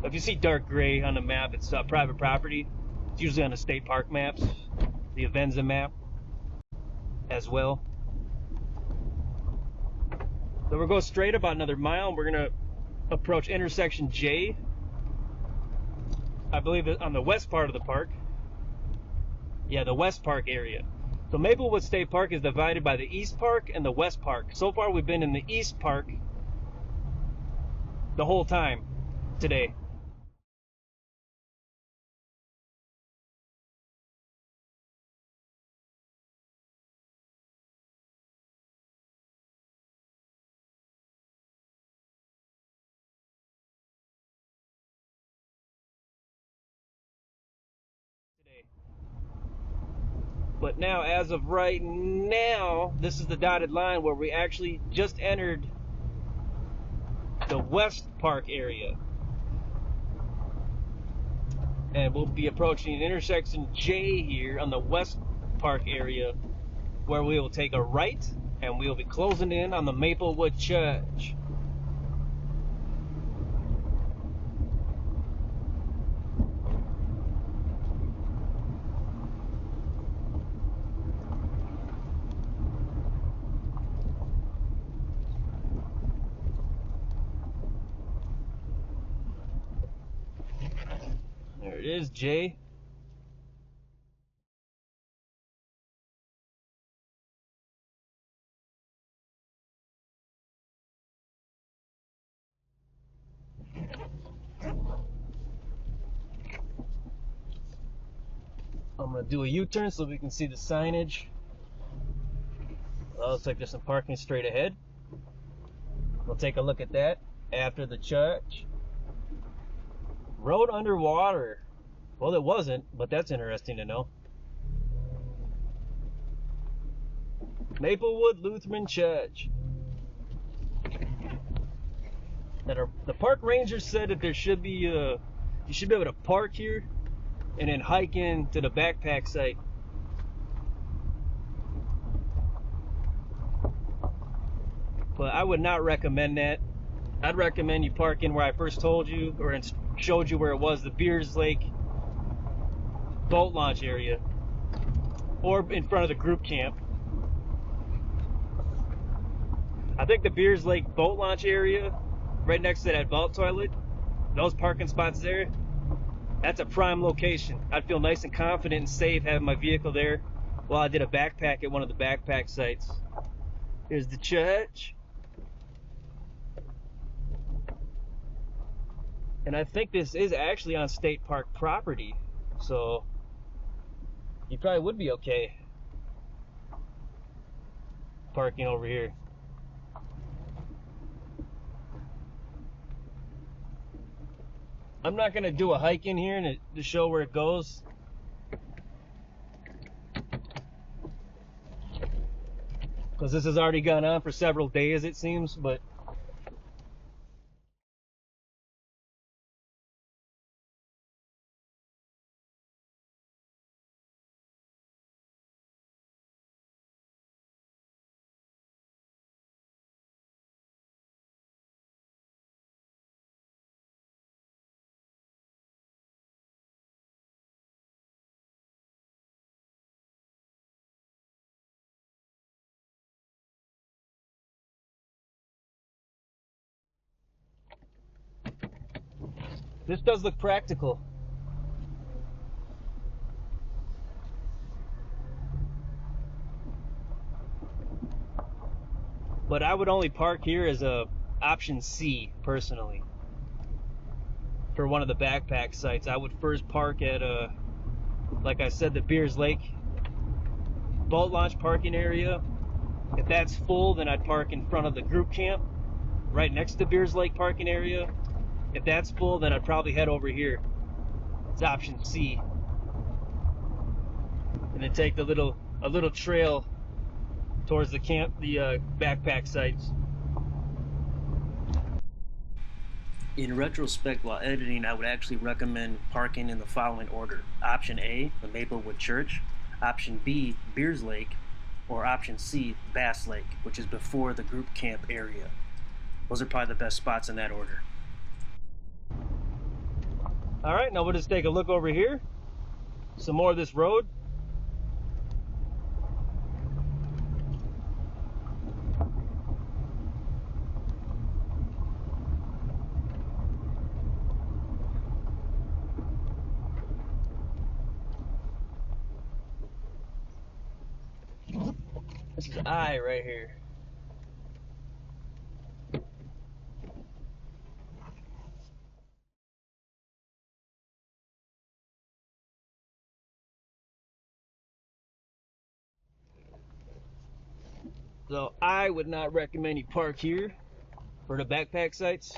If you see dark gray on the map, it's private property. It's usually on the state park maps, the Avenza map as well. So we'll go straight about another mile and we're going to approach intersection J. I believe on the west part of the park. Yeah, the west park area. So Maplewood State Park is divided by the east park and the west park. So far we've been in the east park the whole time today. But now, as of right now, this is the dotted line where we actually just entered the West Park area. And we'll be approaching intersection J here on the West Park area, where we will take a right and we will be closing in on the Maplewood Church. There it is, Jay. I'm going to do a U-turn so we can see the signage. Well, looks like there's some parking straight ahead. We'll take a look at that after the church. Road underwater. Well, it wasn't, but that's interesting to know. Maplewood Lutheran Church. Now, the park ranger said that there should be, if you should be able to park here and then hike in to the backpack site. But I would not recommend that. I'd recommend you park in where I first told you, or showed you where it was, the Beers Lake boat launch area, or in front of the group camp. I think the Beers Lake boat launch area, right next to that vault toilet, those parking spots there, that's a prime location. I'd feel nice and confident and safe having my vehicle there while I did a backpack at one of the backpack sites. Here's the church. And I think this is actually on state park property, so you probably would be okay parking over here. I'm not going to do a hike in here to show where it goes. Because this has already gone on for several days, it seems, but this does look practical. But I would only park here as a option C, personally. For one of the backpack sites, I would first park at, like I said, the Beers Lake boat launch parking area. If that's full, then I'd park in front of the group camp, right next to Beers Lake parking area. If that's full, then I'd probably head over here. It's option C. And then take a little trail towards the camp, the backpack sites. In retrospect, while editing, I would actually recommend parking in the following order. Option A, the Maplewood Church. Option B, Beers Lake. Or option C, Bass Lake, which is before the group camp area. Those are probably the best spots in that order. All right, now we'll just take a look over here. Some more of this road. This is I right here. So I would not recommend you park here for the backpack sites.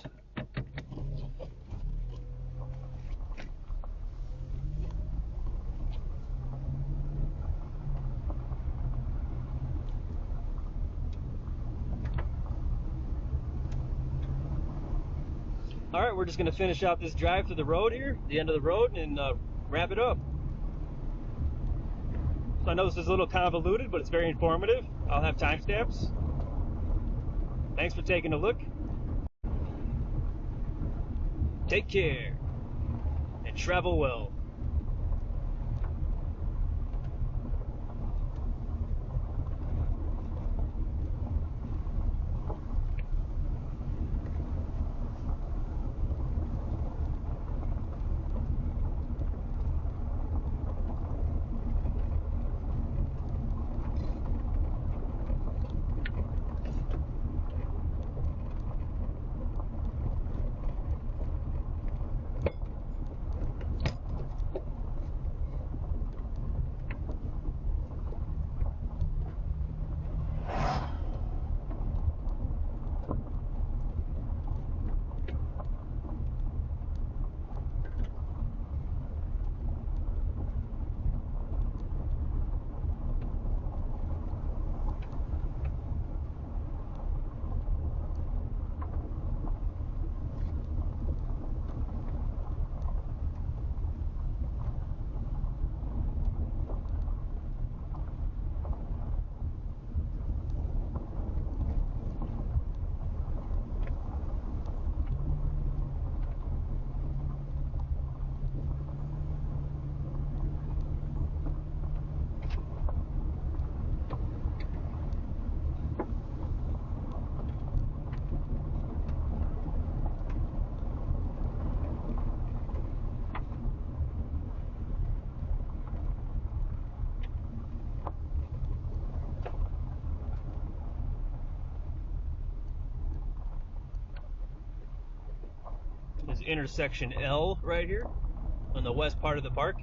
All right, we're just going to finish out this drive to the road here, the end of the road, and wrap it up. So I know this is a little convoluted, but it's very informative. I'll have timestamps. Thanks for taking a look. Take care and travel well. intersection L right here on the west part of the park.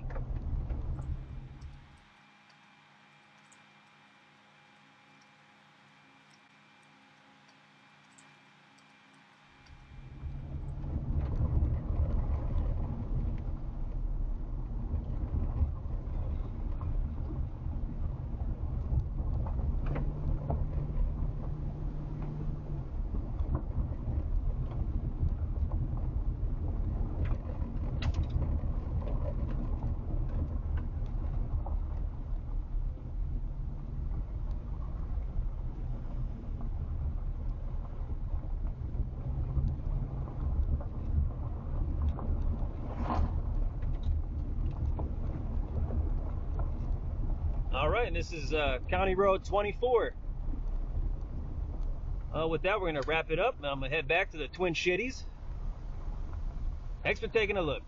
All right, and this is County Road 24. With that, we're going to wrap it up. Now I'm going to head back to the Twin Shitties. Thanks for taking a look.